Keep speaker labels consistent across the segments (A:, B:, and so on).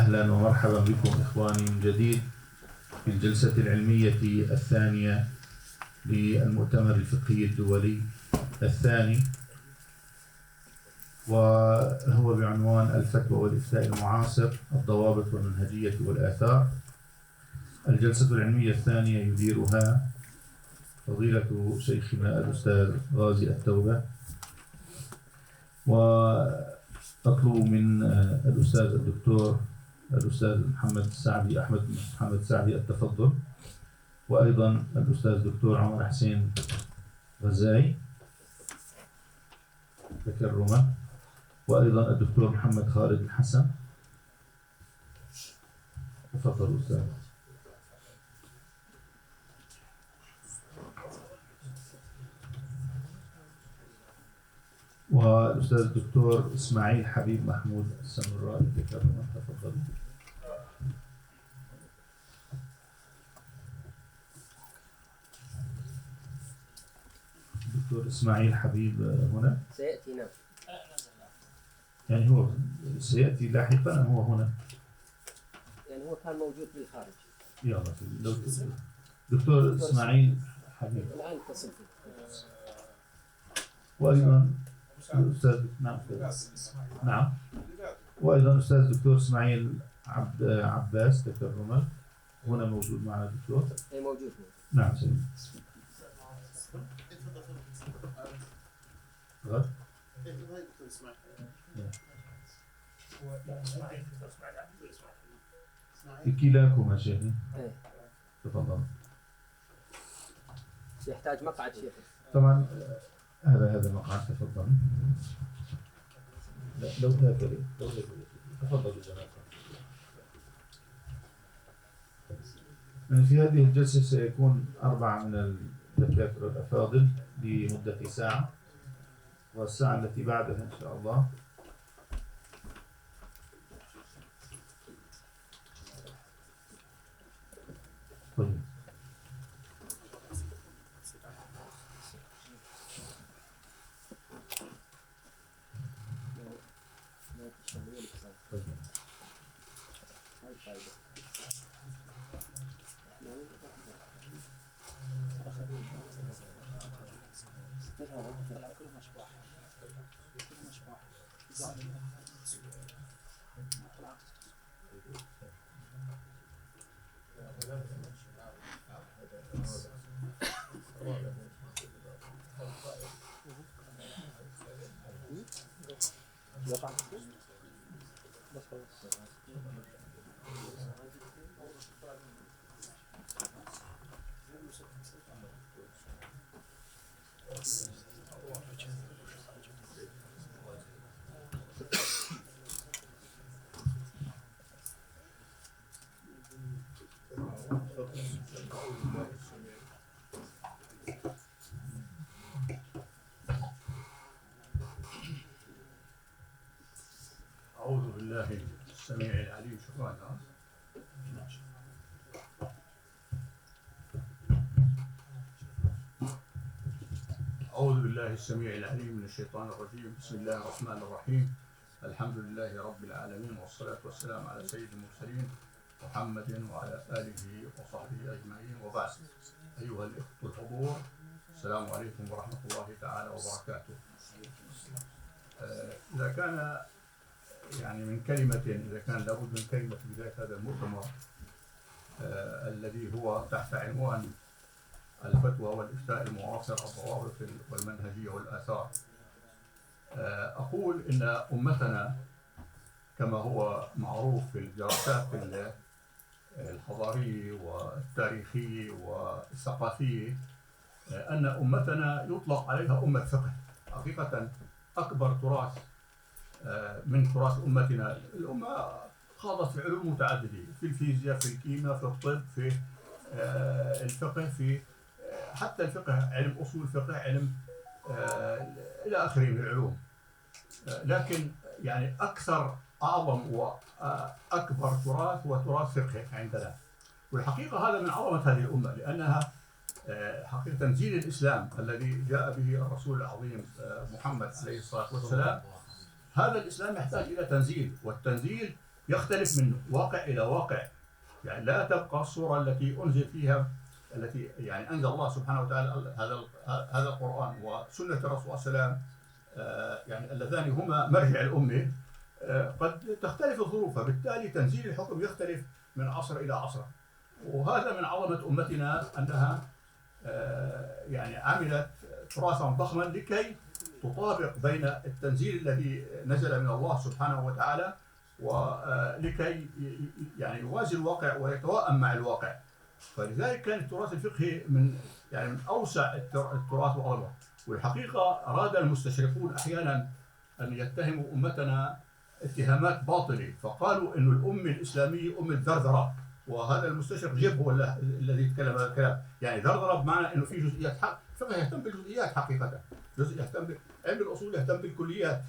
A: أهلا ومرحبا بكم إخواني من جديد في الجلسة العلمية الثانية للمؤتمر الفقهي الدولي الثاني، وهو بعنوان الفتوى والإفتاء المعاصر، الضوابط والمنهجية والآثار. الجلسة العلمية الثانية يديرها فضيلة شيخنا الأستاذ غازي التوبة، وأطلب من الأستاذ الدكتور الأستاذ محمد السعدي أحمد محمد السعدي التفضل، وأيضا الأستاذ الدكتور عمر حسين غزاي تكرما، وأيضا الدكتور محمد خالد الحسن. تفضل أستاذ. والأستاذ الدكتور إسماعيل حبيب محمود السمرائي تكرما. تفضل. الدكتور إسماعيل حبيب هنا؟
B: سيأتي. نعم.
A: يعني هو سيأتي لاحقا أم هو هنا؟
B: يعني هو كان موجود بالخارج.
A: يلا لو دكتور إسماعيل حبيب
B: الآن اتصل فيه.
A: وأيضا الأستاذ نعم وأيضا الأستاذ الدكتور إسماعيل عباس تكرما هنا موجود معنا الدكتور.
B: أي موجود.
A: نعم سيدي. غد كلاكما شيخي. تفضل.
B: يحتاج مقعد شيخ.
A: طبعا هذا مقعد. تفضل. لو هكذا تفضل جنابك. في هذه الجلسة سيكون 4 من الدكاترة الأفاضل لمدة ساعة، والساعة التي بعدها إن شاء الله طيب.
C: أعوذ بالله السميع العليم. شكرا. أعوذ بالله السميع العليم من الشيطان الرجيم. بسم الله الرحمن الرحيم. الحمد لله رب العالمين، والصلاة والسلام على سيد المرسلين محمد وعلى آله وصحبه أجمعين، وبعد. أيها الإخوة الحضور، السلام عليكم ورحمة الله تعالى وبركاته. إذا كان يعني من كلمة، إذا كان لابد من كلمة في بداية هذا المؤتمر الذي هو تحت عنوان الفتوى والإفتاء المعاصر، الضوابط والمنهجية والآثار، أقول إن أمتنا كما هو معروف في الدراسات الحضارية والتاريخية والثقافية، أن أمتنا يطلق عليها أمة فقه. حقيقة أكبر تراث من تراث أمتنا. الأمة خاضت في علوم متعددة، في الفيزياء، في الكيمياء، في الطب، في الفقه، في حتى الفقه، علم أصول الفقه، علم إلى آخره من العلوم. لكن يعني أعظم وأكبر تراث هو تراث فقهي عندنا. والحقيقة هذا من عظمة هذه الأمة، لأنها حقيقة تنزيل الإسلام الذي جاء به الرسول العظيم محمد عليه الصلاة والسلام. هذا الإسلام يحتاج إلى تنزيل، والتنزيل يختلف من واقع إلى واقع. يعني لا تبقى الصورة التي أنزل فيها، التي يعني أنزل الله سبحانه وتعالى هذا القرآن وسنة الرسول صلى الله عليه وسلم، يعني اللذان هما مرجع الأمة، قد تختلف الظروف، فبالتالي تنزيل الحكم يختلف من عصر إلى عصر. وهذا من عظمة أمتنا أنها يعني عملت تراثا ضخما لكي تطابق بين التنزيل الذي نزل من الله سبحانه وتعالى، ولكي يعني يوازي الواقع ويتوائم مع الواقع. فلذلك كان التراث الفقهي من أوسع التراث وأعظمه. والحقيقة أراد المستشرقون أحيانا أن يتهموا أمتنا اتهامات باطلة، فقالوا إنه الأمة الإسلامية أمة ذرذرة، وهذا المستشرق جيب هو الذي يتكلم هذا الكلام. يعني ذرذرة بمعنى إنه في جزئيات فقه يهتم بالجزئيات حقيقة، جزء يهتم علم الأصول يهتم بالكليات،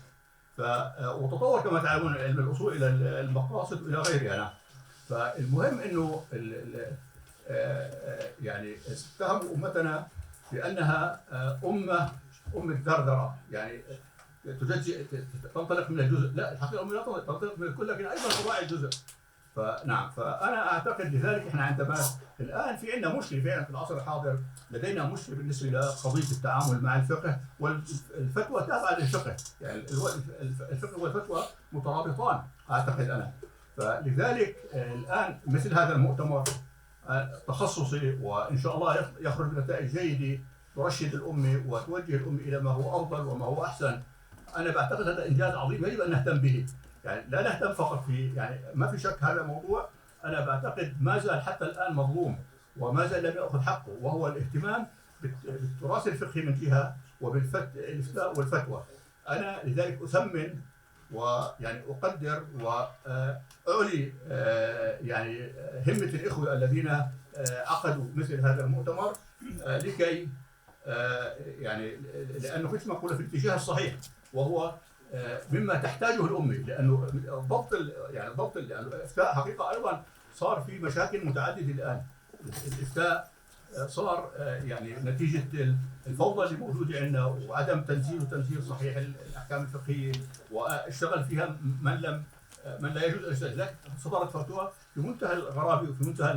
C: وتطور كما تعلمون علم الأصول إلى المقاصد وإلى غيرها. فالمهم إنه يعني اتهموا أمتنا بأنها أمة ذرذرة، يعني تنطلق من الجزء. لا، الحقيقة أمة لا تنطلق من الكل، لكن أيضا تراعي الجزء. فنعم، فأنا أعتقد لذلك إحنا عندما الآن في عندنا مشكلة فعلا في العصر الحاضر، لدينا مشكلة بالنسبة لقضية التعامل مع الفقه والفتوى تابعة للفقه. يعني الفقه والفتوى مترابطان أعتقد أنا. فلذلك الآن مثل هذا المؤتمر تخصصي، وإن شاء الله يخرج بنتائج جيدة ترشد الأمة وتوجه الأمة إلى ما هو أفضل وما هو أحسن. أنا بعتقد هذا إنجاز عظيم يجب أن نهتم به. يعني لا نهتم فقط في، يعني ما في شك هذا موضوع أنا بعتقد ما زال حتى الآن مظلوم وما زال لم يأخذ حقه، وهو الاهتمام بالتراث الفقهي من جهة وبالإفتاء والفتوى. أنا لذلك أثمن ويعني أقدر وأعلي يعني همة الإخوة الذين عقدوا مثل هذا المؤتمر، لكي يعني لأنه مثل ما قلنا في الاتجاه الصحيح، وهو مما تحتاجه الأمة. لأنه ضبط يعني الإفتاء حقيقة أيضا صار في مشاكل متعددة الآن. الإفتاء صار يعني نتيجة الفوضى اللي موجودة عندنا وعدم تنزيل صحيح الأحكام الفقهية، واشتغل فيها من لا يجوز الاجتهاد. لكن صدرت فتوى في منتهى الغرابة وفي منتهى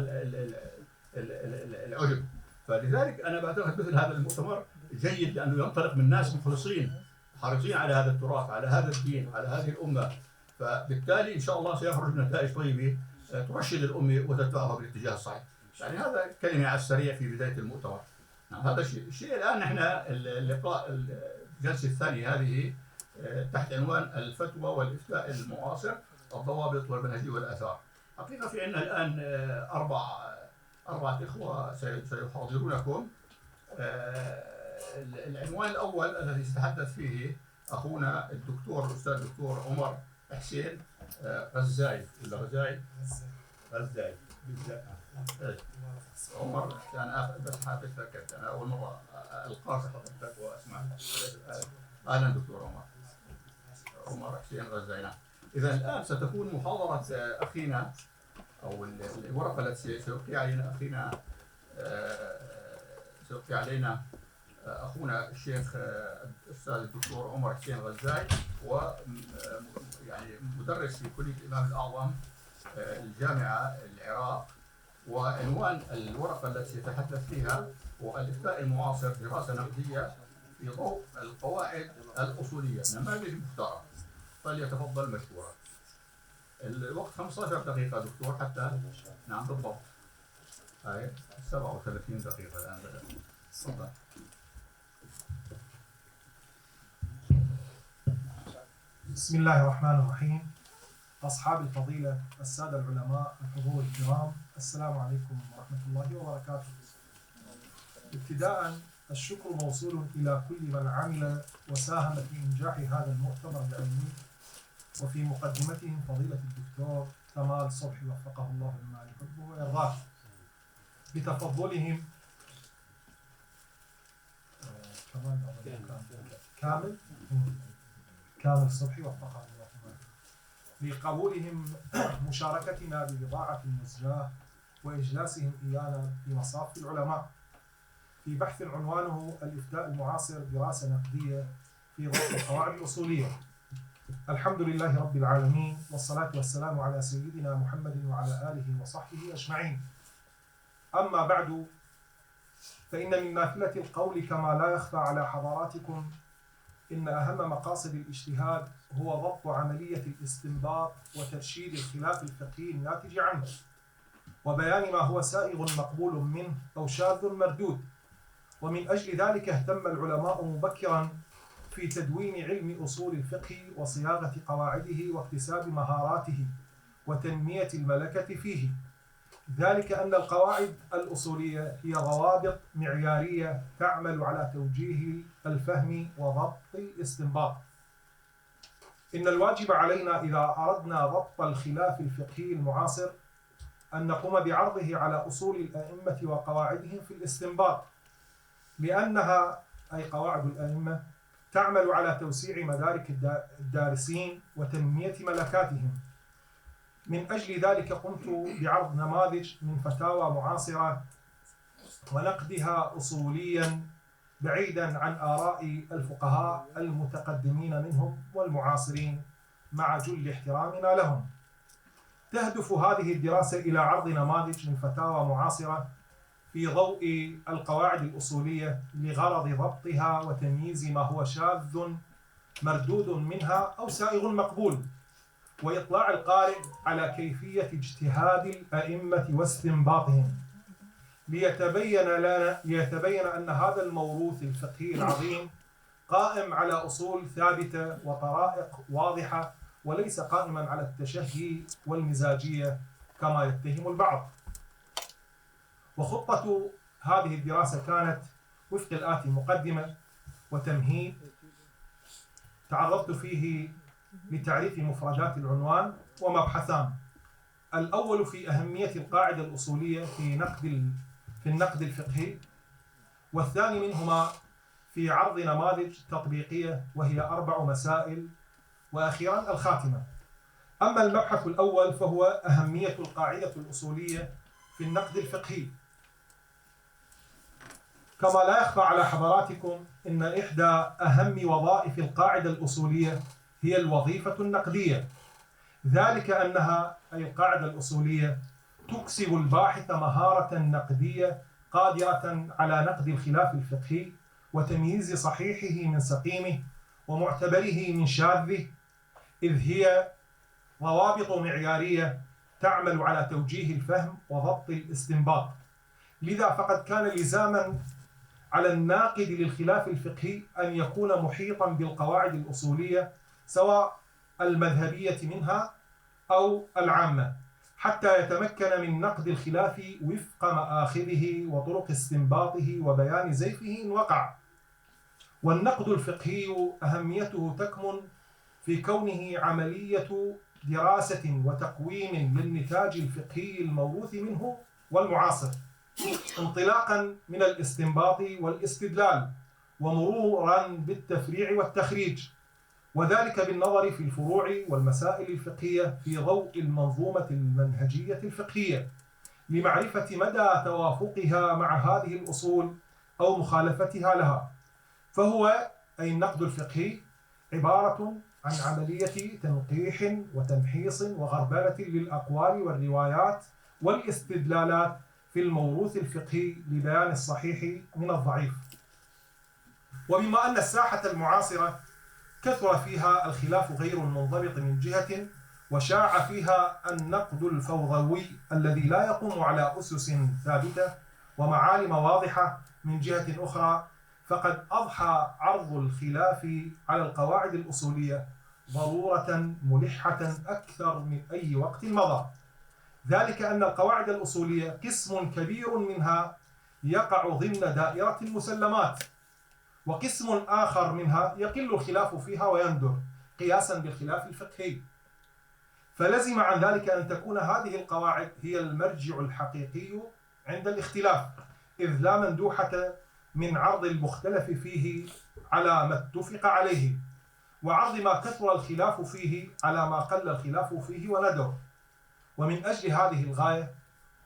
C: العجب. فلذلك أنا بعتقد مثل هذا المؤتمر جيد، لأنه ينطلق من ناس مخلصين حريصين على هذا التراث، على هذا الدين، على هذه الأمة. فبالتالي إن شاء الله سيخرج نتائج طيبة ترشد الأمة وتدفعها بالاتجاه الصحيح. يعني هذا كلمة على السريع في بداية المؤتمر. هذا الشيء الآن نحن اللقاء الجلسة الثانية هذه تحت عنوان الفتوى والإفتاء المعاصر، الضوابط والمنهجية والآثار. حقيقة في عندنا الآن أربعة إخوة سيحاضرونكم. العنوان الأول الذي سيتحدث فيه أخونا الأستاذ الدكتور عمر حسين غزاي ولا غزاي عمر. أنا بس حابب أتذكر، أنا أول مرة ألقاك حضرتك وأسمع. أهلا دكتور عمر حسين غزاي. إذا الآن ستكون محاضرة أخينا أو الورقة التي سيلقي علينا أخينا سيلقي علينا أخونا الشيخ الأستاذ الدكتور عمر حسين غزاي، يعني مدرس في كلية الإمام الأعظم الجامعة العراق. وعنوان الورقة التي يتحدث فيها هو الإفتاء المعاصر، دراسة نقدية في ضوء القواعد الأصولية، نماذج مختارة. فليتفضل مشكورا. الوقت 15 دقيقة دكتور حتى نعم بالضبط. هاي 37 دقيقة الآن بدأ. تفضل.
D: بسم الله الرحمن الرحيم. أصحاب الفضيلة، السادة العلماء، الحضور الكرام، السلام عليكم ورحمة الله وبركاته. ابتداء الشكر موصول إلى كل من عمل وساهم في إنجاح هذا المؤتمر العلمي، وفي مقدمتهم فضيلة الدكتور كمال صبحي وفقه الله لما يحبه ويرضاه، بتفضلهم كامل صبحي وفقه الله لقبولهم مشاركتنا ببضاعة مزجاة وإجلاسهم إيانا في مصاف العلماء في بحث عنوانه الإفتاء المعاصر دراسة نقدية في ضوء القواعد الأصولية. الحمد لله رب العالمين، والصلاة والسلام على سيدنا محمد وعلى آله وصحبه أجمعين. أما بعد، فإن من نافلة القول كما لا يخفى على حضراتكم إن أهم مقاصد الاجتهاد هو ضبط عملية الاستنباط وترشيد الخلاف الفقهي الناتج عنه، وبيان ما هو سائغ مقبول منه أو شاذ مردود. ومن أجل ذلك اهتم العلماء مبكرا في تدوين علم أصول الفقه وصياغة قواعده واكتساب مهاراته وتنمية الملكة فيه. ذلك أن القواعد الأصولية هي ضوابط معيارية تعمل على توجيه الفهم وضبط الاستنباط. إن الواجب علينا إذا أردنا ضبط الخلاف الفقهي المعاصر أن نقوم بعرضه على أصول الأئمة وقواعدهم في الاستنباط، لأنها أي قواعد الأئمة تعمل على توسيع مدارك الدارسين وتنمية ملكاتهم. من أجل ذلك قمت بعرض نماذج من فتاوى معاصرة ونقدها أصوليا بعيدا عن آراء الفقهاء المتقدمين منهم والمعاصرين مع جل احترامنا لهم. تهدف هذه الدراسة إلى عرض نماذج من فتاوى معاصرة في ضوء القواعد الأصولية لغرض ضبطها وتمييز ما هو شاذ مردود منها أو سائغ مقبول، وإطلاع القارئ على كيفية اجتهاد الأئمة واستنباطهم ليتبين أن هذا الموروث الفقهي العظيم قائم على أصول ثابتة وطرائق واضحة، وليس قائما على التشهي والمزاجية كما يتهم البعض. وخطة هذه الدراسة كانت وفق الآتي: مقدمة وتمهيد تعرضت فيه لتعريف مفردات العنوان، ومبحثان: الأول في أهمية القاعدة الأصولية في النقد الفقهي، والثاني منهما في عرض نماذج تطبيقية وهي 4 مسائل، وأخيرا الخاتمة. أما المبحث الأول فهو أهمية القاعدة الأصولية في النقد الفقهي. كما لا يخفى على حضراتكم إن إحدى أهم وظائف القاعدة الأصولية هي الوظيفة النقدية، ذلك أنها أي القاعدة الأصولية تكسب الباحث مهارة نقدية قادرة على نقد الخلاف الفقهي وتمييز صحيحه من سقيمه ومعتبره من شاذه، إذ هي ضوابط معيارية تعمل على توجيه الفهم وضبط الاستنباط. لذا فقد كان لزاما على الناقد للخلاف الفقهي أن يكون محيطا بالقواعد الأصولية سواء المذهبية منها أو العامة، حتى يتمكن من نقد الخلاف وفق مآخذه وطرق استنباطه وبيان زيفه إن وقع. والنقد الفقهي أهميته تكمن في كونه عملية دراسة وتقويم للنتاج الفقهي الموروث منه والمعاصر، انطلاقا من الاستنباط والاستدلال ومرورا بالتفريع والتخريج، وذلك بالنظر في الفروع والمسائل الفقهية في ضوء المنظومة المنهجية الفقهية لمعرفة مدى توافقها مع هذه الأصول أو مخالفتها لها. فهو أي النقد الفقهي عبارة عن عملية تنقيح وتمحيص وغربلة للأقوال والروايات والاستدلالات في الموروث الفقهي لبيان الصحيح من الضعيف. وبما أن الساحة المعاصرة كثر فيها الخلاف غير المنضبط من جهة، وشاع فيها النقد الفوضوي الذي لا يقوم على أسس ثابتة ومعالم واضحة من جهة أخرى، فقد أضحى عرض الخلاف على القواعد الأصولية ضرورة ملحة أكثر من أي وقت مضى. ذلك أن القواعد الأصولية قسم كبير منها يقع ضمن دائرة المسلمات، وقسم آخر منها يقل الخلاف فيها ويندر قياسا بالخلاف الفقهي. فلزم عن ذلك أن تكون هذه القواعد هي المرجع الحقيقي عند الاختلاف، إذ لا مندوحة من عرض المختلف فيه على ما اتفق عليه، وعرض ما كثر الخلاف فيه على ما قل الخلاف فيه وندر. ومن أجل هذه الغاية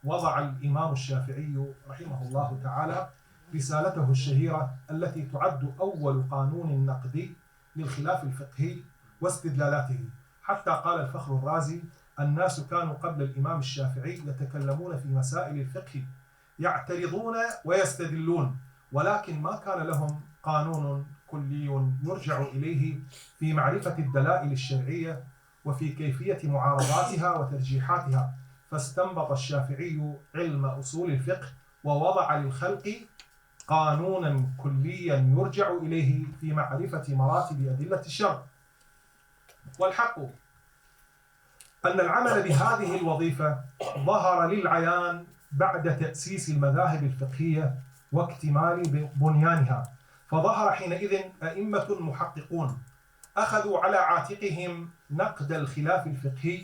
D: وضع الإمام الشافعي رحمه الله تعالى رسالته الشهيرة التي تعد أول قانون نقدي للخلاف الفقهي واستدلالاته، حتى قال الفخر الرازي: الناس كانوا قبل الإمام الشافعي يتكلمون في مسائل الفقه يعترضون ويستدلون، ولكن ما كان لهم قانون كلي يرجع إليه في معرفة الدلائل الشرعية وفي كيفية معارضاتها وترجيحاتها. فاستنبط الشافعي علم أصول الفقه ووضع للخلق قانونا كليا يرجع إليه في معرفة مراتب أدلة الشرع. والحق أن العمل بهذه الوظيفة ظهر للعيان بعد تأسيس المذاهب الفقهية واكتمال بنيانها، فظهر حينئذ أئمة محققون أخذوا على عاتقهم نقد الخلاف الفقهي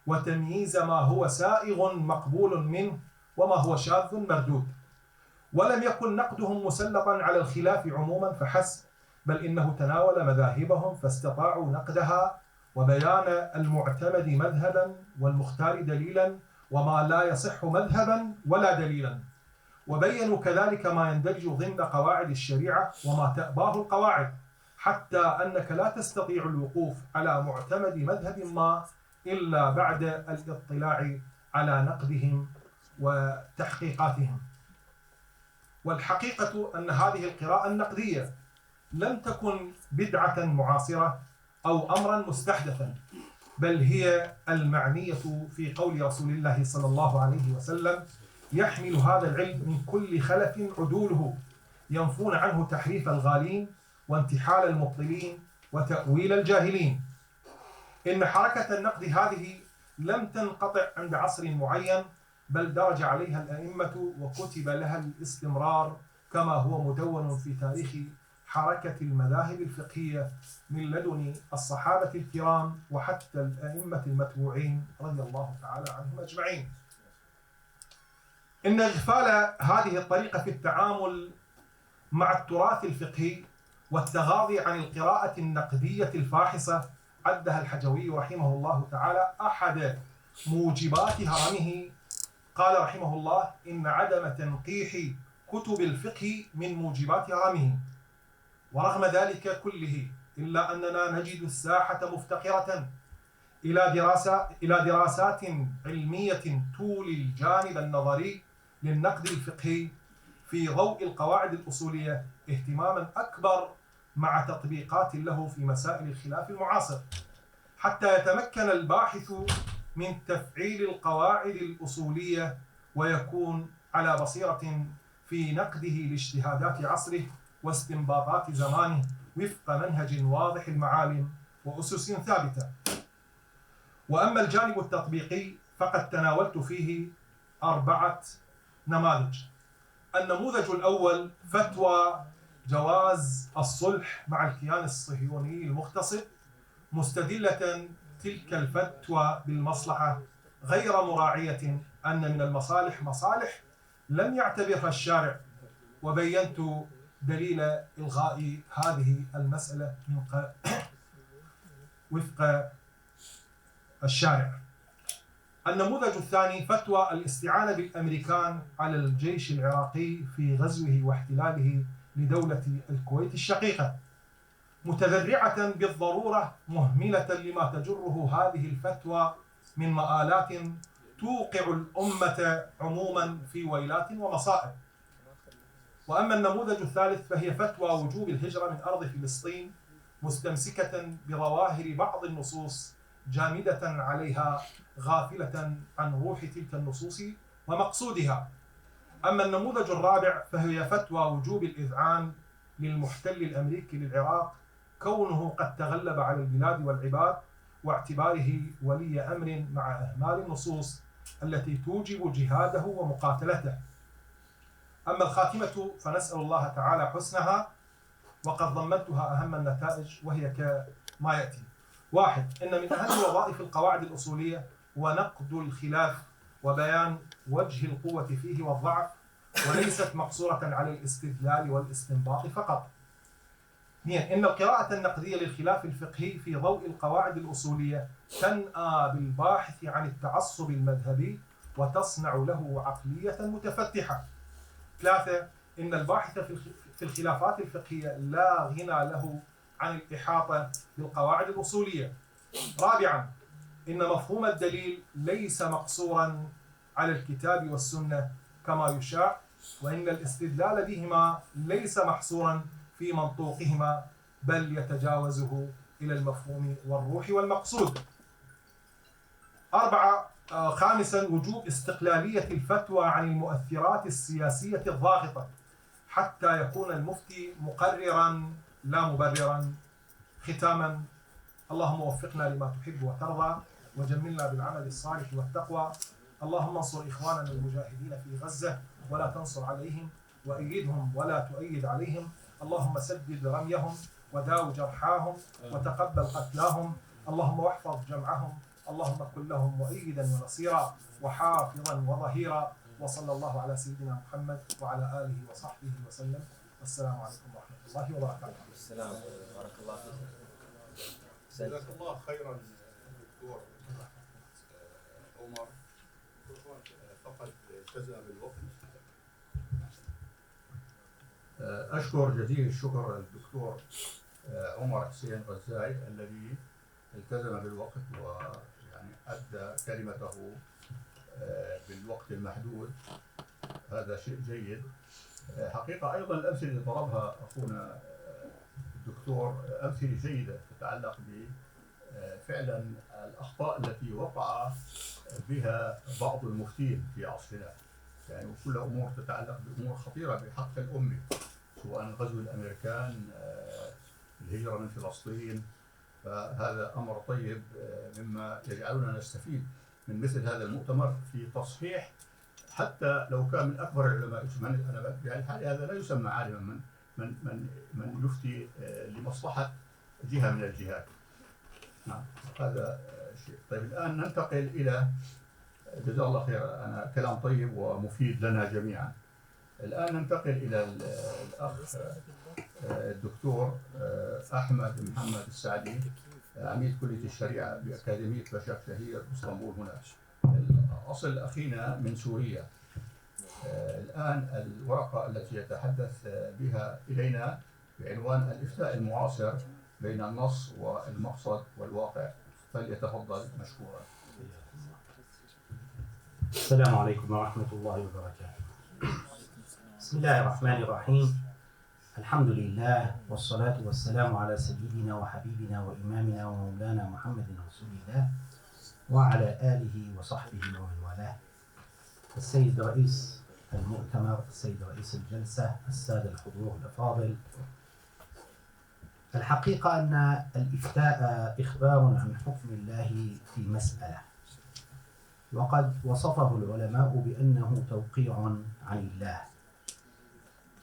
D: وتمييز ما هو سائغ مقبول منه وما هو شاذ مردود، ولم يكن نقدهم مسلطا على الخلاف عموما فحسب، بل إنه تناول مذاهبهم فاستطاعوا نقدها وبيان المعتمد مذهبا والمختار دليلا وما لا يصح مذهبا ولا دليلا، وبينوا كذلك ما يندرج ضمن قواعد الشريعة وما تأباه القواعد، حتى أنك لا تستطيع الوقوف على معتمد مذهب ما إلا بعد الاطلاع على نقدهم وتحقيقاتهم. والحقيقة أن هذه القراءة النقدية لم تكن بدعة معاصرة أو أمرا مستحدثا، بل هي المعنية في قول رسول الله صلى الله عليه وسلم: يحمل هذا العلم من كل خلف عدوله ينفون عنه تحريف الغالين وانتحال المبطلين وتأويل الجاهلين. إن حركة النقد هذه لم تنقطع عند عصر معين، بل درج عليها الأئمة وكتب لها الاستمرار، كما هو مدون في تاريخ حركة المذاهب الفقهية من لدن الصحابة الكرام وحتى الأئمة المتبوعين رضي الله تعالى عنهم أجمعين. إن إغفال هذه الطريقة في التعامل مع التراث الفقهي والتغاضي عن القراءة النقدية الفاحصة عدها الحجوي رحمه الله تعالى أحد موجبات هرمه. قال رحمه الله: إن عدم تنقيح كتب الفقه من موجبات هرمه، ورغم ذلك كله إلا أننا نجد الساحة مفتقرة إلى دراسات علمية تولي الجانب النظري للنقد الفقهي في ضوء القواعد الأصولية اهتماما أكبر مع تطبيقات له في مسائل الخلاف المعاصر، حتى يتمكن الباحث من تفعيل القواعد الأصولية ويكون على بصيرة في نقده لاجتهادات عصره واستنباطات زمانه وفق منهج واضح المعالم وأسس ثابتة. وأما الجانب التطبيقي فقد تناولت فيه 4 نماذج. النموذج الأول فتوى جواز الصلح مع الكيان الصهيوني المغتصب، مستدلة تلك الفتوى بالمصلحة، غير مراعية أن من المصالح مصالح لم يعتبرها الشارع، وبينت دليل إلغاء هذه المسألة وفق الشارع. النموذج الثاني فتوى الاستعانة بالأمريكان على الجيش العراقي في غزوه واحتلاله لدولة الكويت الشقيقة، متذرعة بالضرورة مهملة لما تجره هذه الفتوى من مآلات توقع الأمة عموما في ويلات ومصائب. وأما النموذج الثالث فهي فتوى وجوب الهجرة من أرض فلسطين، مستمسكة بظواهر بعض النصوص جامدة عليها غافلة عن روح تلك النصوص ومقصودها. أما النموذج الرابع فهي فتوى وجوب الإذعان للمحتل الأمريكي للعراق، كونه قد تغلب على البلاد والعباد واعتباره ولي أمر مع إهمال النصوص التي توجب جهاده ومقاتلته. أما الخاتمة فنسأل الله تعالى حسنها، وقد ضمنتها أهم النتائج وهي كما يأتي. 1. إن من أهم وظائف القواعد الأصولية هو نقد الخلاف وبيان وجه القوة فيه والضعف، وليست مقصورة على الاستدلال والاستنباط فقط. 2. إن القراءة النقدية للخلاف الفقهي في ضوء القواعد الأصولية تنأى بالباحث عن التعصب المذهبي وتصنع له عقلية متفتحة. 3. إن الباحث في الخلافات الفقهية لا غنى له عن الإحاطة بالقواعد الأصولية. 4. إن مفهوم الدليل ليس مقصورا على الكتاب والسنة كما يشاع، وإن الاستدلال بهما ليس محصورا في منطوقهما، بل يتجاوزه إلى المفهوم والروح والمقصود. 4. 5. وجوب استقلالية الفتوى عن المؤثرات السياسية الضاغطة حتى يكون المفتي مقررا لا مبررا. ختاما، اللهم وفقنا لما تحب وترضى، وجملنا بالعمل الصالح والتقوى. اللهم انصر إخواننا المجاهدين في غزة ولا تنصر عليهم، وأيدهم ولا تؤيد عليهم. اللهم سدد رميهم وداو جرحاهم وتقبل قتلاهم. اللهم واحفظ جمعهم. اللهم كن لهم مؤيدا ونصيرا وحافظا وظهيرا. وصلى الله على سيدنا محمد وعلى آله وصحبه وسلم. والسلام عليكم ورحمة الله وبركاته.
B: السلام، بارك الله فيك.
C: جزاك الله خيرا دكتور عمر، فقد التزم بالوقت. أشكر جزيل الشكر الدكتور عمر حسين غزاي الذي التزم بالوقت ويعني أدى كلمته بالوقت المحدود. هذا شيء جيد. حقيقة أيضا الأمثلة اللي ضربها أخونا الدكتور أمثلة جيدة تتعلق بفعلا الأخطاء التي وقع بها بعض المفتين في عصرنا، يعني وكل أمور تتعلق بأمور خطيرة بحق الأمة، سواء غزو الأمريكان، الهجرة من فلسطين. فهذا أمر طيب مما يجعلنا نستفيد من مثل هذا المؤتمر في تصحيح، حتى لو كان من أكبر العلماء. أنا يعني هذا لا يسمى عالما من يفتي لمصلحة جهة من الجهات. نعم، هذا شيء طيب. الآن ننتقل إلى، جزاه الله خير، أنا كلام طيب ومفيد لنا جميعا. الآن ننتقل إلى الأخ الدكتور أحمد محمد السعدي، عميد كلية الشريعة بأكاديمية بشار شهير اسطنبول هنا. أصل أخينا من سوريا. الآن الورقة التي يتحدث بها إلينا بعنوان الإفتاء المعاصر بين النص والمقصد والواقع، فليتفضل مشكورا.
E: السلام عليكم ورحمة الله وبركاته. بسم الله الرحمن الرحيم. الحمد لله والصلاة والسلام على سيدنا وحبيبنا وإمامنا ومولانا محمد رسول الله وعلى آله وصحبه ومن والاه. السيد رئيس المؤتمر، السيد رئيس الجلسة، السادة الحضور الأفاضل، الحقيقة أن الإفتاء إخبار عن حكم الله في مسألة، وقد وصفه العلماء بأنه توقيع عن الله.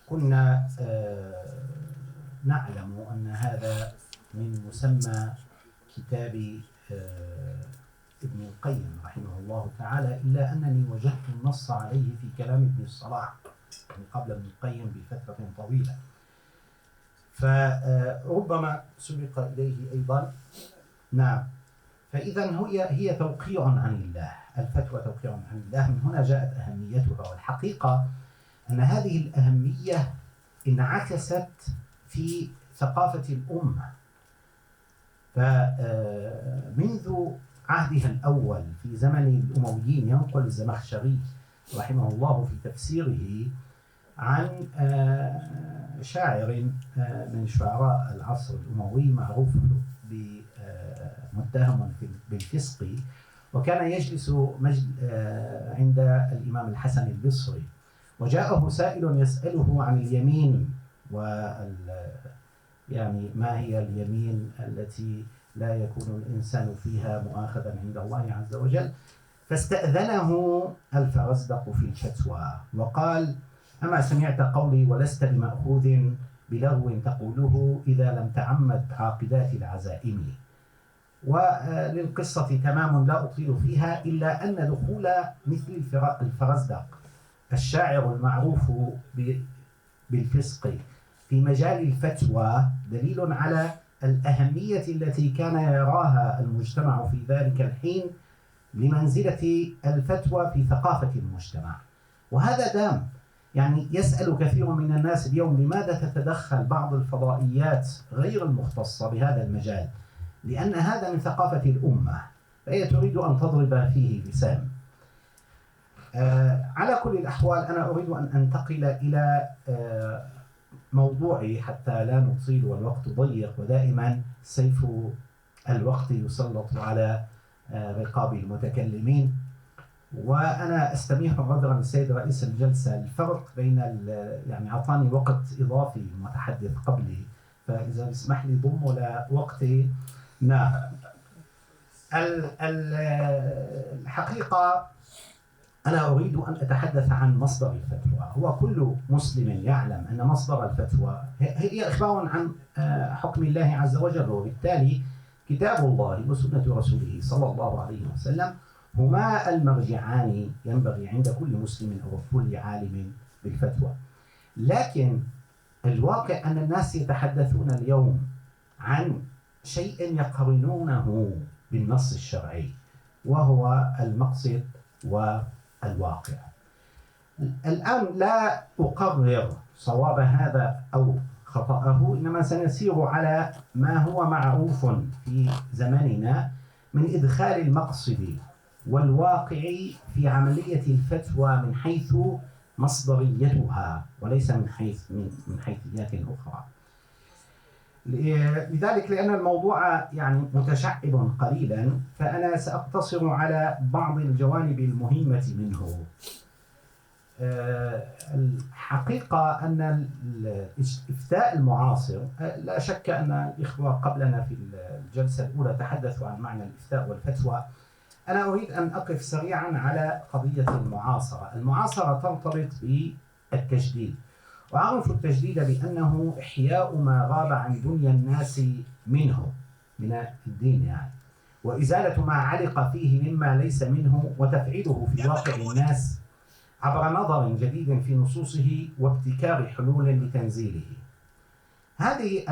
E: كنا نعلم أن هذا من مسمى كتاب ابن القيم رحمه الله تعالى، إلا أنني وجدت النص عليه في كلام ابن الصلاح يعني قبل ابن القيم بفترة طويلة، فربما سبق إليه أيضا. نعم، فإذا هي توقيع عن الله، الفتوى توقيع عن الله. من هنا جاءت أهميتها، والحقيقة أن هذه الأهمية انعكست في ثقافة الأمة. فمنذ عهدها الأول في زمن الأمويين، ينقل الزمخشري رحمه الله في تفسيره عن شاعر من شعراء العصر الأموي معروف متهم بالفسق، وكان يجلس عند الإمام الحسن البصري، وجاءه سائل يسأله عن اليمين، يعني ما هي اليمين التي لا يكون الإنسان فيها مؤاخذا عند الله عز وجل. فاستأذنه الفرزدق في الفتوى وقال: أما سمعت قولي ولست بمأخوذ بلغو تقوله إذا لم تعمد عاقدات العزائم. وللقصة تمام لا أطيل فيها، إلا أن دخول مثل الفرزدق الشاعر المعروف بالفسق في مجال الفتوى دليل على الأهمية التي كان يراها المجتمع في ذلك الحين لمنزلة الفتوى في ثقافة المجتمع. وهذا دام يعني يسأل كثير من الناس اليوم لماذا تتدخل بعض الفضائيات غير المختصة بهذا المجال، لأن هذا من ثقافة الأمة، فهي تريد أن تضرب فيه لسان. على كل الأحوال أنا أريد أن أنتقل إلى موضوعي حتى لا نطيل والوقت ضيق، ودائما سيف الوقت يسلط على رقاب المتكلمين. وأنا أستميح عذرا السيد رئيس الجلسة، الفرق بين يعني أعطاني وقت إضافي المتحدث قبلي، فإذا بسمح لي ضم ولا وقتي. نعم، الحقيقة أنا أريد أن أتحدث عن مصدر الفتوى. هو كل مسلم يعلم أن مصدر الفتوى هي إخبار عن حكم الله عز وجل، وبالتالي كتاب الله وسنة رسوله صلى الله عليه وسلم هما المرجعان ينبغي عند كل مسلم أو كل عالم بالفتوى. لكن الواقع أن الناس يتحدثون اليوم عن شيء يقارنونه بالنص الشرعي، وهو المقصد والواقع. الآن لا أقرر صواب هذا أو خطأه، إنما سنسير على ما هو معروف في زماننا من إدخال المقصد والواقع في عملية الفتوى من حيث مصدريتها وليس من حيثيات أخرى. لذلك لأن الموضوع يعني متشعب قليلا، فأنا سأقتصر على بعض الجوانب المهمة منه. الحقيقة أن الإفتاء المعاصر، لا شك أن الإخوة قبلنا في الجلسة الأولى تحدثوا عن معنى الإفتاء والفتوى. أنا أريد أن أقف سريعا على قضية المعاصرة. المعاصرة ترتبط بالتجديد، وأعرف التجديد بأنه إحياء ما غاب عن دنيا الناس منه من الدين يعني، وإزالة ما علق فيه مما ليس منه، وتفعيله في واقع الناس عبر نظر جديد في نصوصه وابتكار حلول لتنزيله. هذه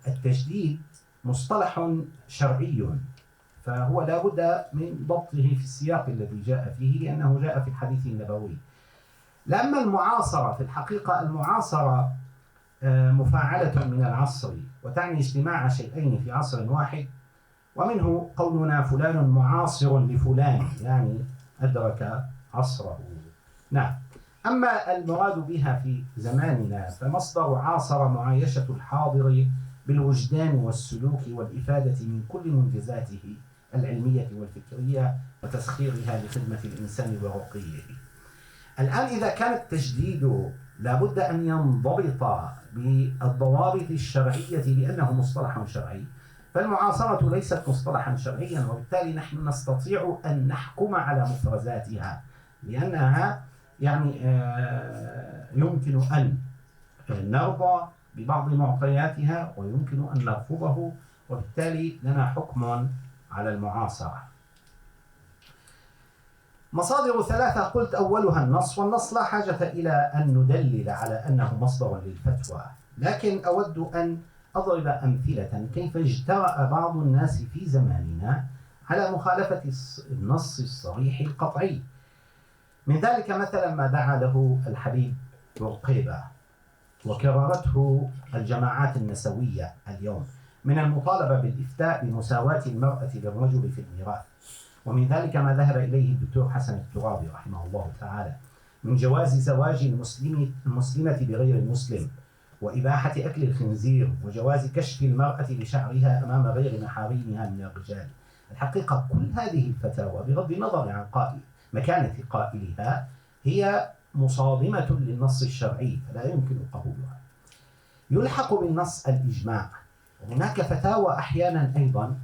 E: التجديد مصطلح شرعي، فهو لا بد من ضبطه في السياق الذي جاء فيه، لأنه جاء في الحديث النبوي. لأما المعاصرة، في الحقيقة المعاصرة مفاعلة من العصر، وتعني اجتماع شيئين في عصر واحد، ومنه قولنا فلان معاصر لفلان، يعني أدرك عصره. نعم. أما المراد بها في زماننا فمصدر عاصر معايشة الحاضر بالوجدان والسلوك والإفادة من كل منجزاته العلمية والفكرية وتسخيرها لخدمة الإنسان ورقيه. الآن إذا كان التجديد لابد أن ينضبط بالضوابط الشرعية لأنه مصطلح شرعي، فالمعاصرة ليست مصطلحا شرعيا، وبالتالي نحن نستطيع أن نحكم على مفرزاتها، لأنها يعني يمكن أن نرضى ببعض معطياتها ويمكن أن نرفضه، وبالتالي لنا حكم على المعاصرة. مصادر ثلاثة قلت أولها النص، والنص لا حاجة إلى أن ندلل على أنه مصدر للفتوى، لكن أود أن أضرب أمثلة كيف اجترأ بعض الناس في زماننا على مخالفة النص الصريح القطعي. من ذلك مثلا ما دعا له الحبيب بورقيبة وكررته الجماعات النسوية اليوم من المطالبة بالإفتاء بمساواة المرأة للرجل في الميراث. ومن ذلك ما ذهب إليه الدكتور حسن الترابي رحمه الله تعالى من جواز زواج المسلمة بغير المسلم، وإباحة أكل الخنزير، وجواز كشف المرأة لشعرها أمام غير محارمها من الرجال. الحقيقة كل هذه الفتاوى بغض النظر عن مكانة قائلها هي مصادمة للنص الشرعي، فلا يمكن قبولها. يلحق بالنص الإجماع، وهناك فتاوى أحيانا أيضا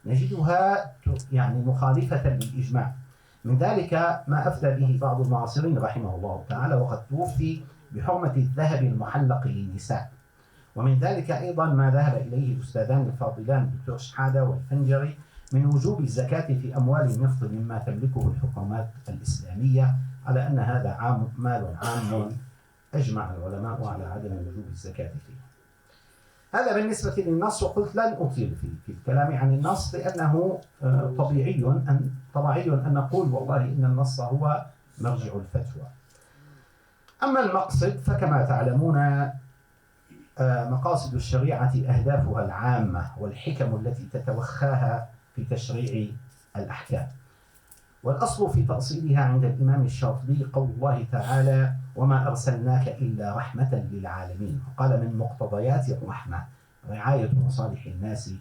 E: نجدها يعني مخالفة للإجماع، من ذلك ما أفتى به بعض المعاصرين رحمه الله تعالى، وقد توفي بحرمة الذهب المحلق للنساء. ومن ذلك أيضا ما ذهب إليه الأستاذان الفاضلان الدكتور شحادة والفنجري من وجوب الزكاة في أموال النفط مما تملكه الحكومات الإسلامية، على أن هذا مال عام أجمع العلماء على عدم وجوب الزكاة فيه. هذا بالنسبة للنص، وقلت لن أطيل في الكلام عن النص لأنه طبيعي أن نقول والله إن النص هو مرجع الفتوى. أما المقصد فكما تعلمون مقاصد الشريعة أهدافها العامة والحكم التي تتوخاها في تشريع الأحكام. والأصل في تأصيلها عند الإمام الشاطبي قول الله تعالى: وما أرسلناك إلا رحمة للعالمين. وقال من مقتضيات الرحمة رعاية مصالح الناس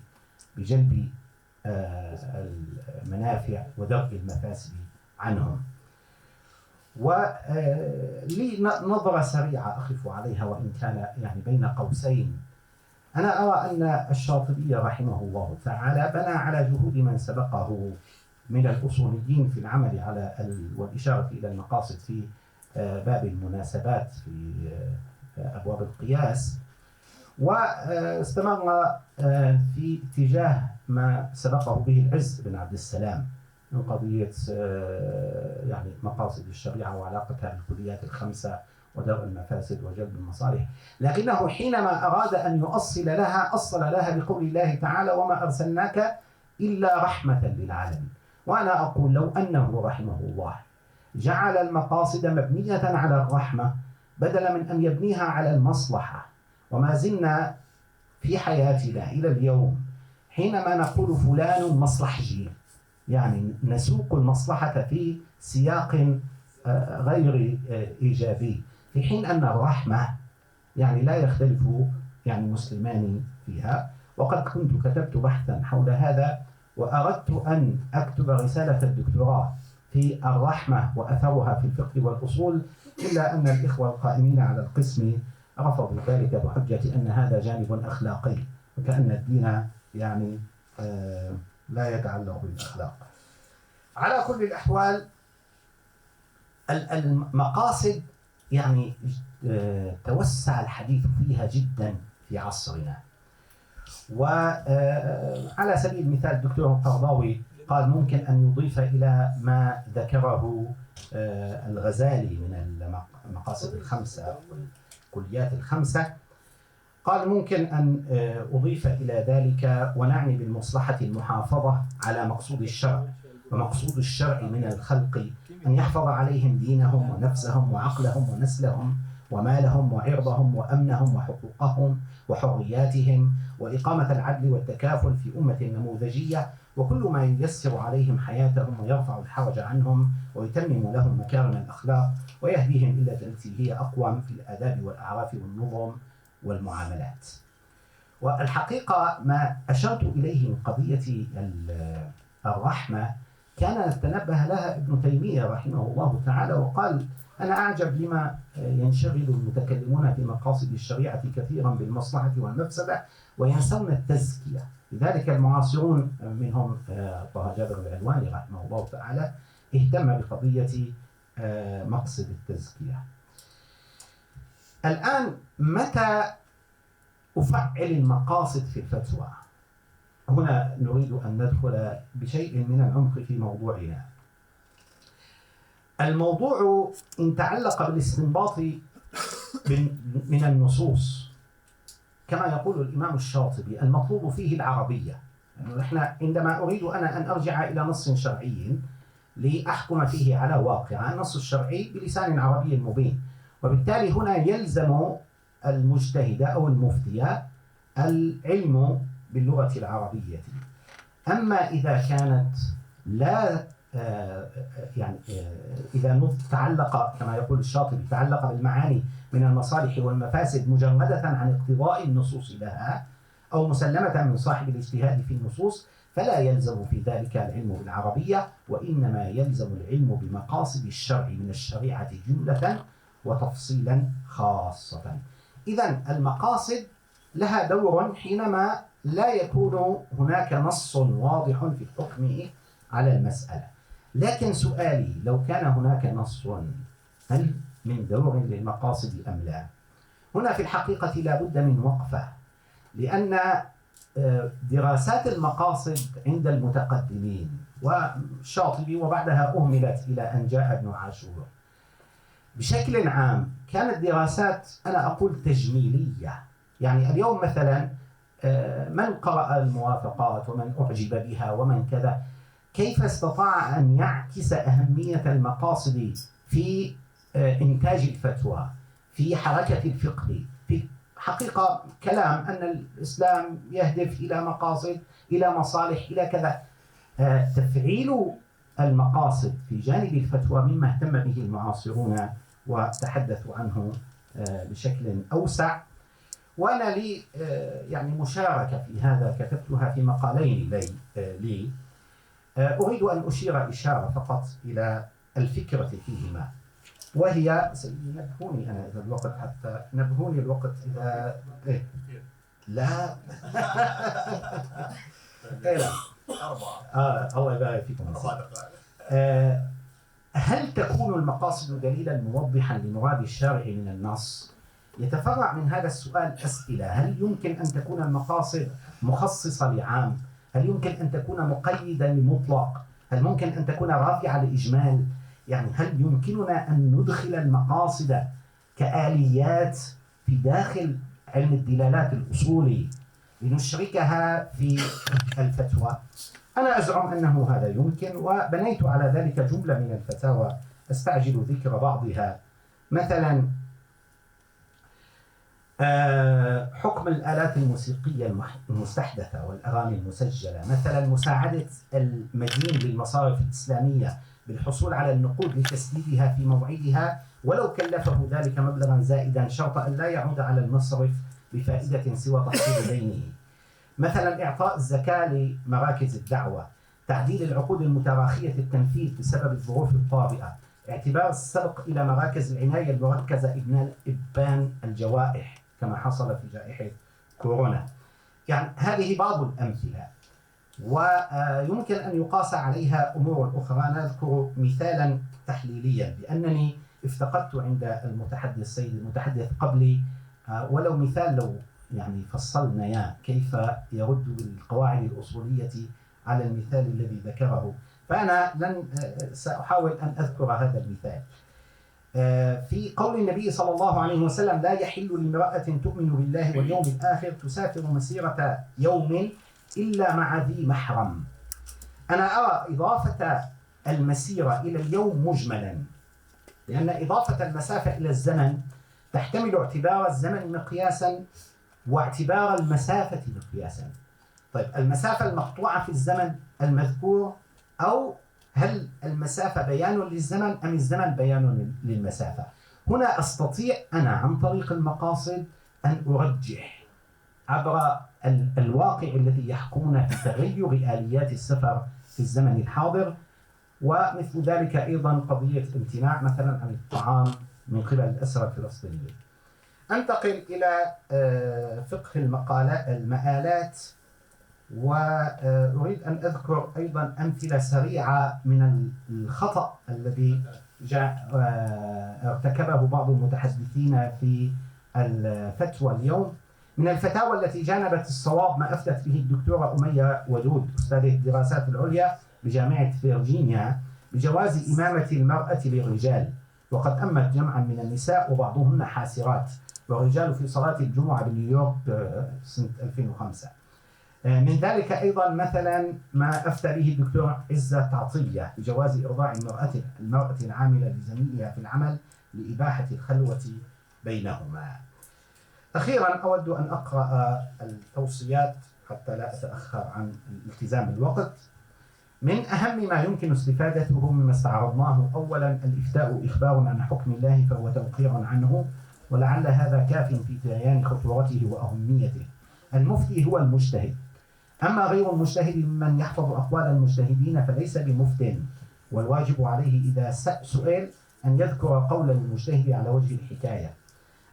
E: بجلب المنافع ودرء المفاسد عنهم. ولي نظرة سريعة أخف عليها وإن كان يعني بين قوسين. أنا أرى أن الشاطبي رحمه الله تعالى بنى على جهود من سبقه من الأصوليين في العمل على والإشارة إلى المقاصد في باب المناسبات في أبواب القياس، واستمر في اتجاه ما سبقه به العز بن عبد السلام من قضية يعني مقاصد الشريعة وعلاقتها بالكليات الخمسة ودرء المفاسد وجلب المصالح. لكنه حينما أراد أن يؤصل لها بقول الله تعالى: وما أرسلناك إلا رحمة للعالمين. وأنا أقول لو أنه رحمه الله جعل المقاصد مبنية على الرحمة بدلا من أن يبنيها على المصلحة. وما زلنا في حياتنا إلى اليوم حينما نقول فلان مصلحجي، يعني نسوق المصلحة في سياق غير إيجابي، في حين أن الرحمة يعني لا يختلف يعني مسلمان فيها. وقد كنت كتبت بحثا حول هذا، وأردت أن أكتب رسالة الدكتوراه في الرحمة وأثرها في الفقه والأصول، إلا أن الإخوة القائمين على القسم رفضوا ذلك بحجة أن هذا جانب أخلاقي، وكأن الدين يعني لا يتعلق بالأخلاق. على كل الأحوال المقاصد يعني توسع الحديث فيها جدا في عصرنا. وعلى سبيل المثال الدكتور القرضاوي قال ممكن أن يضيف إلى ما ذكره الغزالي من المقاصد الخمسة والكليات الخمسة، قال ممكن أن أضيف إلى ذلك ونعني بالمصلحة المحافظة على مقصود الشرع. ومقصود الشرع من الخلق أن يحفظ عليهم دينهم ونفسهم وعقلهم ونسلهم ومالهم وعرضهم وأمنهم وحقوقهم وحرياتهم، وإقامة العدل والتكافل في أمة نموذجية، وكل ما ييسر عليهم حياتهم ويرفع الحرج عنهم ويتمم لهم مكارم الأخلاق ويهديهم إلى التي هي أقوم في الآداب والأعراف والنظم والمعاملات. والحقيقة ما أشرت إليه من قضية الرحمة كان تنبه لها ابن تيمية رحمه الله تعالى، وقال أنا أعجب لما ينشغل المتكلمون في مقاصد الشريعة كثيرا بالمصلحة والمفسدة وينسون التزكية. لذلك المعاصرون منهم طه جابر العلواني رحمه الله تعالى اهتم بقضية مقصد التزكية. الآن متى أفعل المقاصد في الفتوى؟ هنا نريد أن ندخل بشيء من العمق في موضوعنا. الموضوع إن تعلق بالاستنباط من النصوص كما يقول الإمام الشاطبي المطلوب فيه العربية. يعني نحن عندما أريد أنا أن أرجع إلى نص شرعي لأحكم فيه على واقع، النص الشرعي بلسان عربي مبين، وبالتالي هنا يلزم المجتهد أو المفتي العلم باللغة العربية. أما إذا كانت لا إذا تعلق كما يقول الشاطبي تعلق بالمعاني من المصالح والمفاسد مجردة عن اقتضاء النصوص لها أو مسلمة من صاحب الاجتهاد في النصوص، فلا يلزم في ذلك العلم بالعربية، وإنما يلزم العلم بمقاصد الشرع من الشريعة جملة وتفصيلا خاصة. إذن المقاصد لها دور حينما لا يكون هناك نص واضح في الحكم على المسألة. لكن سؤالي لو كان هناك نص هل من دور للمقاصد أم لا؟ هنا في الحقيقة لا بد من وقفة، لأن دراسات المقاصد عند المتقدمين والشاطبي وبعدها أهملت إلى أن جاء ابن عاشور. بشكل عام كانت دراسات أنا أقول تجميلية، يعني اليوم مثلا من قرأ الموافقات ومن أعجب بها ومن كذا كيف استطاع أن يعكس أهمية المقاصد في إنتاج الفتوى، في حركة الفقه، في حقيقة كلام أن الإسلام يهدف إلى مقاصد، إلى مصالح، إلى كذا. تفعيل المقاصد في جانب الفتوى مما اهتم به المعاصرون وتحدثوا عنه بشكل أوسع، وأنا لي يعني مشاركة في هذا كتبتها في مقالين لي. أريد أن أشير إشارة فقط إلى الفكرة فيهما، وهي نبهوني أنا إذا الوقت، حتى نبهوني الوقت إذا إيه؟ لا إيه لا 4 الله يبارك فيكم. هل تكون المقاصد دليلا موضحا لمراد الشارع من النص؟ يتفرع من هذا السؤال أسئلة. هل يمكن أن تكون المقاصد مخصصة لعام؟ هل يمكن أن تكون مقيدة لمطلق؟ هل ممكن أن تكون رافعة لإجمال؟ يعني هل يمكننا أن ندخل المقاصد كآليات في داخل علم الدلالات الأصولي لنشركها في الفتوى؟ أنا أزعم أنه هذا يمكن، وبنيت على ذلك جملة من الفتاوى أستعجل ذكر بعضها. مثلا حكم الآلات الموسيقية المستحدثة والأغاني المسجلة، مثلا مساعدة المدين للمصارف الإسلامية بالحصول على النقود لتسديدها في موعدها ولو كلفه ذلك مبلغا زائدا شرط أن لا يعود على المصرف بفائدة سوى تحصيل دينه. مثلا إعطاء الزكاة لمراكز الدعوة، تعديل العقود المتراخية التنفيذ بسبب الظروف الطارئة، اعتبار السبق إلى مراكز العناية المركزة إبان الجوائح كما حصل في جائحة كورونا. يعني هذه بعض الأمثلة، ويمكن أن يقاس عليها أمور أخرى. أنا أذكر مثالا تحليليا بأنني افتقدت عند السيد المتحدث قبلي ولو مثال، لو يعني فصلنا كيف يرد بالقواعد الأصولية على المثال الذي ذكره، فأنا سأحاول أن أذكر هذا المثال. في قول النبي صلى الله عليه وسلم: لا يحل لامرأة تؤمن بالله واليوم الآخر تسافر مسيرة يوم إلا مع ذي محرم. أنا أرى إضافة المسيرة إلى اليوم مجملا، لأن إضافة المسافة إلى الزمن تحتمل اعتبار الزمن مقياسا واعتبار المسافة مقياسا. طيب المسافة المقطوعة في الزمن المذكور، أو هل المسافة بيان للزمن أم الزمن بيان للمسافة؟ هنا أستطيع أنا عن طريق المقاصد أن أرجح عبر الواقع الذي يحكمنا في تغير آليات السفر في الزمن الحاضر، ومثل ذلك أيضا قضية امتناع مثلا عن الطعام من قبل الأسرى الفلسطينيين. أنتقل إلى فقه المآلات، وأريد أن أذكر أيضا أمثلة سريعة من الخطأ الذي ارتكبه بعض المتحدثين في الفتوى اليوم. من الفتاوى التي جانبت الصواب ما أفتت به الدكتورة أمية ودود أستاذ الدراسات العليا بجامعة فيرجينيا بجواز إمامة المرأة للرجال، وقد أمت جمعا من النساء وبعضهن حاسرات، والرجال في صلاة الجمعة بنيويورك سنة 2005. من ذلك أيضا مثلا ما أفتى به الدكتور عزة عطية بجواز إرضاع المرأة العاملة لزميلها في العمل لإباحة الخلوة بينهما. أخيرا أود أن أقرأ التوصيات حتى لا أتأخر عن الالتزام بالوقت. من أهم ما يمكن استفادته مما استعرضناه: أولا الإفتاء إخبار عن حكم الله فهو توقيع عنه، ولعل هذا كاف في بيان خطورته وأهميته. المفتي هو المجتهد، أما غير المجتهد ممن يحفظ أقوال المجتهدين فليس بمفت، والواجب عليه إذا سئل أن يذكر قول المجتهد على وجه الحكاية.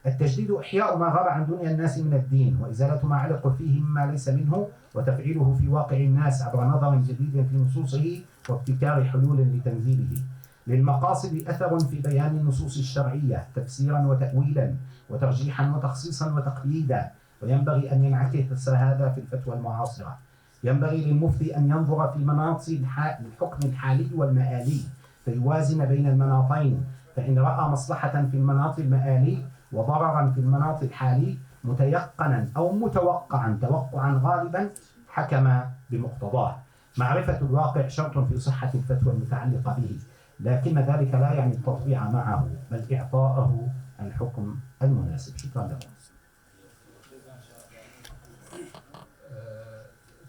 E: التجديد إحياء ما غاب عن دنيا الناس من الدين، وإزالة ما علق فيه مما ليس منه، وتفعيله في واقع الناس عبر نظر جديد في نصوصه وابتكار حلول لتنزيله. للمقاصد أثر في بيان النصوص الشرعية تفسيرا وتأويلا وترجيحا وتخصيصا وتقييدا، وينبغي أن ينعكس هذا في الفتوى المعاصرة. ينبغي للمفتي أن ينظر في مناط الحكم الحالي والمآلي فيوازن بين المناطين، فإن رأى مصلحة في المناط المآلي وضررا في المناط الحالي متيقنا أو متوقعا توقعا غالبا حكم بمقتضاه. معرفة الواقع شرط في صحة الفتوى المتعلقة به، لكن ذلك لا يعني التطبيع معه، بل إعطاءه الحكم المناسب. شكرا لكم.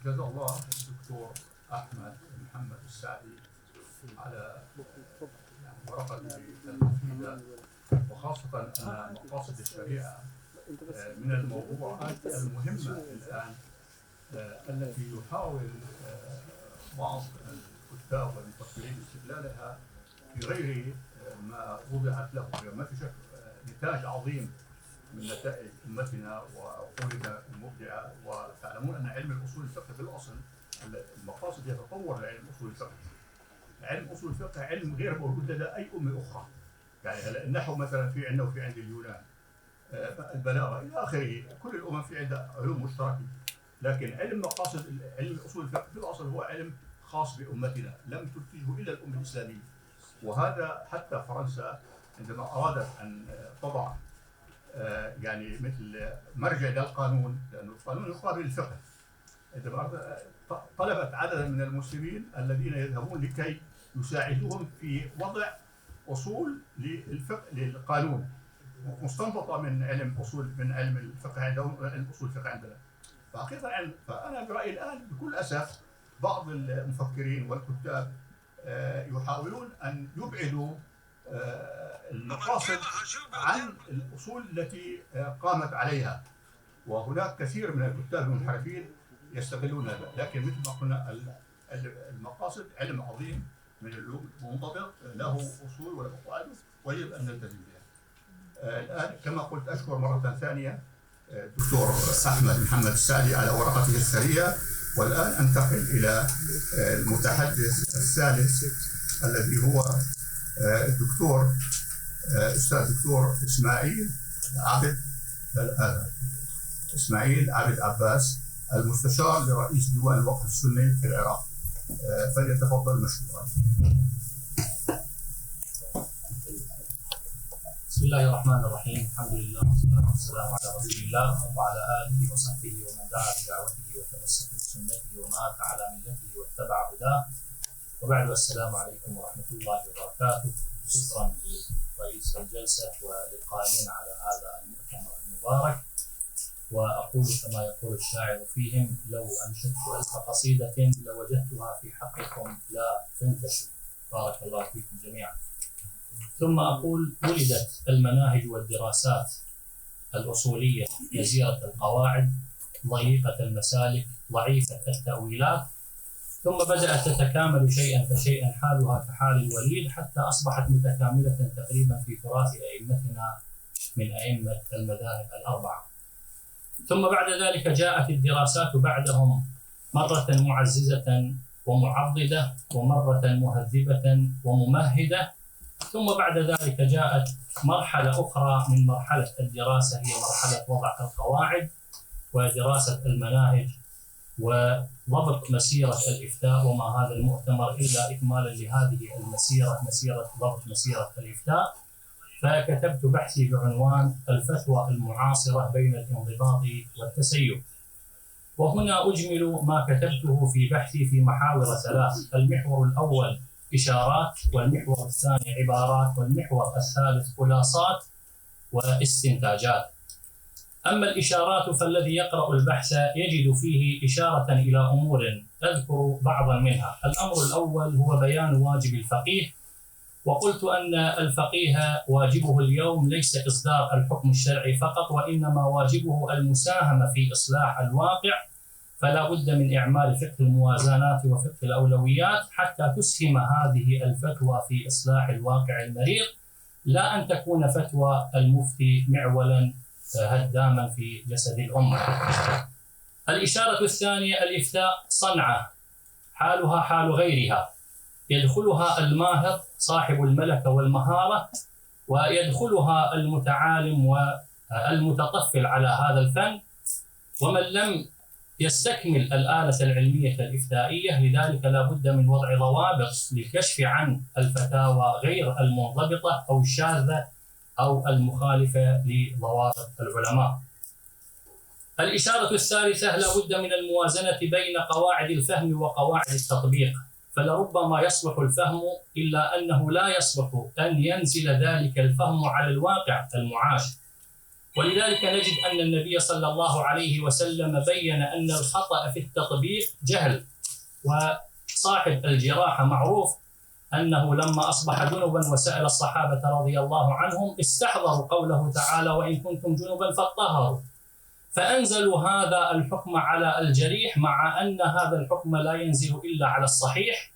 C: جزا الله الدكتور أحمد محمد السعدي على ورقته المفيدة، وخاصة أن مقاصد الشريعة من الموضوعات المهمة الآن التي يحاول بعض الكتاب والمفكرين استغلالها في غير ما وضعت له. ما في شك نتاج عظيم من نتائج أمتنا وعقولنا المبدعة. وتعلمون أن علم الأصول الفقه في الأصل المقاصد يتطور لعلم أصول الفقه. علم أصول الفقه علم غير موجود لدى أي أمة أخرى. يعني هلا النحو مثلا في عندنا وفي عند اليونان، البلاغة إلى آخره، كل الأمم في عندها علوم مشتركة. لكن علم مقاصد علم أصول الفقه في الأصل هو علم خاص بأمتنا، لم تنتجه إلا الأمة الإسلامية. وهذا حتى فرنسا عندما أرادت أن تضع يعني مثل مرجع للقانون، لأن القانون يقابل الفقه، طلبت عددا من المسلمين الذين يذهبون لكي يساعدوهم في وضع أصول للفقه للقانون مستنبطة من علم الفقه عندهم، علم أصول الفقه عندنا. فحقيقة فأنا برأيي الآن بكل أسف بعض المفكرين والكتاب يحاولون أن يبعدوا المقاصد عن الأصول التي قامت عليها، وهناك كثير من الكتاب المنحرفين يستغلون هذا. لكن مثل ما قلنا المقاصد علم عظيم من العلوم منضبط له أصول وله قواعد ويجب أن نلتزم بها. الآن كما قلت أشكر مرة ثانية الدكتور أحمد محمد السعدي على ورقته الثرية. والآن أنتقل إلى المتحدث الثالث الذي هو الدكتور أستاذ الدكتور إسماعيل عابد عباس، المستشار لرئيس ديوان الوقف السني في العراق. فليتفضل مشكورا.
B: بسم الله الرحمن الرحيم. الحمد لله والصلاة والسلام على رسول الله وعلى آله وصحبه ومن دعا بدعوته وتمسك بسنته ومات على ملته واتبع هداه. وبعد، السلام عليكم ورحمة الله وبركاته. شكرا لرئيس الجلسة وللقائمين على هذا المؤتمر المبارك. وأقول كما يقول الشاعر فيهم: لو أنشدت ألف قصيدة لوجدتها في حقكم لا تنتشر. بارك الله فيكم جميعا. ثم أقول: ولدت المناهج والدراسات الأصولية يسيرة القواعد، ضيقة المسالك، ضعيفة التأويلات، ثم بدأت تتكامل شيئا فشيئا، حالها كحال الوليد، حتى أصبحت متكاملة تقريبا في تراث أئمتنا من أئمة المذاهب الأربعة. ثم بعد ذلك جاءت الدراسات بعدهم مرة معززة ومعضدة، ومرة مهذبة وممهدة. ثم بعد ذلك جاءت مرحلة أخرى من مرحلة الدراسة، هي مرحلة وضع القواعد ودراسة المناهج وضبط مسيرة الإفتاء. وما هذا المؤتمر إلا إكمالا لهذه المسيرة، مسيرة ضبط مسيرة الإفتاء. فكتبت بحثي بعنوان الفتوى المعاصرة بين الانضباط والتسيب. وهنا أجمل ما كتبته في بحثي في محاور ثلاث: المحور الأول إشارات، والمحور الثاني عبارات، والمحور الثالث خلاصات واستنتاجات. أما الإشارات فالذي يقرأ البحث يجد فيه إشارة إلى أمور أذكر بعضا منها. الأمر الأول هو بيان واجب الفقيه، وقلت أن الفقيه واجبه اليوم ليس إصدار الحكم الشرعي فقط، وإنما واجبه المساهمة في إصلاح الواقع. فلا بد من إعمال فقه الموازنات وفقه الأولويات حتى تسهم هذه الفتوى في إصلاح الواقع المرير، لا أن تكون فتوى المفتي معولا هداما في جسد الأمة. الإشارة الثانية: الإفتاء صنعة حالها حال غيرها، يدخلها الماهر صاحب الملكة والمهارة، ويدخلها المتعالم والمتطفل على هذا الفن، ومن لم يستكمل الآلة العلمية الإفتائية. لذلك لا بد من وضع ضوابط للكشف عن الفتاوى غير المنضبطة أو الشاذة أو المخالفة لضوابط العلماء. الإشارة الثالثة: لا بد من الموازنة بين قواعد الفهم وقواعد التطبيق، فلربما يصلح الفهم إلا أنه لا يصلح أن ينزل ذلك الفهم على الواقع المعاش. ولذلك نجد أن النبي صلى الله عليه وسلم بين أن الخطأ في التطبيق جهل. وصاحب الجراحة معروف أنه لما أصبح جنبا وسأل الصحابة رضي الله عنهم استحضروا قوله تعالى: وإن كنتم جنبا فاطهروا، فأنزلوا هذا الحكم على الجريح مع أن هذا الحكم لا ينزل إلا على الصحيح،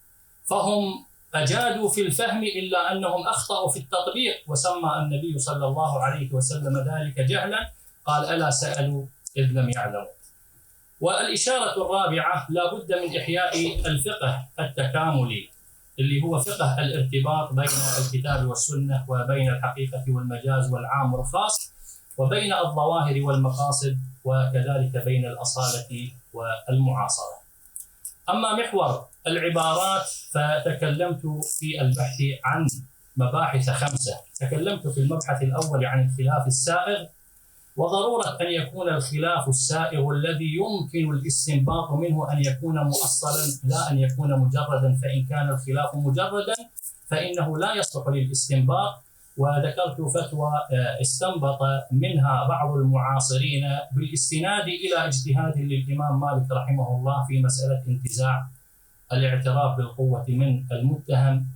B: فهم أجادوا في الفهم إلا أنهم أخطأوا في التطبيق، وسمى النبي صلى الله عليه وسلم ذلك جهلا، قال: ألا سألوا إذ لم يعلموا. والإشارة الرابعة: لا بد من إحياء الفقه التكاملي اللي هو فقه الارتباط بين الكتاب والسنة وبين الحقيقة والمجاز والعام والخاص، وبين الظواهر والمقاصد، وكذلك بين الأصالة والمعاصرة. أما محور العبارات فتكلمت في البحث عن مباحث 5. تكلمت في المبحث الأول عن الخلاف السائغ، وضرورة أن يكون الخلاف السائغ الذي يمكن الاستنباط منه أن يكون مؤصلا لا أن يكون مجردا، فإن كان الخلاف مجردا فإنه لا يصلح للاستنباط. وذكرت فتوى استنبط منها بعض المعاصرين بالاستناد إلى اجتهاد للإمام مالك رحمه الله في مسألة انتزاع الاعتراف بالقوة من المتهم،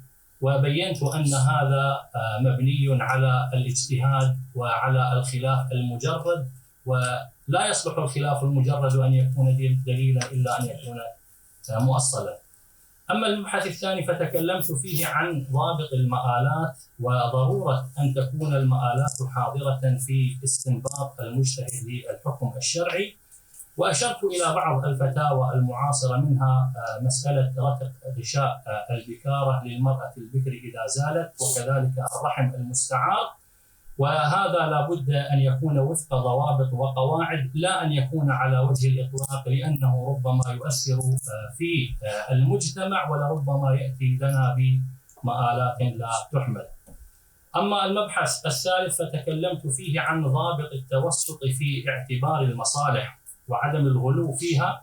B: وبينت أن هذا مبني على الاجتهاد وعلى الخلاف المجرد، ولا يصلح الخلاف المجرد أن يكون دليلا إلا أن يكون مؤصلا. أما المبحث الثاني فتكلمت فيه عن ضابط المآلات وضرورة أن تكون المآلات حاضرة في استنباط المجتهد للحكم الشرعي، وأشرت إلى بعض الفتاوى المعاصرة منها مسألة رتق غشاء البكارة للمرأة البكر إذا زالت، وكذلك الرحم المستعار، وهذا لابد أن يكون وفق ضوابط وقواعد، لا أن يكون على وجه الإطلاق، لأنه ربما يؤثر في المجتمع ولربما يأتي لنا بمآلات لا تحمل. أما المبحث الثالث فتكلمت فيه عن ضابط التوسط في اعتبار المصالح وعدم الغلو فيها،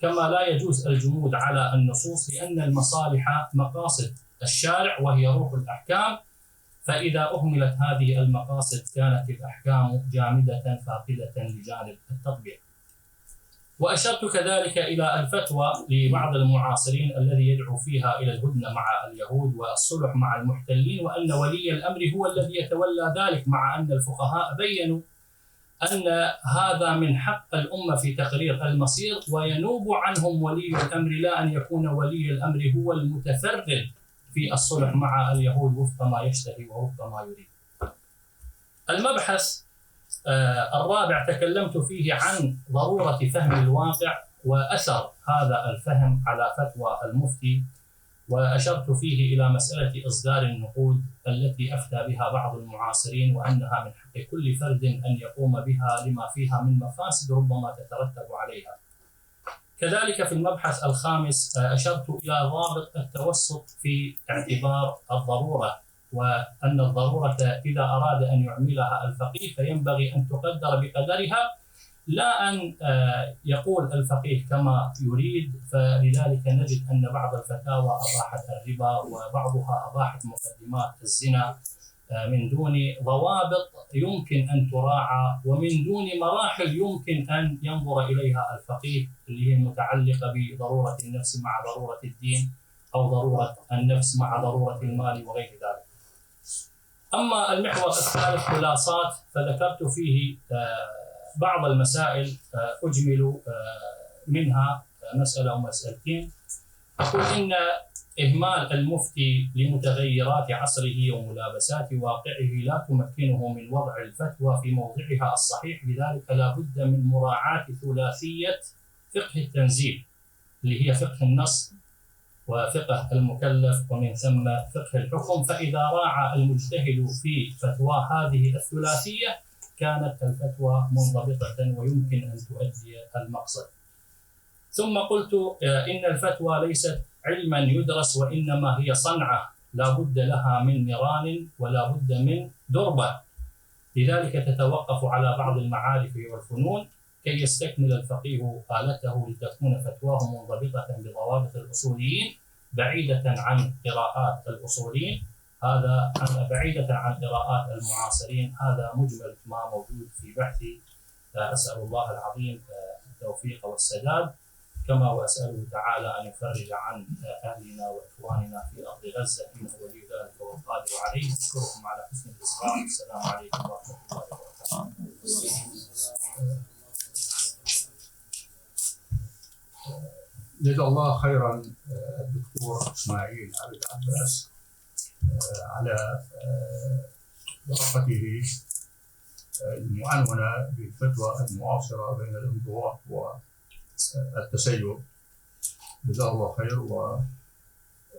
B: كما لا يجوز الجمود على النصوص، لأن المصالح مقاصد الشارع وهي روح الأحكام، فإذا أهملت هذه المقاصد كانت الأحكام جامدة فاقدة لجانب التطبيق. وأشرت كذلك إلى الفتوى لبعض المعاصرين الذي يدعو فيها إلى الهدنة مع اليهود والصلح مع المحتلين، وأن ولي الأمر هو الذي يتولى ذلك، مع أن الفقهاء بيّنوا أن هذا من حق الأمة في تقرير المصير، وينوب عنهم ولي الأمر، لا أن يكون ولي الأمر هو المتفرد في الصلح مع اليهود وفق ما يشتهي ووفق ما يريد. المبحث الرابع تكلمت فيه عن ضرورة فهم الواقع وأثر هذا الفهم على فتوى المفتي، وأشرت فيه إلى مسألة إصدار النقود التي أفتى بها بعض المعاصرين، وأنها من حق كل فرد أن يقوم بها لما فيها من مفاسد ربما تترتب عليها. كذلك في المبحث الخامس أشرت إلى ضابط التوسط في اعتبار الضرورة، وأن الضرورة إذا أراد أن يعملها الفقيه فينبغي أن تقدر بقدرها، لا أن يقول الفقيه كما يريد. فلذلك نجد أن بعض الفتاوى أباحت الربا، وبعضها أباحت مقدمات الزنا من دون ضوابط يمكن أن تراعى، ومن دون مراحل يمكن أن ينظر إليها الفقيه، اللي هي المتعلقة بضرورة النفس مع ضرورة الدين، أو ضرورة النفس مع ضرورة المال وغير ذلك. أما المحور الثالث خلاصات، فذكرت فيه بعض المسائل أجمل منها مسألة أو مسألتين. أقول إن إهمال المفتي لمتغيرات عصره وملابسات واقعه لا تمكنه من وضع الفتوى في موضعها الصحيح، لذلك لا بد من مراعاة ثلاثية فقه التنزيل اللي هي فقه النص وفقه المكلف ومن ثم فقه الحكم. فإذا راعى المجتهد في فتوى هذه الثلاثية كانت الفتوى منضبطة ويمكن أن تؤدي المقصد. ثم قلت إن الفتوى ليست علما يدرس، وإنما هي صنعة لا بد لها من نيران ولا بد من دربة، لذلك تتوقف على بعض المعارف والفنون كي يستكمل الفقيه آلته لتكون فتواه منضبطة بضوابط الأصوليين بعيدة عن قراءات الأصوليين، هذا بعيدة عن قراءات المعاصرين. هذا مجمل ما موجود في بحثي، أسأل الله العظيم التوفيق والسداد، كما وأسأله تعالى أن يفرج عن أهلنا وإخواننا في أرض غزة إنه ولي ذلك والقادر عليه. أشكركم على حسن الإصغاء. السلام عليكم ورحمة الله وبركاته.
C: جزا الله خيرا الدكتور إسماعيل عبد العباس على ورقته المعنونة بالفتوى المعاصرة بين الانضباط والتسيب. جزاه الله خير،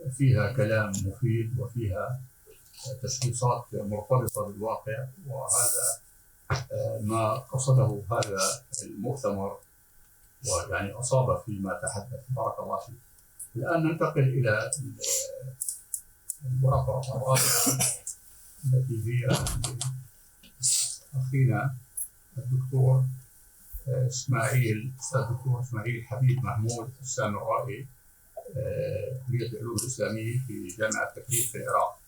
C: وفيها كلام مفيد وفيها تشخيصات مرتبطة بالواقع، وهذا ما قصده هذا المؤتمر ويعني أصاب فيما تحدث. بارك الله فيك. الآن ننتقل إلى الورقة الرابعة التي هي أخينا الدكتور إسماعيل، الأستاذ الدكتور إسماعيل حبيب محمود السامرائي، كلية العلوم الإسلامية في جامعة تكليف في العراق.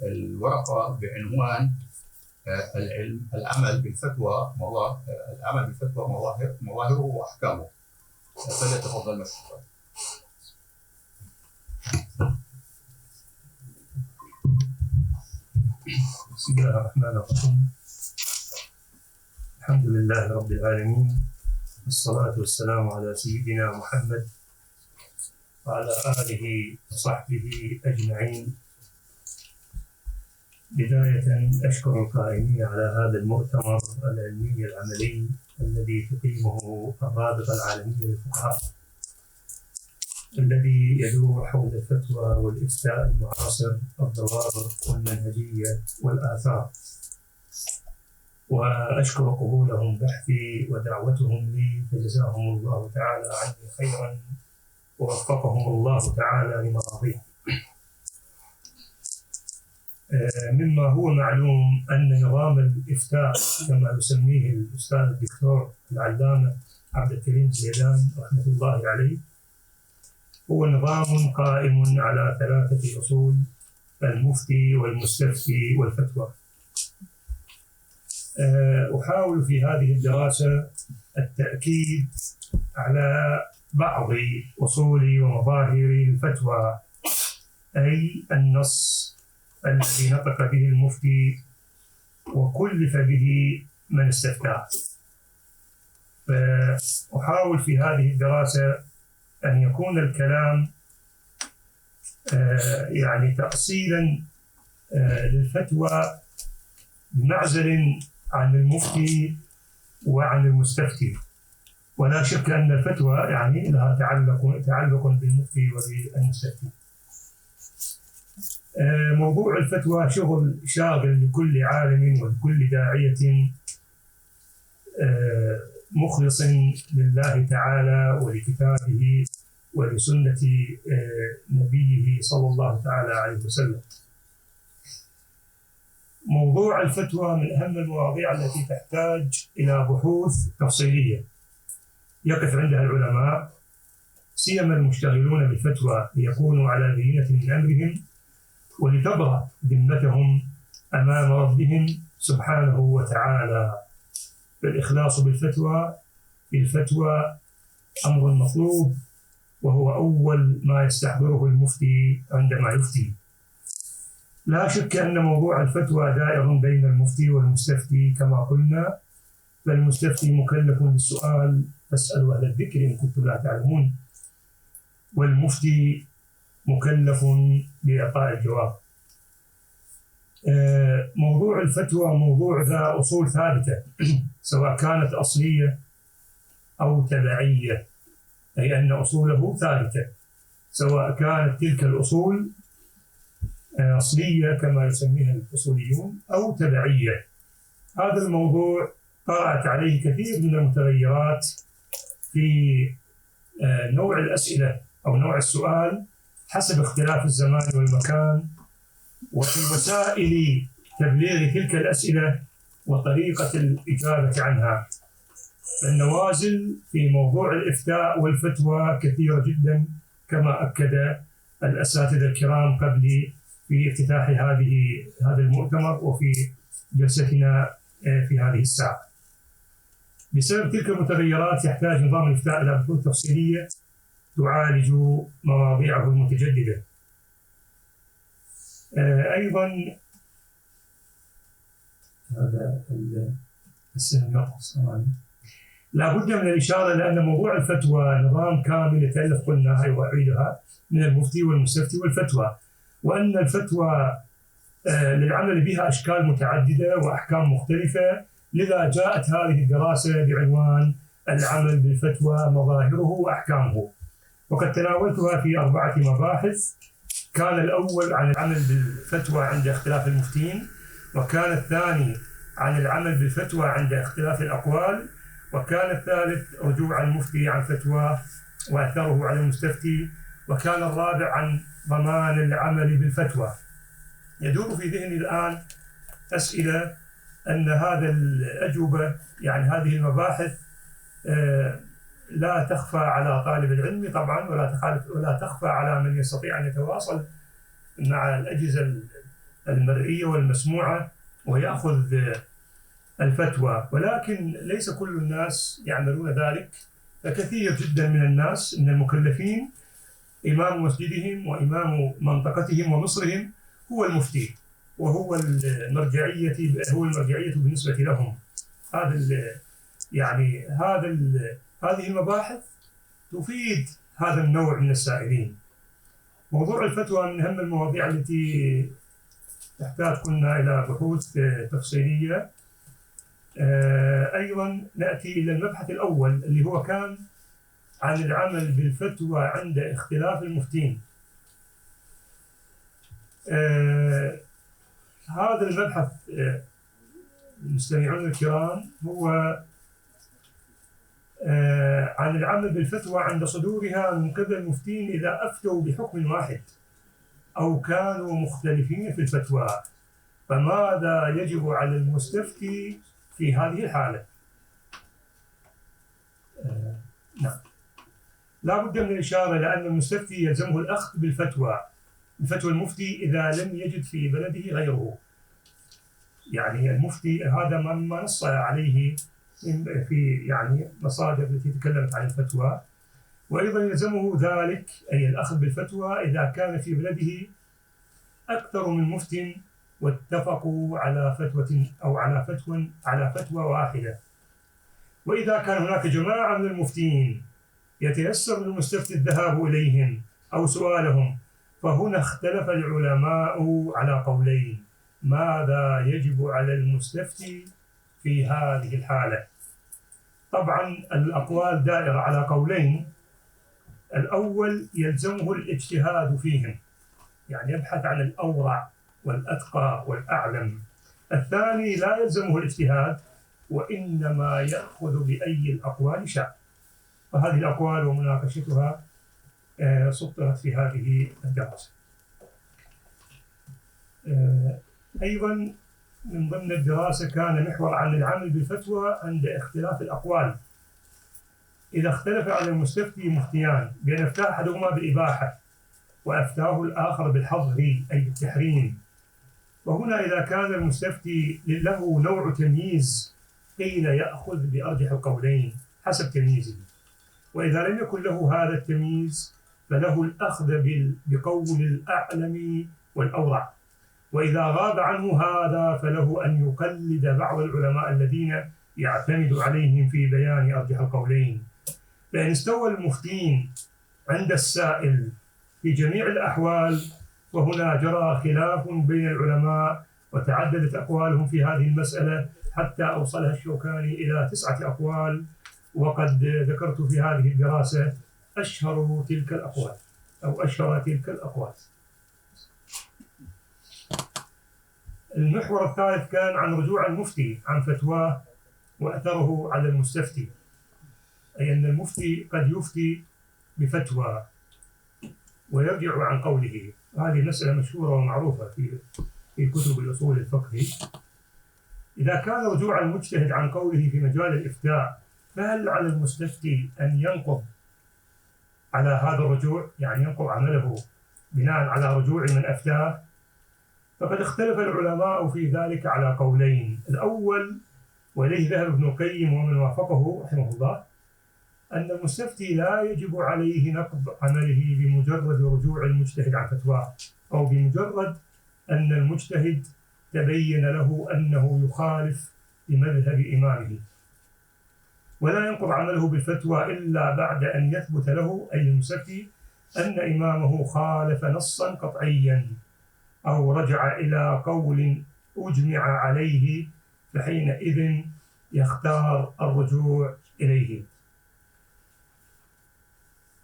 C: الورقة بعنوان العمل بالفتوى مظاهره وأحكامه. فليتفضل مشكورا.
F: بسم الله الرحمن الرحيم. الحمد لله رب العالمين، والصلاة والسلام على سيدنا محمد وعلى آله وصحبه أجمعين. بداية أشكر القائمين على هذا المؤتمر العلمي العملي الذي تقيمه الرابطة العالمية للفقهاء، الذي يدور حول الفتوى والإفتاء المعاصر، الضوابط والمنهجية والآثار. وأشكر قبولهم بحثي ودعوتهم لي، فجزاهم الله تعالى عني خيرا ووفقهم الله تعالى لمراضيه. مما هو معلوم أن نظام الإفتاء كما يسميه الأستاذ الدكتور العلامة عبد الكريم الزيدان رحمة الله عليه هو نظام قائم على 3 أصول: المفتي والمستفتي والفتوى. أحاول في هذه الدراسة التأكيد على بعض أصول ومظاهر الفتوى، أي النص الذي نطق به المفتي وكلف به من استفتاه. فأحاول في هذه الدراسة أن يكون الكلام يعني تأصيلا للفتوى بمعزل عن المفتي وعن المستفتي. ولا شك أن الفتوى يعني لها تعلق بالمفتي وبالمستفتي. موضوع الفتوى شغل شاغل لكل عالم ولكل داعية مخلص لله تعالى ولكتابه ولسنة نبيه صلى الله تعالى عليه وسلم. موضوع الفتوى من أهم المواضيع التي تحتاج إلى بحوث تفصيلية يقف عندها العلماء، سيما المشتغلون بالفتوى، ليكونوا على بينة من أمرهم ولتبرأ ذمتهم أمام ربهم سبحانه وتعالى. فالإخلاص بالفتوى في الفتوى أمر مطلوب، وهو أول ما يستحضره المفتي عندما يفتي. لا شك أن موضوع الفتوى دائر بين المفتي والمستفتي كما قلنا، فالمستفتي مكلف بالسؤال: فاسألوا أهل الذكر إن كنتم لا تعلمون. والمفتي مكلف بإعطاء الجواب. موضوع الفتوى موضوع ذا أصول ثابتة سواء كانت أصلية أو تبعية، أي أن أصوله ثابتة سواء كانت تلك الأصول أصلية كما يسميها الأصوليون أو تبعية. هذا الموضوع طرأت عليه كثير من المتغيرات في نوع الأسئلة أو نوع السؤال حسب اختلاف الزمان والمكان، وفي وسائل تبليغ تلك الأسئلة وطريقة الإجابة عنها. النوازل في موضوع الإفتاء والفتوى كثيرة جدا كما أكد الأساتذة الكرام قبلي في افتتاح هذا المؤتمر وفي جلستنا في هذه الساعة. بسبب تلك المتغيرات يحتاج نظام الإفتاء إلى بحوث تفصيلية تعالج مواضيعه المتجددة. أيضا هذا السهم يقص لا بد من الإشارة لأن موضوع الفتوى نظام كامل يتألف قلنا وأعيدها من المفتي والمستفتي والفتوى، وأن الفتوى للعمل بها أشكال متعددة وأحكام مختلفة، لذا جاءت هذه الدراسة بعنوان العمل بالفتوى مظاهره وأحكامه، وقد تناولتها في 4 مباحث. كان الأول عن العمل بالفتوى عند اختلاف المفتين، وكان الثاني عن العمل بالفتوى عند اختلاف الأقوال، وكان الثالث رجوع المفتي عن فتوى وأثره على المستفتي، وكان الرابع عن ضمان العمل بالفتوى. يدور في ذهني الآن أسئلة أن هذا الأجوبة يعني هذه المباحث لا تخفى على طالب العلم طبعا ولا تخفى على من يستطيع أن يتواصل مع الأجهزة المرئية والمسموعة ويأخذ الفتوى، ولكن ليس كل الناس يعملون ذلك. فكثير جدا من الناس من المكلفين إمام مسجدهم وإمام منطقتهم ومصرهم هو المفتي وهو المرجعية بالنسبة لهم. هذه المباحث تفيد هذا النوع من السائلين. موضوع الفتوى من أهم المواضيع التي تحتاج كنا إلى بحوث تفصيلية. أيضا نأتي إلى المبحث الأول اللي هو كان عن العمل بالفتوى عند اختلاف المفتين. هذا المبحث المستمعون الكرام هو عن العمل بالفتوى عند صدورها من قبل المفتين إذا أفتوا بحكم واحد أو كانوا مختلفين في الفتوى، فماذا يجب على المستفتي في هذه الحالة؟ نعم، لا بد من الإشارة لأن المستفتي يلزمه الأخذ بفتوى المفتي إذا لم يجد في بلده غيره. يعني المفتي هذا ما نص عليه في مصادر التي تكلمت عن الفتوى، وأيضا يلزمه ذلك أي الأخذ بالفتوى إذا كان في بلده أكثر من مفت واتفقوا على فتوى أو على فتوى واحدة. وإذا كان هناك جماعة من المفتين يتيسر للمستفتي الذهاب إليهم أو سؤالهم، فهنا اختلف العلماء على قولين: ماذا يجب على المستفتي في هذه الحالة؟ طبعا الأقوال دائرة على قولين. الأول يلزمه الاجتهاد فيهم، يعني يبحث عن الأورع والأتقى والأعلم. الثاني لا يلزمه الاجتهاد وإنما يأخذ بأي الأقوال شاء. فهذه الأقوال ومناقشتها سطرت في هذه الدراسة. أيضا من ضمن الدراسة كان محور عن العمل بالفتوى عند اختلاف الأقوال. إذا اختلف على المستفتي مفتيان بأن افتى أحدهما بالإباحة وأفتاه الآخر بالحظر أي بالتحريم، وهنا إذا كان المستفتي له نوع تمييز قيل يأخذ بأرجح القولين حسب تمييزه، وإذا لم يكن له هذا التمييز فله الأخذ بقول الأعلم والأورع، وإذا غاب عنه هذا فله أن يقلد بعض العلماء الذين يعتمد عليهم في بيان أرجح القولين. فإن استوى المفتين عند السائل في جميع الأحوال وهنا جرى خلاف بين العلماء وتعددت أقوالهم في هذه المسألة حتى أوصلها الشوكاني إلى 9 أقوال، وقد ذكرت في هذه الدراسة أشهر تلك الأقوال أو أشهر تلك الأقوال. المحور الثالث كان عن رجوع المفتي عن فتواه وأثره على المستفتي، أي أن المفتي قد يفتي بفتوى ويرجع عن قوله. هذه مسألة مشهورة ومعروفة في كتب الأصول الفقهي. إذا كان رجوع المجتهد عن قوله في مجال الإفتاء، فهل على المستفتي أن ينقض على هذا الرجوع، يعني ينقض عمله بناء على رجوع من أفتاه؟ فقد اختلف العلماء في ذلك على قولين. الأول وإليه ذهب ابن القيم ومن وافقه رحمه الله، أن المستفتي لا يجب عليه نقض عمله بمجرد رجوع المجتهد عن فتواه، أو بمجرد أن المجتهد تبين له أنه يخالف بمذهب إمامه، ولا ينقض عمله بالفتوى إلا بعد أن يثبت له أي المستفتي أن إمامه خالف نصا قطعيا أو رجع إلى قول أجمع عليه، فحينئذ يختار الرجوع إليه.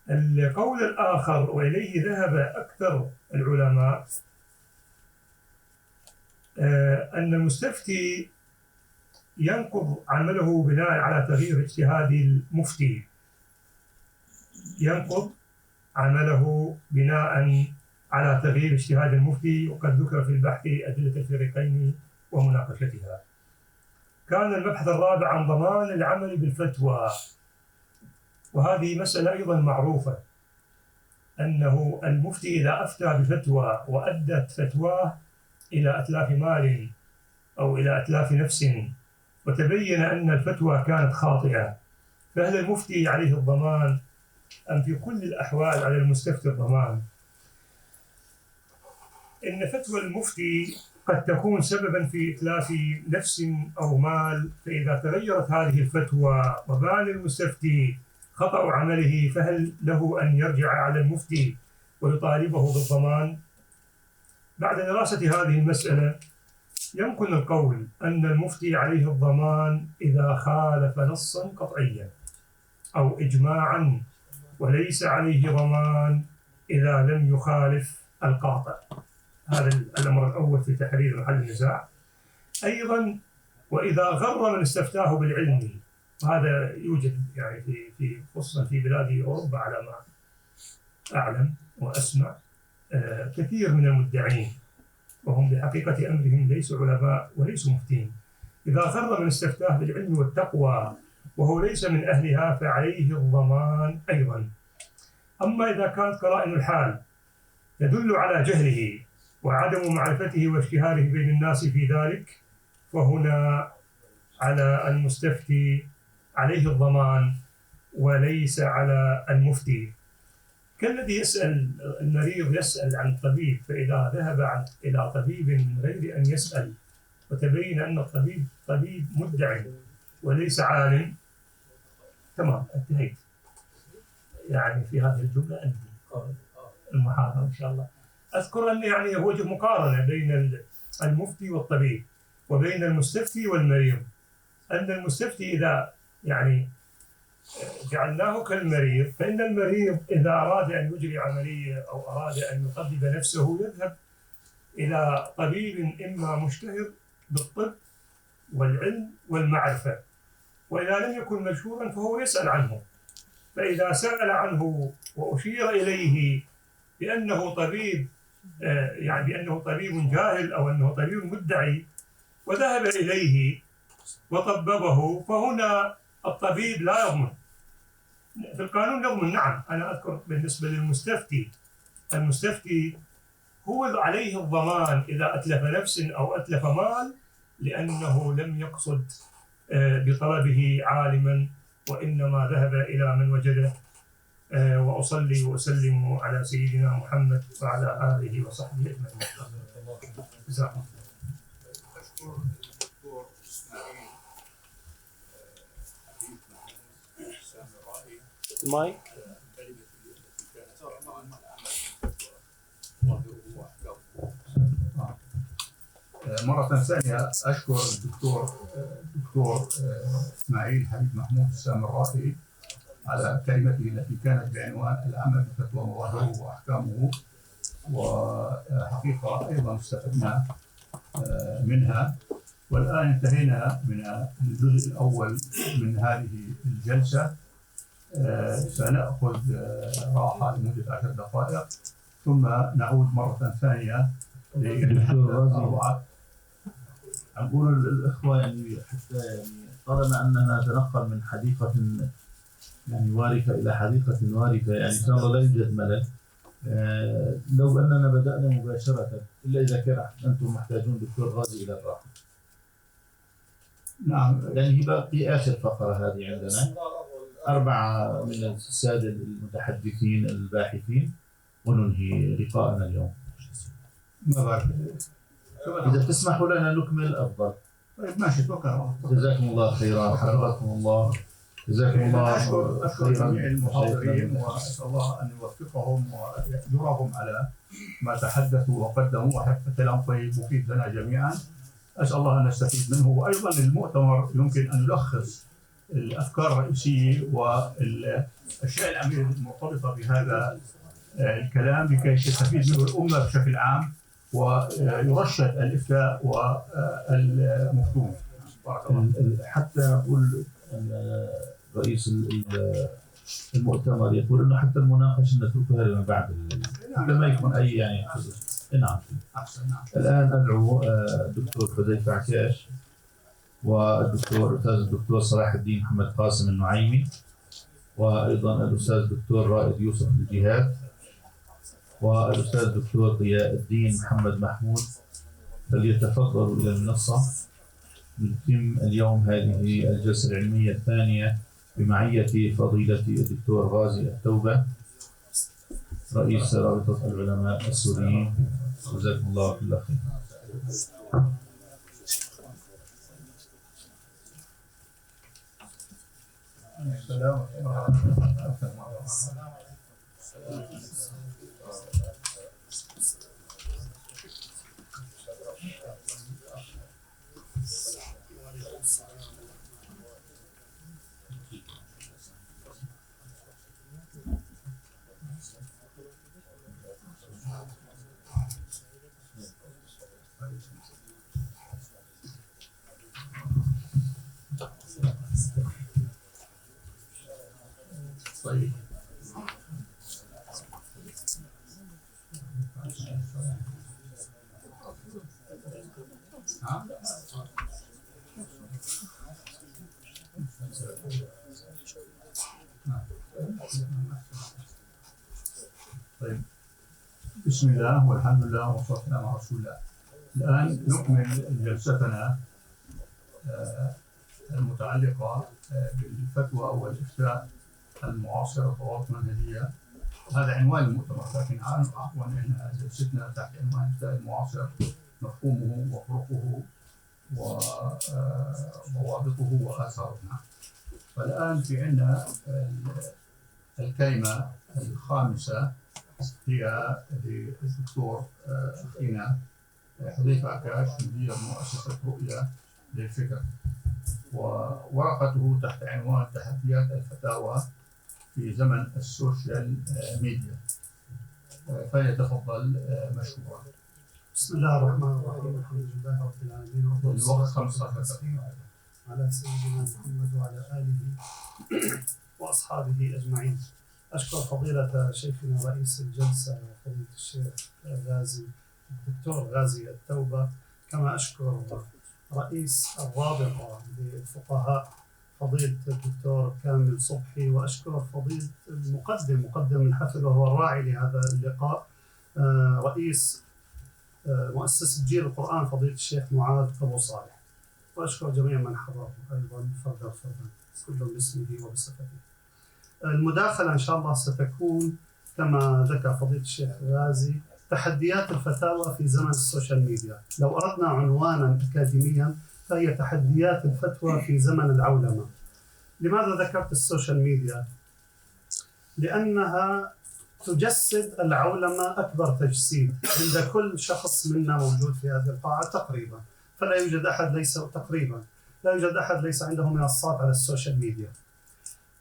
F: القول الآخر وإليه ذهب أكثر العلماء، أن المستفتي ينقض عمله بناء على تغيير اجتهاد المفتي، ينقض عمله بناء على تغيير اجتهاد المفتي، وقد ذكر في البحث أدلة الفريقين ومناقشتها. كان المبحث الرابع عن ضمان العمل بالفتوى، وهذه مسألة أيضا معروفة، أنه المفتي إذا أفتى بفتوى وأدت فتواه إلى أتلاف مال أو إلى أتلاف نفس، وتبين أن الفتوى كانت خاطئة، فهل المفتي عليه الضمان أم في كل الأحوال على المستفتي الضمان؟ إن فتوى المفتي قد تكون سببا في إتلاف نفس أو مال، فإذا تغيرت هذه الفتوى وبان المستفتي خطأ عمله، فهل له أن يرجع على المفتي ويطالبه بالضمان؟ بعد دراسة هذه المسألة يمكن القول أن المفتي عليه الضمان إذا خالف نصا قطعيا أو إجماعا، وليس عليه ضمان إذا لم يخالف القاطع. هذا الأمر الأول في تحرير محل النزاع. أيضا وإذا غر من استفتاه بالعلم، وهذا يوجد يعني في خصوصا في بلاد أوروبا على ما أعلم وأسمع، كثير من المدعين وهم بحقيقة أمرهم ليسوا علماء وليسوا مفتين، إذا غر من استفتاه بالعلم والتقوى وهو ليس من أهلها فعليه الضمان أيضا. أما إذا كانت قرائن الحال تدل على جهله وعدم معرفته واشتهاره بين الناس في ذلك، فهنا على المستفتي عليه الضمان وليس على المفتي. كالذي يسأل المريض يسأل عن الطبيب، فإذا ذهب إلى طبيب من غير أن يسأل وتبين أن الطبيب طبيب مدعي وليس عالم، تمام انتهيت. يعني في هذه الجملة أنهي المحاضرة إن شاء الله. أذكر أن يعني وجه مقارنة بين المفتي والطبيب وبين المستفتي والمريض، أن المستفتي إذا يعني جعلناه كالمريض، فإن المريض إذا أراد أن يجري عملية أو أراد أن يطبب نفسه يذهب إلى طبيب إما مشتهر بالطب والعلم والمعرفة، وإذا لم يكن مشهورا فهو يسأل عنه، فإذا سأل عنه وأشير إليه بأنه طبيب يعني بأنه طبيب جاهل أو أنه طبيب مدعي وذهب إليه وطببه، فهنا الطبيب لا يضمن. في القانون يضمن، نعم. أنا أذكر بالنسبة للمستفتي، المستفتي هو عليه الضمان إذا أتلف نفس أو أتلف مال، لأنه لم يقصد بطلبه عالما وإنما ذهب إلى من وجده. وأصلي وأسلم على سيدنا محمد وعلى آله وصحبه أجمعين. جزاكم الله.
D: المايك.
C: مرة ثانية أشكر الدكتور إسماعيل حبيب محمود السامرائي على كلمته التي كانت بعنوان العمل بفتوى مظاهره وأحكامه، وحقيقة أيضا استفدنا منها. والآن انتهينا من الجزء الأول من هذه الجلسة. سنأخذ راحة لمدة 10 دقائق ثم نعود مرة ثانية
A: دكتور أقول الإخوة يعني حتى يعني طالما أننا نتنقل من حديقة يعني وارثة إلى حديقة وارثة، يعني إن شاء الله لا يوجد ملل. لو أننا بدأنا مباشرة، إلا إذا كان أنتم محتاجون دكتور غازي إلى الراحة.
C: نعم،
A: لأن هي باقي آخر فقرة هذه عندنا، 4 من السادة المتحدثين الباحثين وننهي لقاءنا اليوم.
C: ما بعرف.
A: إذا تسمحوا لنا نكمل أفضل.
C: طيب ماشي، توكل.
A: جزاكم الله خيرا، حفظكم الله، جزاكم الله
C: أشكر جميع المحاضرين وأسأل الله أن يوفقهم ويأجرهم على ما تحدثوا وقدموا، وحتى كلام طيب مفيد لنا جميعا. أسأل الله أن نستفيد منه. وأيضا المؤتمر يمكن أن يلخص الأفكار الرئيسية والأشياء العملية المرتبطة بهذا الكلام لكي تستفيد منه الأمة بشكل عام ويرشد الإفتاء والمفتون.
A: حتى أقول رئيس المؤتمر يقول انه حتى المناقشه نتركها لما بعد لما يكون اي يعني نعم. الان ادعو الدكتور حذيفه عكاش والدكتور الدكتور صلاح الدين محمد قاسم النعيمي، وايضا الاستاذ الدكتور رائد يوسف الجهاد، والاستاذ الدكتور ضياء الدين محمد محمود، فليتفضلوا الى المنصه. نتم اليوم هذه الجلسة العلمية الثانية بمعية فضيلة الدكتور غازي التوبة رئيس رابطة العلماء السوريين. جزاكم الله كل خير.
C: السلام طيب. طيب، بسم الله والحمد لله والصلاة والسلام على رسول الله. الآن نكمل جلستنا المتعلقة بالفتوى والإفتاء المعاصرة والضوابط المنهجية. هذا عنوان المؤتمر، لكن عفوا احنا جلستنا تحت عنوان الإفتاء المعاصر، مفهومه وطرقه وضوابطه وآثاره. فالآن في عندنا الكلمة الخامسة هي للدكتور أخينا حذيفة عكاش، مدير مؤسسة رؤية للفكر، وورقته تحت عنوان تحديات الفتاوى في زمن السوشيال ميديا. فليتفضل مشكورا.
G: بسم الله الرحمن الرحيم، الحمد لله رب العالمين،
C: الوقت 15 دقيقة
G: على سيدنا محمد وعلى آله وأصحابه أجمعين. أشكر فضيلة شيخنا رئيس الجلسة فضيلة الشيخ غازي الدكتور غازي التوبة، كما أشكر رئيس الرابطة للفقهاء فضيلة الدكتور كامل صبحي، وأشكر فضيلة مقدم الحفل وهو الراعي لهذا اللقاء رئيس مؤسسة جيل القرآن فضيلة الشيخ معاذ أبو صالح، وأشكر جميع من حضر أيضا فردا كل باسمه وبصفته. المداخلة إن شاء الله ستكون كما ذكر فضيلة الشيخ غازي تحديات الفتاوى في زمن السوشيال ميديا. لو أردنا عنوانا أكاديميا فهي تحديات الفتوى في زمن العولمة. لماذا ذكرت السوشيال ميديا؟ لأنها تجسد العولمة أكبر تجسيد عند كل شخص منا موجود في هذه القاعة تقريبا. فلا يوجد أحد ليس عنده منصات على السوشيال ميديا.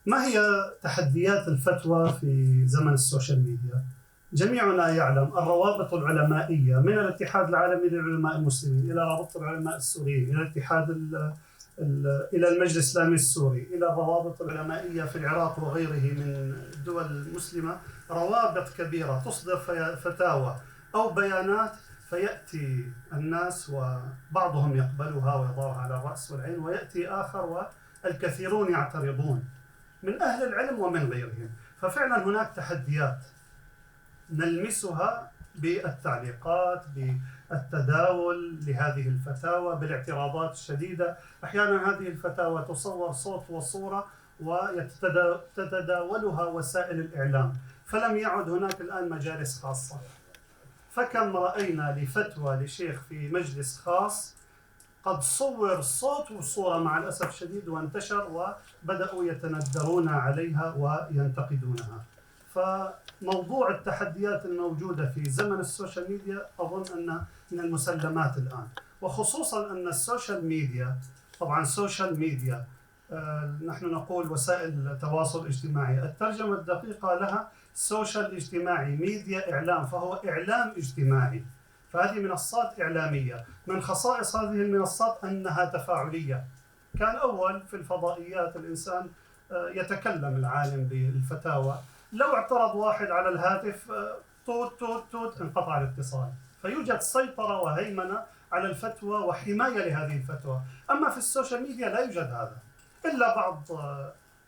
G: ما هي تحديات الفتوى في زمن السوشيال ميديا؟ جميعنا يعلم الروابط العلمائية من الاتحاد العالمي للعلماء المسلمين إلى رابطة العلماء السوريين إلى إلى المجلس الإسلامي السوري إلى الروابط العلمائية في العراق وغيره من الدول المسلمة، روابط كبيرة تصدر فتاوى أو بيانات، فيأتي الناس وبعضهم يقبلها ويضعها على الرأس والعين، ويأتي آخر والكثيرون يعترضون من أهل العلم ومن غيرهم. ففعلا هناك تحديات نلمسها بالتعليقات، بالتداول لهذه الفتاوى، بالاعتراضات الشديدة. أحيانا هذه الفتاوى تصور صوت وصورة ويتداولها وسائل الإعلام، فلم يعد هناك الآن مجالس خاصة. فكم رأينا لفتوى لشيخ في مجلس خاص قد صور صوت وصورة مع الأسف الشديد وانتشر، وبدأوا يتندرون عليها وينتقدونها. فموضوع التحديات الموجودة في زمن السوشيال ميديا أظن أنه من المسلمات الآن، وخصوصا أن السوشيال ميديا، طبعا السوشيال ميديا نحن نقول وسائل التواصل الاجتماعي، الترجمة الدقيقة لها سوشيال اجتماعي، ميديا إعلام، فهو إعلام اجتماعي، فهذه منصات إعلامية. من خصائص هذه المنصات أنها تفاعلية. كان أول في الفضائيات الإنسان يتكلم العالم بالفتاوى، لو اعترض واحد على الهاتف توت توت توت انقطع الاتصال، فيوجد سيطرة وهيمنة على الفتوى وحماية لهذه الفتوى. أما في السوشيال ميديا لا يوجد هذا، إلا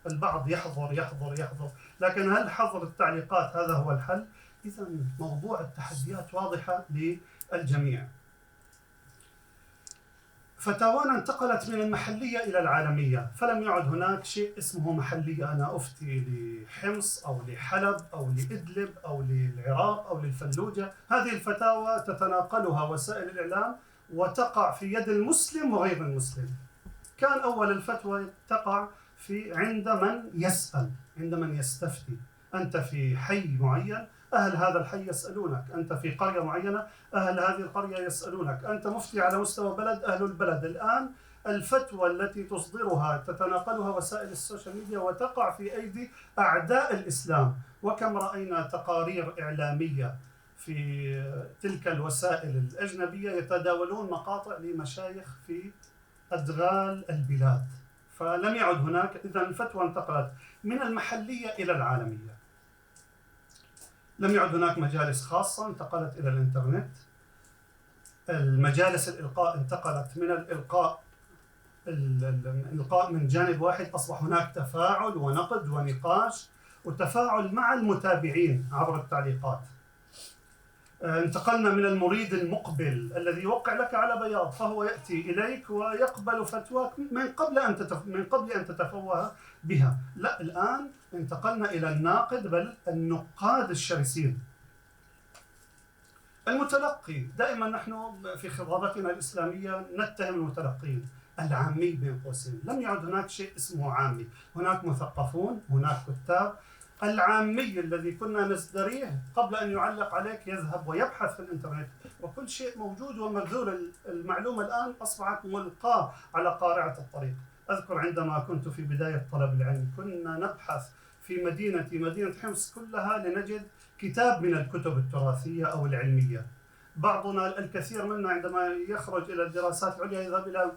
G: البعض يحظر، لكن هل حظر التعليقات هذا هو الحل؟ إذا موضوع التحديات واضحة للجميع. فتاوانا انتقلت من المحلية إلى العالمية، فلم يعد هناك شيء اسمه محلية، أنا أفتي لحمص أو لحلب أو لإدلب أو للعراق أو للفلوجة. هذه الفتاوى تتناقلها وسائل الإعلام وتقع في يد المسلم وغير المسلم. كان أول الفتوى تقع عند من يسأل، عند من يستفتي. أنت في حي معين، أهل هذا الحي يسألونك، أنت في قرية معينة، أهل هذه القرية يسألونك، أنت مفتي على مستوى بلد، أهل البلد. الآن الفتوى التي تصدرها تتناقلها وسائل السوشيال ميديا وتقع في أيدي أعداء الإسلام. وكم رأينا تقارير إعلامية في تلك الوسائل الأجنبية يتداولون مقاطع لمشايخ في أدغال البلاد. فلم يعد هناك، إذن الفتوى انتقلت من المحلية إلى العالمية. لم يعد هناك مجالس خاصة، انتقلت إلى الإنترنت. المجالس الإلقاء انتقلت من الإلقاء من جانب واحد، أصبح هناك تفاعل ونقد ونقاش وتفاعل مع المتابعين عبر التعليقات. انتقلنا من المريد المقبل الذي يوقع لك على بياض، فهو يأتي إليك ويقبل فتواك من قبل أن تتفوه بها. لا، الآن انتقلنا إلى الناقد، بل النقاد الشرسين. المتلقي، دائما نحن في خطابتنا الإسلامية نتهم المتلقين، العامي بين قوسين. لم يعد هناك شيء اسمه عامي، هناك مثقفون، هناك كتاب. العامي الذي كنا نزدريه قبل أن يعلق عليك يذهب ويبحث في الإنترنت، وكل شيء موجود ومبذول. المعلومة الآن أصبحت ملقاة على قارعة الطريق. أذكر عندما كنت في بداية طلب العلم كنا نبحث في مدينة حمص كلها لنجد كتاب من الكتب التراثية أو العلمية. بعضنا الكثير منا عندما يخرج إلى الدراسات العليا يذهب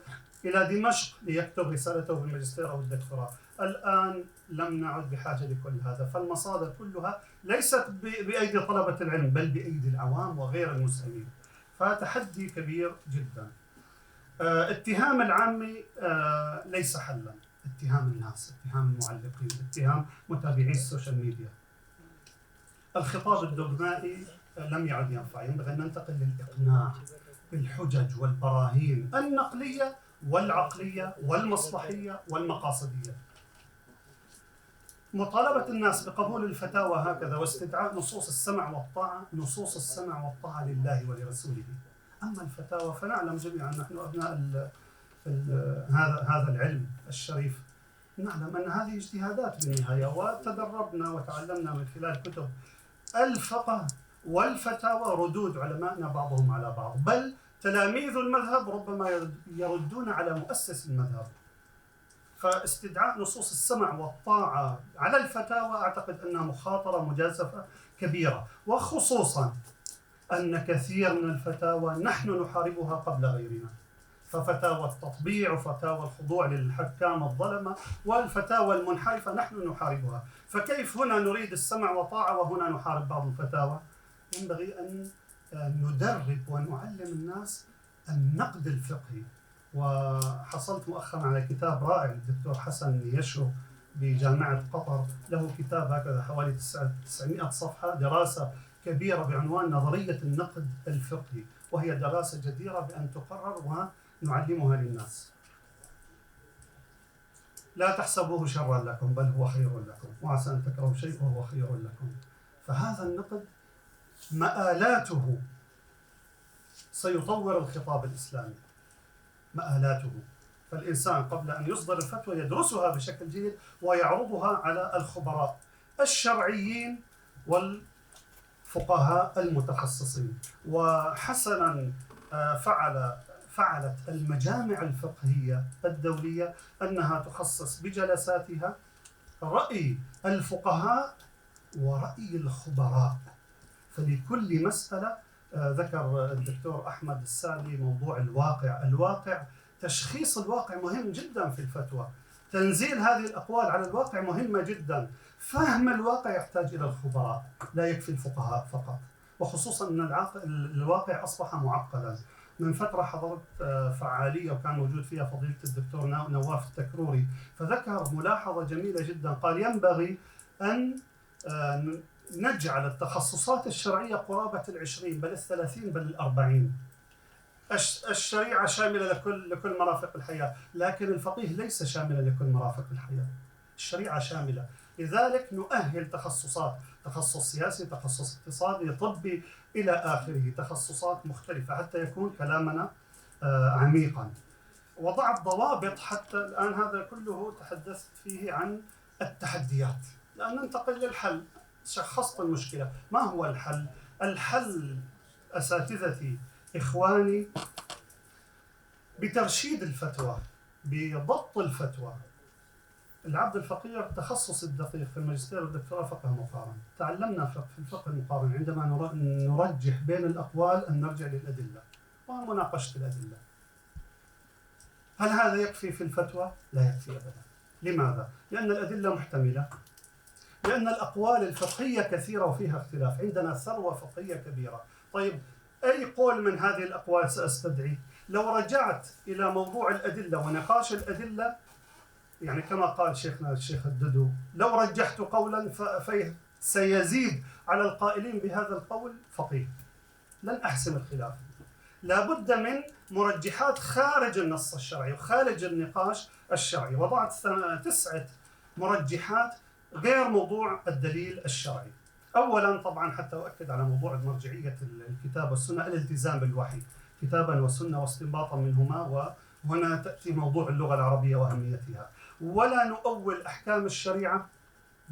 G: إلى دمشق ليكتب رسالته في الماجستير أو الدكتوراه. الآن لم نعد بحاجة لكل هذا، فالمصادر كلها ليست بأيدي طلبة العلم بل بأيدي العوام وغير المسلمين. فتحدي كبير جدا. اتهام العامي ليس حلا، اتهام الناس، اتهام المعلقين، اتهام متابعي السوشيال ميديا. الخطاب الدogmaي لم يعد ينفع، ينبغي أن ننتقل للإقناع بالحجج والبراهين النقلية والعقلية والمصلحية والمقاصدية. مطالبة الناس بقبول الفتاوى هكذا واستدعاء نصوص السمع والطاعة، نصوص السمع والطاعة لله ولرسوله. أما الفتاوى فنعلم جميعا، نحن أبناء هذا العلم الشريف، نعلم أن هذه اجتهادات بالنهاية، وتدربنا وتعلمنا من خلال كتب الفقه والفتاوى ردود علمائنا بعضهم على بعض، بل تلاميذ المذهب ربما يردون على مؤسس المذهب. فاستدعاء نصوص السمع والطاعة على الفتاوى أعتقد أنها مخاطرة مجازفة كبيرة، وخصوصا أن كثير من الفتاوى نحن نحاربها قبل غيرنا، ففتاوى التطبيع وفتاوى الخضوع للحكام الظلمة والفتاوى المنحرفة نحن نحاربها. فكيف هنا نريد السمع وطاعة وهنا نحارب بعض الفتاوى؟ ينبغي أن ندرب ونعلم الناس النقد الفقهي. وحصلت مؤخرا على كتاب رائع للدكتور حسن يشو بجامعة قطر، له كتاب هكذا حوالي 900 صفحة، دراسة كبيرة بعنوان نظرية النقد الفقهي، وهي دراسة جديرة بأن تقرر ونعلمها للناس. لا تحسبوه شرا لكم بل هو خير لكم، وعسى أن تكرهوا شيء وهو خير لكم. فهذا النقد مآلاته سيطور الخطاب الإسلامي، مآلاته. فالإنسان قبل أن يصدر الفتوى يدرسها بشكل جيد ويعرضها على الخبراء الشرعيين والفقهاء المتخصصين. وحسنا فعلت المجامع الفقهية الدولية أنها تخصص بجلساتها رأي الفقهاء ورأي الخبراء. فلكل مسألة ذكر الدكتور أحمد السالي موضوع الواقع، تشخيص الواقع مهم جدا في الفتوى، تنزيل هذه الأقوال على الواقع مهمة جدا، فهم الواقع يحتاج إلى الخبراء لا يكفي الفقهاء فقط، وخصوصا أن الواقع أصبح معقدا. من فترة حضرت فعالية وكان موجود فيها فضيلة الدكتور نواف التكروري، فذكر ملاحظة جميلة جدا، قال ينبغي أن نجعل التخصصات الشرعية قرابة 20 بل 30 بل 40. الشريعة شاملة لكل مرافق الحياة، لكن الفقيه ليس شاملا لكل مرافق الحياة. الشريعة شاملة، لذلك نؤهل تخصصات، تخصص سياسي، تخصص اقتصادي، طبي، إلى آخره، تخصصات مختلفة حتى يكون كلامنا عميقا. وضعت ضوابط حتى الآن. هذا كله تحدثت فيه عن التحديات، لأن ننتقل للحل. شخصت المشكلة، ما هو الحل؟ الحل أساتذتي إخواني بترشيد الفتوى، بضبط الفتوى. العبد الفقير التخصص الدقيق في الماجستير والدكتوراه فقه مقارن. تعلمنا في الفقه المقارن عندما نرجح بين الأقوال أن نرجع للأدلة ومناقشة الأدلة. هل هذا يكفي في الفتوى؟ لا يكفي أبدا. لماذا؟ لأن الأدلة محتملة، لأن الأقوال الفقهية كثيرة وفيها اختلاف، عندنا ثروة فقهية كبيرة. طيب أي قول من هذه الأقوال سأستدعي؟ لو رجعت إلى موضوع الأدلة ونقاش الأدلة، يعني كما قال شيخنا الشيخ الددو، لو رجحت قولا سيزيد على القائلين بهذا القول فقيه، لن أحسم الخلاف. لابد من مرجحات خارج النص الشرعي وخارج النقاش الشرعي. وضعت 9 مرجحات غير موضوع الدليل الشرعي. أولا طبعا حتى أؤكد على موضوع مرجعية الكتاب والسنة، الالتزام بالوحي كتابا وسنة واستنباطا منهما. وهنا تأتي موضوع اللغة العربية وأهميتها. ولا نؤول أحكام الشريعة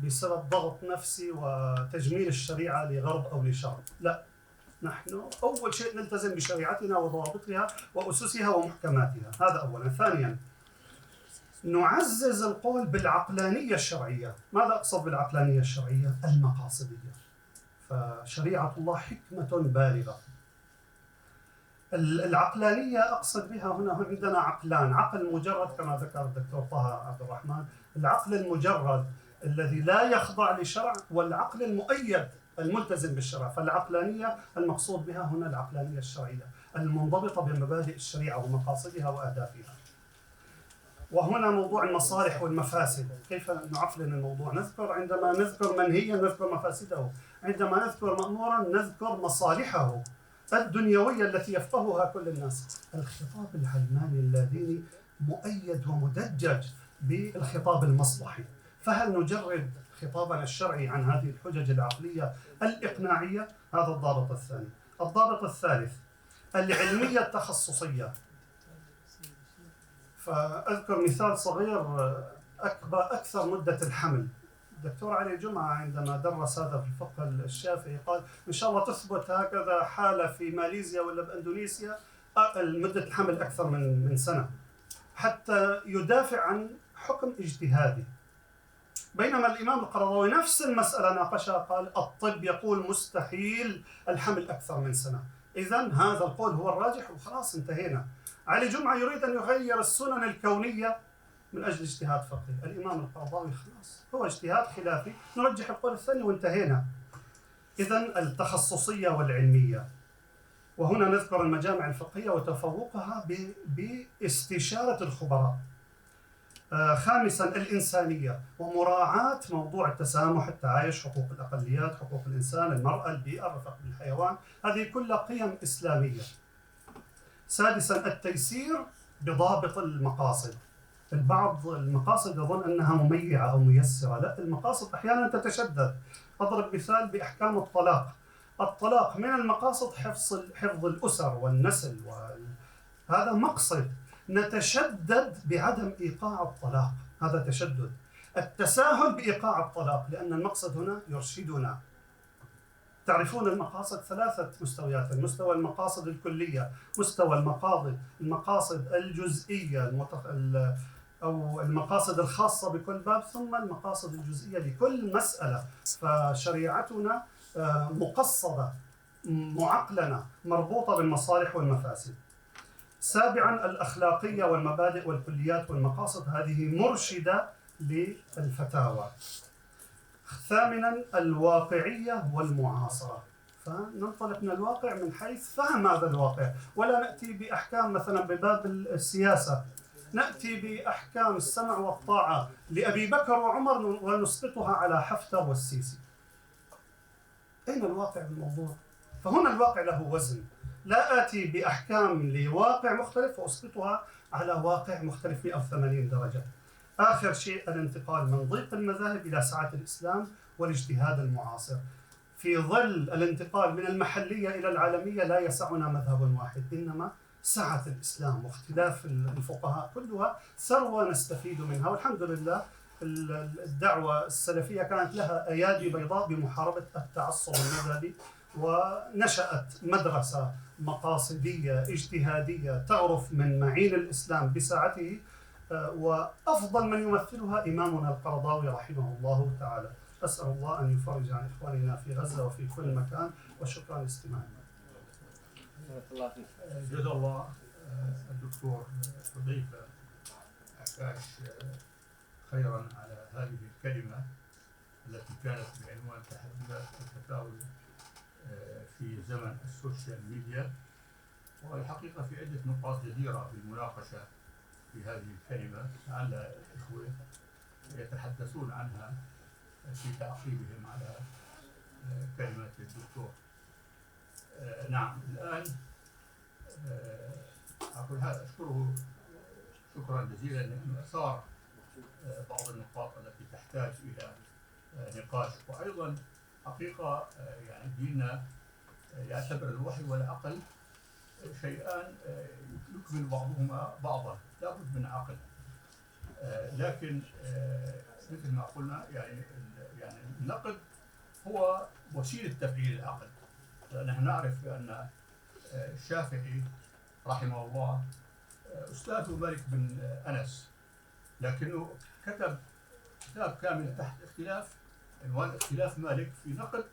G: بسبب ضغط نفسي وتجميل الشريعة لغرب أو لشرق، لا، نحن أول شيء نلتزم بشريعتنا وضوابطها وأسسها ومحكماتها، هذا أولا. ثانيا نعزز القول بالعقلانية الشرعية. ماذا أقصد بالعقلانية الشرعية؟ المقاصدية. فشريعة الله حكمة بالغة. العقلانية أقصد بها هنا عندنا عقلان: عقل مجرد كما ذكر الدكتور طه عبد الرحمن، العقل المجرد الذي لا يخضع لشرع، والعقل المؤيد الملتزم بالشرع. فالعقلانية المقصود بها هنا العقلانية الشرعية المنضبطة بمبادئ الشريعة ومقاصدها وأهدافها. وهنا موضوع المصالح والمفاسد، كيف نعقلن الموضوع؟ نذكر عندما نذكر منهيا نذكر مفاسده، عندما نذكر مأمورا نذكر مصالحه الدنيوية التي يفقهها كل الناس. الخطاب العلماني اللاديني مؤيد ومدجج بالخطاب المصلحي. فهل نجرد خطابنا الشرعي عن هذه الحجج العقلية الإقناعية؟ هذا الضابط الثاني. الضابط الثالث العلمية التخصصية. فأذكر مثال صغير: أكثر مدة الحمل. الدكتور علي جمعة عندما درس هذا في الفقه الشافعي قال إن شاء الله تثبت هكذا حالة في ماليزيا ولا بإندونيسيا مدة الحمل أكثر من سنة حتى يدافع عن حكم اجتهادي، بينما الإمام القرضاوي نفس المسألة ناقشها، قال الطب يقول مستحيل الحمل أكثر من سنة، إذن هذا القول هو الراجح وخلاص انتهينا. علي جمعة يريد أن يغير السنن الكونية من أجل اجتهاد فقهي، الإمام القرضاوي خلاص هو اجتهاد خلافي، نرجح القول الثاني وانتهينا. إذن التخصصية والعلمية، وهنا نذكر المجامع الفقهية وتفوقها باستشارة الخبراء. خامسا الإنسانية ومراعاة موضوع التسامح، التعايش، حقوق الأقليات، حقوق الإنسان، المرأة، البيئة، الرفق بالحيوان، هذه كلها قيم إسلامية. سادسا التيسير بضابط المقاصد. البعض المقاصد يظن أنها مميعة أو ميسرة، لا، المقاصد أحيانا تتشدد. أضرب مثال بأحكام الطلاق. الطلاق من المقاصد حفظ الأسر والنسل، هذا مقصد. نتشدد بعدم إيقاع الطلاق، هذا تشدد. التساهل بإيقاع الطلاق، لأن المقصد هنا يرشدنا. تعرفون المقاصد ثلاثة مستويات: المستوى المقاصد الكلية، مستوى المقاصد الجزئية أو المقاصد الخاصة بكل باب، ثم المقاصد الجزئية لكل مسألة. فشريعتنا مقصدة معقلنة مربوطة بالمصالح والمفاسد. سابعا الأخلاقية والمبادئ والكليات والمقاصد، هذه مرشدة للفتاوى. ثامنا الواقعية والمعاصرة، فننطلق من الواقع من حيث فهم هذا الواقع، ولا نأتي بأحكام مثلا بباب السياسة، نأتي بأحكام السمع والطاعة لأبي بكر وعمر ونسقطها على حفتر والسيسي. أين الواقع بالموضوع؟ فهنا الواقع له وزن، لا آتي بأحكام لواقع مختلف وأسقطها على واقع مختلف 180 درجة. آخر شيء الانتقال من ضيق المذاهب إلى سعة الإسلام والاجتهاد المعاصر. في ظل الانتقال من المحلية إلى العالمية لا يسعنا مذهب واحد، إنما سعة الإسلام واختلاف الفقهاء كلها ثروة نستفيد منها. والحمد لله الدعوة السلفية كانت لها أيادي بيضاء بمحاربة التعصب المذهبي، ونشأت مدرسة مقاصدية اجتهادية تعرف من معين الإسلام بساعته، وأفضل من يمثلها إمامنا القرضاوي رحمه الله تعالى. أسأل الله أن يفرج عن إخواننا في غزة وفي كل مكان، وشكرا لاستماعنا.
C: جزا الله الدكتور حذيفة عكاش خيرا على هذه الكلمة التي كانت بعنوان تحديات الفتاوى في زمن السوشيال ميديا. والحقيقة في عدة نقاط جديرة بالمناقشة في هذه الكلمة، لعل الإخوة يتحدثون عنها في تعقيبهم على كلمة الدكتور. نعم، الآن أقول هذا أشكره شكرا جزيلا لأنه أثار بعض النقاط التي تحتاج إلى نقاش. وأيضا حقيقة يعني ديننا يعتبر الوحي والعقل شيئان يكمل بعضهما بعضا، لا بد من عقل. لكن مثل ما قلنا يعني النقد هو وسيلة تفعيل العقل. نحن نعرف بأن الشافعي رحمه الله أستاذ مالك بن أنس، لكنه كتب كتاب كامل تحت عنوان اختلاف مالك في نقد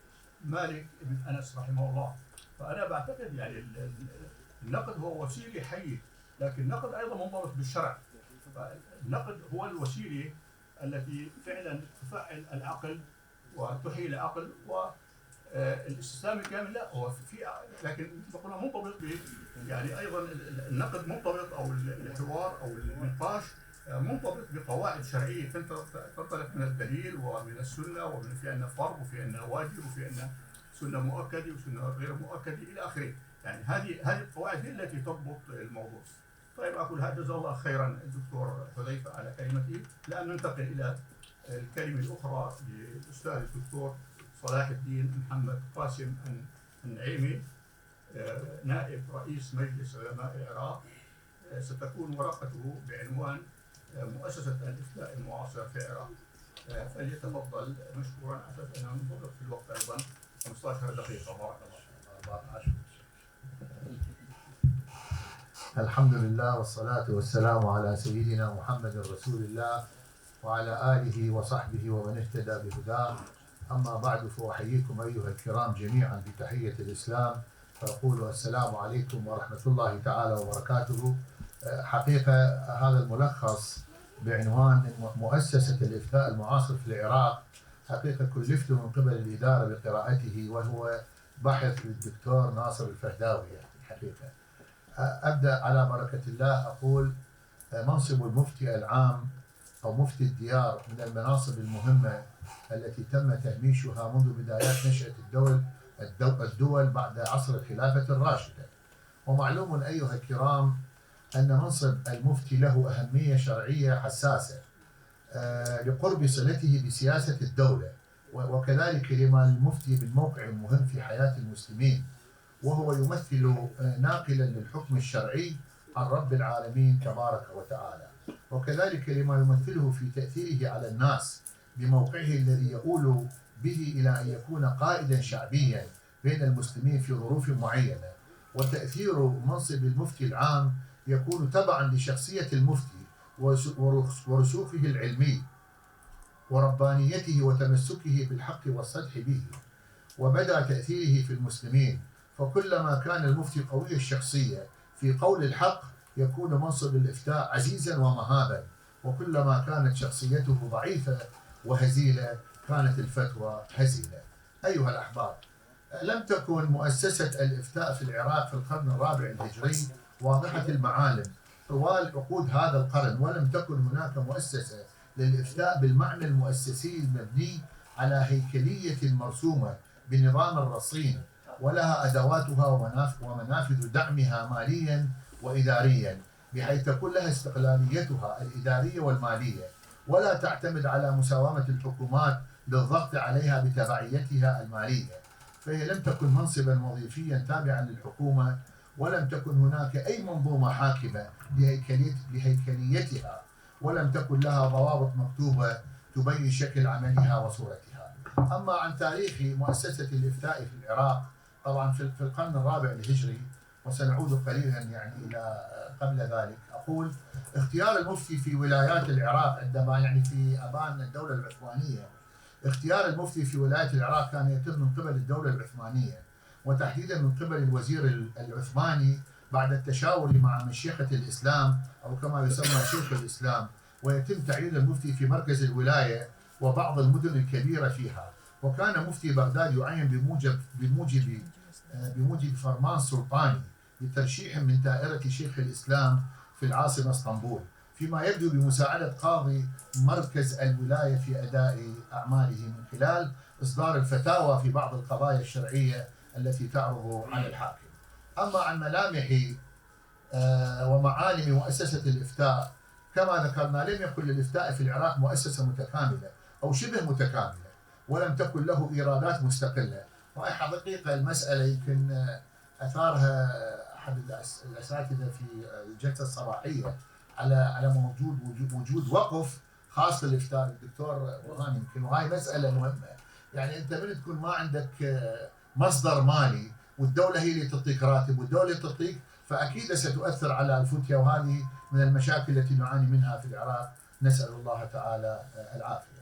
C: مالك بن أنس رحمه الله. فأنا بعتقد يعني النقد هو وسيلة حية، لكن النقد أيضا منضبط بالشرع. فالنقد هو الوسيلة التي فعلا تفعل العقل وتحيي العقل. والاستسلام الكامل لا، هو في لكن نقول منضبط يعني أيضا النقد مرتبط أو الحوار أو النقاش منضبط بقواعد شرعية تنطلق من الدليل ومن السنة، ومن في أنه فرض وفي أنه واجب وفي أنه سنة مؤكدة وسنة غير مؤكدة إلى آخره. يعني هذه القواعد هي التي تضبط الموضوع. طيب أقول هذا جزاه الله خيرا الدكتور حذيفة على كلمته. الآن ننتقل إلى الكلمة الأخرى للأستاذ الدكتور صلاح الدين محمد قاسم النعيمي، نائب رئيس مجلس علماء العراق. ستكون ورقته بعنوان مؤسسة الإفتاء المعاصر في العراق. فليتفضل مشكورا على أساس أنه نضبط في الوقت أيضا 15 دقيقة. بارك الله.
H: الحمد لله والصلاة والسلام على سيدنا محمد رسول الله وعلى آله وصحبه ومن اهتدى بهداه. أما بعد، فأحييكم أيها الكرام جميعا بتحية الإسلام، فأقول السلام عليكم ورحمة الله تعالى وبركاته. حقيقة هذا الملخص بعنوان مؤسسة الإفتاء المعاصر في العراق حقيقة كلفت من قبل الإدارة بقراءته، وهو بحث للدكتور ناصر الفهداوي. الحقيقة أبدأ على بركة الله أقول منصب المفتي العام أو مفتي الديار من المناصب المهمة التي تم تهميشها منذ بدايات نشأة الدول بعد عصر الخلافة الراشدة. ومعلوم أيها الكرام أن منصب المفتي له أهمية شرعية حساسة لقرب صلته بسياسة الدولة، وكذلك لما المفتي بالموقع المهم في حياة المسلمين، وهو يمثل ناقلا للحكم الشرعي عن رب العالمين تبارك وتعالى، وكذلك لما يمثله في تأثيره على الناس بموقعه الذي يؤول به إلى أن يكون قائدا شعبيا بين المسلمين في ظروف معينة. وتأثير منصب المفتي العام يكون تبعا لشخصية المفتي ورسوخه العلمي وربانيته وتمسكه بالحق والصدح به، وبدأ تأثيره في المسلمين. فكلما كان المفتي قوي الشخصية في قول الحق يكون منصب الإفتاء عزيزا ومهابا، وكلما كانت شخصيته ضعيفة وهزيلة كانت الفتوى هزيلة. أيها الأحباب، لم تكن مؤسسة الإفتاء في العراق في القرن الرابع الهجري واضحة المعالم طوال عقود هذا القرن، ولم تكن هناك مؤسسة للإفتاء بالمعنى المؤسسي المبني على هيكلية مرسومة بنظام الرصين، ولها أدواتها ومنافذ دعمها ماليا وإداريا، بحيث تكون لها استقلاليتها الإدارية والمالية، ولا تعتمد على مساومة الحكومات للضغط عليها بتبعيتها المالية. فهي لم تكن منصبا وظيفيا تابعا للحكومة، ولم تكن هناك أي منظومة حاكمة لهيكليتها، ولم تكن لها ضوابط مكتوبة تبين شكل عملها وصورتها. أما عن تاريخ مؤسسة الإفتاء في العراق، طبعا في القرن الرابع الهجري، وسنعود قليلا يعني إلى قبل ذلك، أقول اختيار المفتي في ولايات العراق عندما يعني في أبان الدولة العثمانية، اختيار المفتي في ولاية العراق كان يتم من قبل الدولة العثمانية، وتحديدا من قبل الوزير العثماني بعد التشاور مع مشيخة الإسلام أو كما يسمى شيخ الإسلام، ويتم تعيين المفتي في مركز الولاية وبعض المدن الكبيرة فيها. وكان مفتي بغداد يعين بموجب فرمان سلطاني لترشيح من دائرة شيخ الإسلام في العاصمة اسطنبول، فيما يبدو بمساعدة قاضي مركز الولاية في أداء أعماله من خلال إصدار الفتاوى في بعض القضايا الشرعية التي تعرض على الحاكم. أما عن ملامح ومعالم مؤسسة الإفتاء، كما ذكرنا لم يكن للإفتاء في العراق مؤسسة متكاملة أو شبه متكاملة، ولم تكن له إيرادات مستقلة. وحقيقة المسألة يمكن أثارها أحد الأساتذة في الجلسة الصباحية على وجود وقف خاص للإفتاء الدكتور برهان، يمكن، وهي مسألة مهمة. يعني أنت من تكون ما عندك مصدر مالي والدولة هي اللي تعطيك راتب والدولة اللي تعطيك، فأكيد ستؤثر على الفتية، وهذه من المشاكل التي نعاني منها في العراق، نسأل الله تعالى العافية.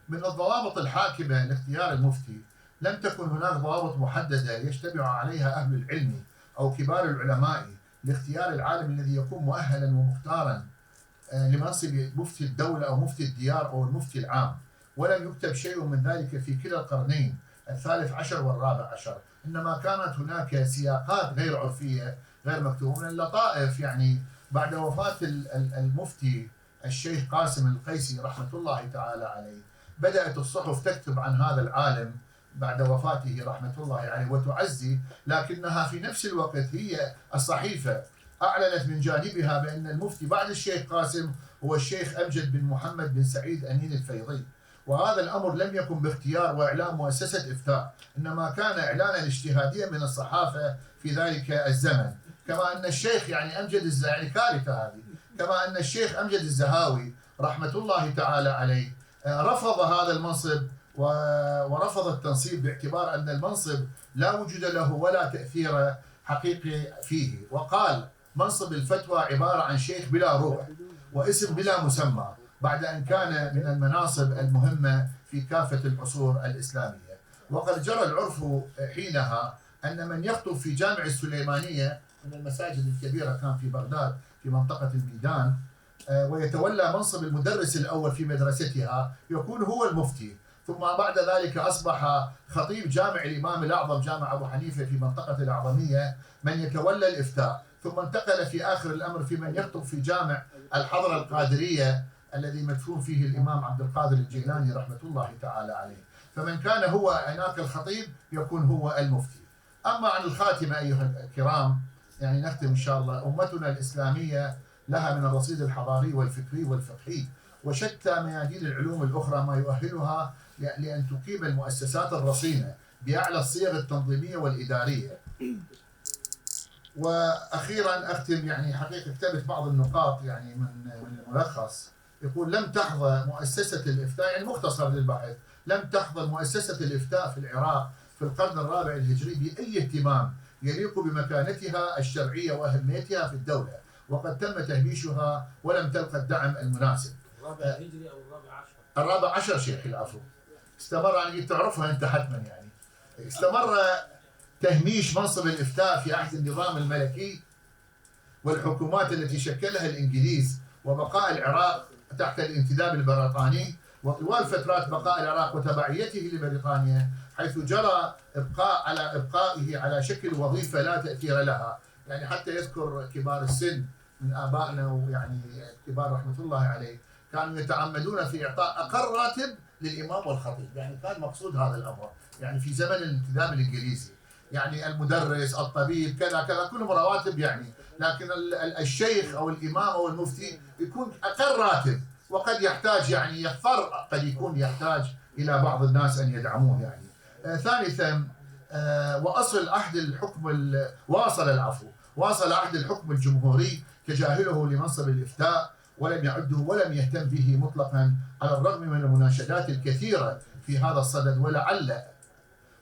H: من الضوابط الحاكمة لاختيار المفتي لم تكن هناك ضوابط محددة يجتمع عليها أهل العلم أو كبار العلماء لاختيار العالم الذي يكون مؤهلا ومختارا لمنصب مفتي الدولة أو مفتي الديار أو المفتي العام، ولم يكتب شيء من ذلك في كلا القرنين الثالث عشر والرابع عشر، إنما كانت هناك سياقات غير عرفية غير مكتوبة. من اللطائف يعني بعد وفاة المفتي الشيخ قاسم القيسي رحمة الله تعالى عليه، بدأت الصحف تكتب عن هذا العالم بعد وفاته رحمة الله عليه وتعزي، لكنها في نفس الوقت هي الصحيفة أعلنت من جانبها بأن المفتي بعد الشيخ قاسم هو الشيخ أمجد بن محمد بن سعيد أمين الفيضي. وهذا الأمر لم يكن باختيار وإعلام مؤسسة إفتاء، إنما كان إعلانا اجتهاديا من الصحافة في ذلك الزمن. كما أن الشيخ يعني أمجد يعني كارثة هذه، كما أن الشيخ أمجد الزهاوي رحمة الله تعالى عليه رفض هذا المنصب ورفض التنصيب باعتبار أن المنصب لا وجود له ولا تأثير حقيقي فيه، وقال منصب الفتوى عبارة عن شيخ بلا روح واسم بلا مسمى، بعد أن كان من المناصب المهمة في كافة العصور الإسلامية. وقد جرى العرف حينها أن من يخطب في جامع السليمانية من المساجد الكبيرة كان في بغداد في منطقة الميدان، ويتولى منصب المدرس الأول في مدرستها يكون هو المفتي، ثم بعد ذلك أصبح خطيب جامع الإمام الأعظم جامع أبو حنيفة في منطقة الأعظمية من يتولى الإفتاء، ثم انتقل في آخر الأمر في من يخطب في جامع الحضرة القادرية الذي مدفون فيه الإمام عبد القادر الجيلاني رحمة الله تعالى عليه. فمن كان هو هناك الخطيب يكون هو المفتي. أما عن الخاتمة أيها الكرام، يعني نختم إن شاء الله. أمتنا الإسلامية لها من الرصيد الحضاري والفكري والفقهي وشتى ميادين العلوم الأخرى ما يؤهلها لأن تقيم المؤسسات الرصينة بأعلى الصيغ التنظيمية والإدارية. وأخيرا أختم، يعني حقيقة كتبت بعض النقاط يعني من الملخص. يقول: لم تحظى مؤسسة الإفتاء، يعني مختصر للبحث، لم تحظى مؤسسة الإفتاء في العراق في القرن الرابع الهجري بأي اهتمام يليق بمكانتها الشرعية وأهميتها في الدولة، وقد تم تهميشها ولم تلقى الدعم المناسب.
I: الرابع الهجري أو الرابع عشر؟
H: الرابع عشر شيخ العفو. استمر، يعني تعرفها أنت حتما، يعني استمر تهميش منصب الإفتاء في عهد النظام الملكي والحكومات التي شكلها الإنجليز، وبقاء العراق تحت الانتداب البريطاني، وطوال فترات بقاء العراق وتبعيته لبريطانيا، حيث جرى إبقائه على شكل وظيفة لا تأثير لها. يعني حتى يذكر كبار السن من آبائنا ويعني كبار رحمة الله عليه كانوا يتعمدون في إعطاء أقل راتب للإمام والخطيب، يعني كان مقصود هذا الأمر يعني في زمن الانتداب الإنجليزي، يعني المدرس الطبيب كذا كذا كلهم رواتب يعني، لكن الشيخ أو الإمام أو المفتي يكون أقل راتب، وقد يحتاج يعني يضطر قد يكون يحتاج إلى بعض الناس أن يدعموه يعني. ثالثا، واصل عهد الحكم واصل عهد الحكم الجمهوري تجاهله لمنصب الإفتاء، ولم يعده ولم يهتم به مطلقا، على الرغم من المناشدات الكثيرة في هذا الصدد.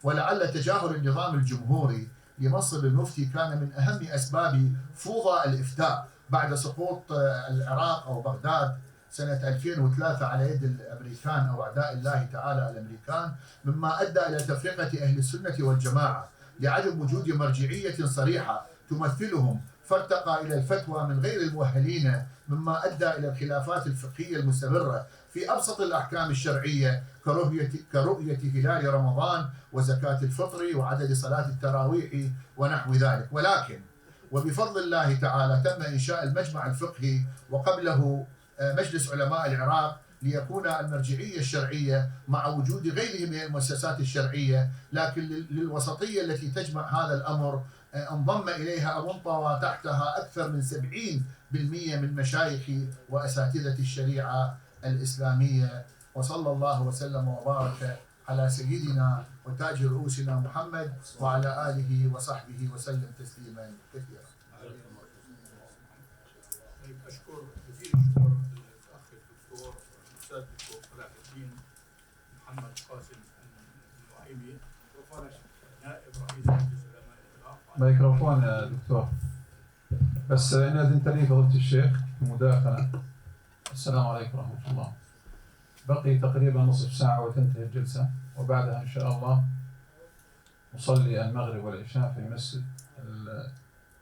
H: ولعل تجاهل النظام الجمهوري لمنصب المفتي كان من أهم أسباب فوضى الإفتاء بعد سقوط العراق أو بغداد سنة 2003 على يد الأمريكان أو أعداء الله تعالى الأمريكان، مما أدى إلى تفرقة أهل السنة والجماعة لعدم وجود مرجعية صريحة تمثلهم، فارتقى إلى الفتوى من غير المؤهلين، مما أدى إلى الخلافات الفقهية المستمرة في أبسط الأحكام الشرعية كرؤية هلال رمضان وزكاة الفطر وعدد صلاة التراويح ونحو ذلك. ولكن وبفضل الله تعالى تم إنشاء المجمع الفقهي وقبله مجلس علماء العراق ليكون المرجعية الشرعية مع وجود غيره من المؤسسات الشرعية، لكن للوسطية التي تجمع هذا الأمر انضم إليها أو انطوى تحتها أكثر من 70% من مشايخ وأساتذة الشريعة الإسلامية. وصلى الله وسلم وبارك على سيدنا وتاج رؤوسنا محمد وعلى آله وصحبه وسلم تسليما كثيرا.
C: أشكر جزيل الشكر للأخ الدكتور الأستاذ الدكتور صلاح الدين محمد قاسم النعيمي نائب رئيس مجلس علماء العراق.
A: ميكروفون يا دكتور، بس إن أذنت لي فضيلة الشيخ بمداخلة. السلام عليكم ورحمة الله. بقي تقريبا نصف ساعة وتنتهي الجلسة، وبعدها إن شاء الله نصلي المغرب والعشاء في مسجد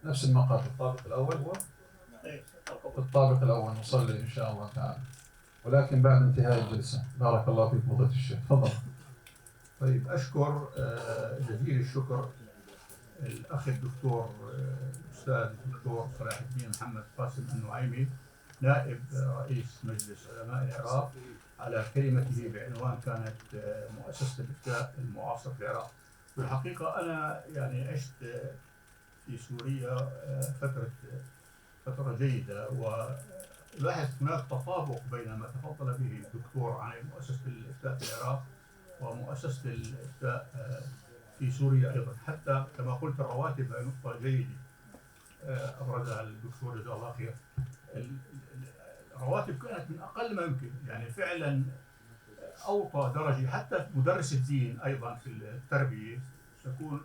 A: نفس المقر في الطابق الأول، في الطابق الأول نصلي إن شاء الله تعالى، ولكن بعد انتهاء الجلسة. بارك الله فيك فضيلة الشيخ، تفضل.
C: طيب، أشكر جزيل الشكر الأخ الدكتور الأستاذ الدكتور صلاح الدين محمد قاسم النعيمي نائب رئيس مجلس علماء العراق على كلمته بعنوان كانت مؤسسة الإفتاء المعاصر في العراق. بالحقيقة أنا يعني عشت في سوريا فترة جيدة، ولاحظت هناك تطابق بين ما تفضل به الدكتور عن مؤسسة الإفتاء في العراق ومؤسسة الإفتاء في سوريا أيضا. حتى كما قلت الرواتب نقطة جيدة أبرزها الدكتور جزاه الله خير. الرواتب كانت من أقل ما يمكن، يعني فعلا أوطى درجة. حتى مدرس الدين أيضا في التربية يكون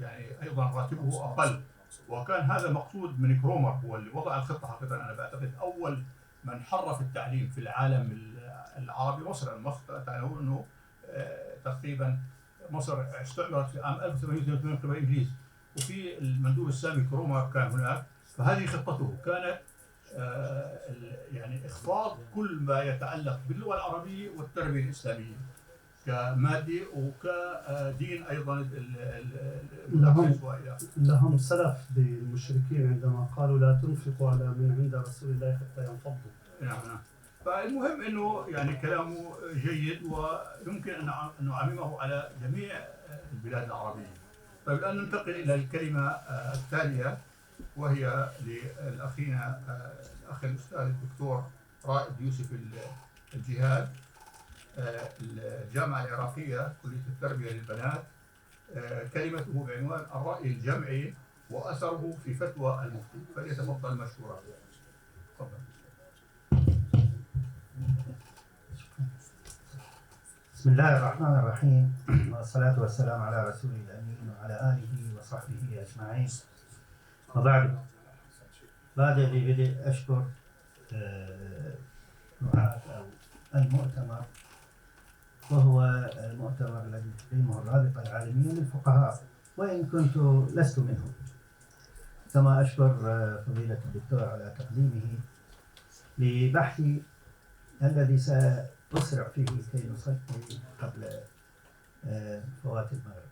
C: يعني أيضا راتبه أقل وكان هذا مقصود من كرومر، هو اللي وضع الخطة. حقيقة أنا بعتقد أول من حرف التعليم في العالم العربي مصر. مصر تعلمون أنه تقريبا مصر استعمرت في عام 1882 قبل الإنجليز، وفي المندوب السامي كرومر كان هناك. فهذه خطته كانت يعني إخفاض كل ما يتعلق باللغة العربية والتربية الإسلامية كمادة وكدين أيضا.
G: لهم سلف بالمشركين عندما قالوا لا تنفقوا على من عند رسول الله حتى ينفضوا.
C: نعم. فالمهم انه يعني كلامه جيد ويمكن ان نعممه على جميع البلاد العربيه. طيب الان ننتقل الى الكلمه التاليه، وهي لاخينا الاخ الاستاذ الدكتور رائد يوسف الجهاد، الجامعه العراقيه كليه التربيه للبنات. كلمته بعنوان الراي الجمعي واثره في فتوى المفتي، فليتفضل مشكورا. تفضل.
E: بسم الله الرحمن الرحيم، والصلاة والسلام على رسول الأمين وعلى آله وصحبه أجمعين. وبعد، بعد بدء أشكر دعاة المؤتمر، وهو المؤتمر الذي تقيمه الرابطة العالمية للفقهاء، وإن كنت لست منهم. كما أشكر فضيلة الدكتور على تقديمه لبحثي الذي سأسرع فيه كي نصلي قبل فوات المغرب.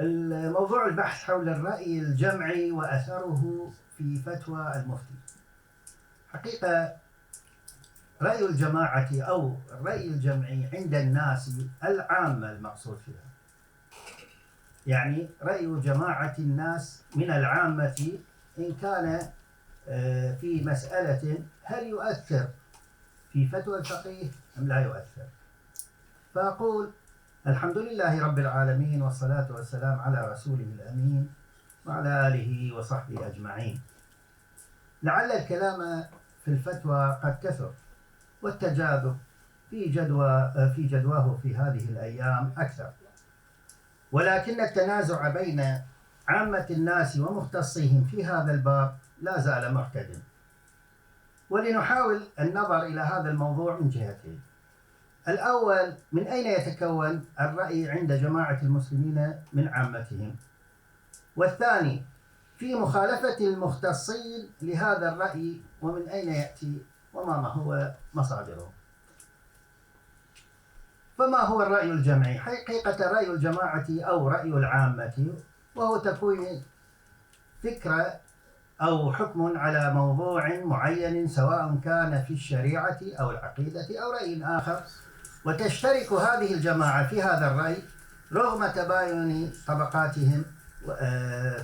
E: الموضوع البحث حول الرأي الجمعي وأثره في فتوى المفتي. حقيقة رأي الجماعة أو الرأي الجمعي عند الناس العامة المقصود فيها، يعني رأي جماعة الناس من العامة إن كان في مسألة هل يؤثر في فتوى الفقيه أم لا يؤثر. فأقول الحمد لله رب العالمين، والصلاة والسلام على رسوله الأمين وعلى آله وصحبه أجمعين. لعل الكلام في الفتوى قد كثر، والتجاذب في جدواه في هذه الأيام أكثر، ولكن التنازع بين عامة الناس ومختصيهم في هذا الباب لا زال محتدم. ولنحاول النظر إلى هذا الموضوع من جهتين. الأول، من أين يتكون الرأي عند جماعة المسلمين من عامتهم؟ والثاني، في مخالفة المختصين لهذا الرأي ومن أين يأتي وما هو مصادره. فما هو الرأي الجمعي؟ حقيقة رأي الجماعة أو رأي العامة وهو تكوين فكرة أو حكم على موضوع معين، سواء كان في الشريعة أو العقيدة أو رأي آخر، وتشترك هذه الجماعة في هذا الرأي رغم تباين طبقاتهم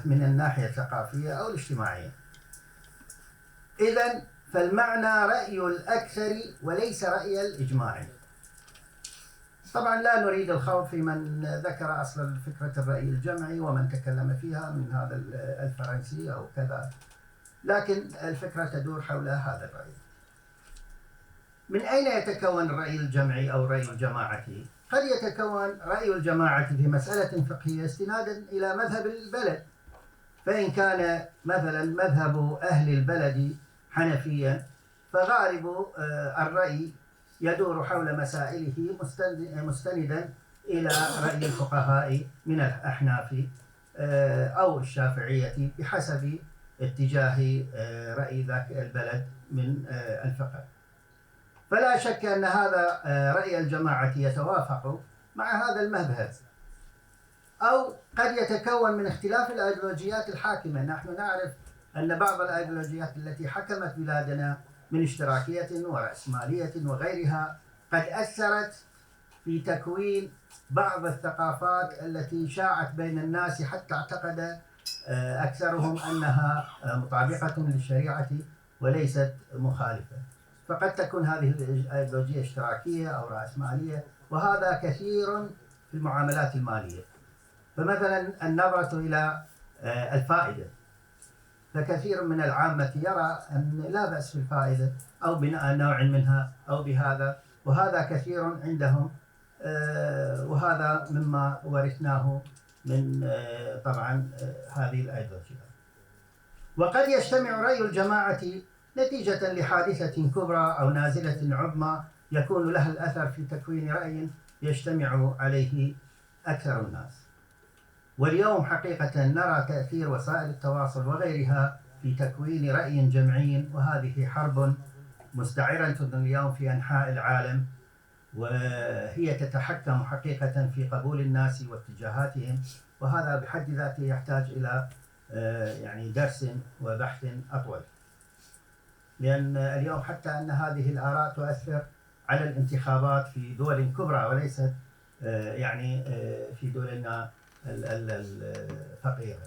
E: من الناحية الثقافية أو الاجتماعية. إذن فالمعنى رأي الأكثر وليس رأي الإجماع. طبعا لا نريد الخوض في من ذكر أصل فكرة الرأي الجمعي ومن تكلم فيها من هذا الفرنسي أو كذا، لكن الفكرة تدور حول هذا الرأي. من أين يتكون الرأي الجمعي أو رأي الجماعة؟ قد يتكون رأي الجماعة في مسألة فقهية استنادا إلى مذهب البلد، فإن كان مثلا مذهب أهل البلد حنفيا فغالب الرأي يدور حول مسائله مستندا إلى رأي الفقهاء من الأحناف أو الشافعية بحسب اتجاه رأي ذاك البلد من الفقه. فلا شك أن هذا رأي الجماعة يتوافق مع هذا المذهب، أو قد يتكون من اختلاف الأيديولوجيات الحاكمة. نحن نعرف أن بعض الأيديولوجيات التي حكمت بلادنا من اشتراكية ورأسمالية وغيرها قد أثرت في تكوين بعض الثقافات التي شاعت بين الناس حتى اعتقد أكثرهم أنها مطابقة للشريعة وليست مخالفة. فقد تكون هذه الأيديولوجية اشتراكية أو رأسمالية، وهذا كثير في المعاملات المالية. فمثلا النظرة إلى الفائدة، فكثير من العامة يرى أن لا بأس في الفائدة أو بناء نوع منها أو بهذا، وهذا كثير عندهم، وهذا مما ورثناه من طبعا هذه الأيديولوجيا. وقد يجتمع رأي الجماعة نتيجة لحادثة كبرى أو نازلة عظمى يكون لها الأثر في تكوين رأي يجتمع عليه أكثر الناس. واليوم حقيقة نرى تأثير وسائل التواصل وغيرها في تكوين رأي جمعي، وهذه حرب مستعرة اليوم في أنحاء العالم، وهي تتحكم حقيقة في قبول الناس واتجاهاتهم، وهذا بحد ذاته يحتاج إلى يعني درس وبحث أطول، لأن اليوم حتى أن هذه الآراء تؤثر على الانتخابات في دول كبرى وليست يعني في دولنا الفقيرة.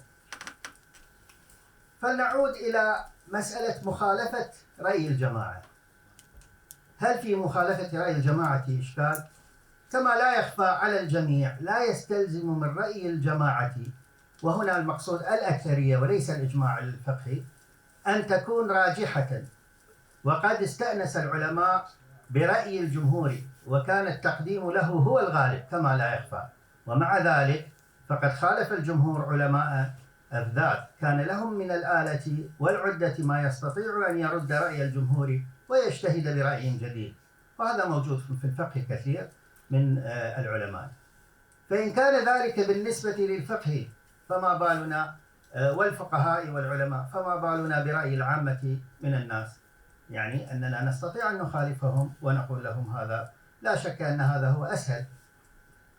E: فلنعود إلى مسألة مخالفة رأي الجماعة. هل في مخالفة رأي الجماعة إشكال؟ كما لا يخفى على الجميع، لا يستلزم من رأي الجماعة، وهنا المقصود الأكثرية وليس الإجماع الفقهي، أن تكون راجحة. وقد استأنس العلماء برأي الجمهور وكان التقديم له هو الغالب كما لا يخفى، ومع ذلك فقد خالف الجمهور علماء الذات كان لهم من الآلة والعدة ما يستطيع أن يرد رأي الجمهور ويجتهد برأي جديد، وهذا موجود في الفقه كثير من العلماء. فإن كان ذلك بالنسبة للفقه فما بالنا والفقهاء والعلماء، فما بالنا برأي العامة من الناس؟ يعني أننا نستطيع أن نخالفهم ونقول لهم هذا، لا شك أن هذا هو أسهل.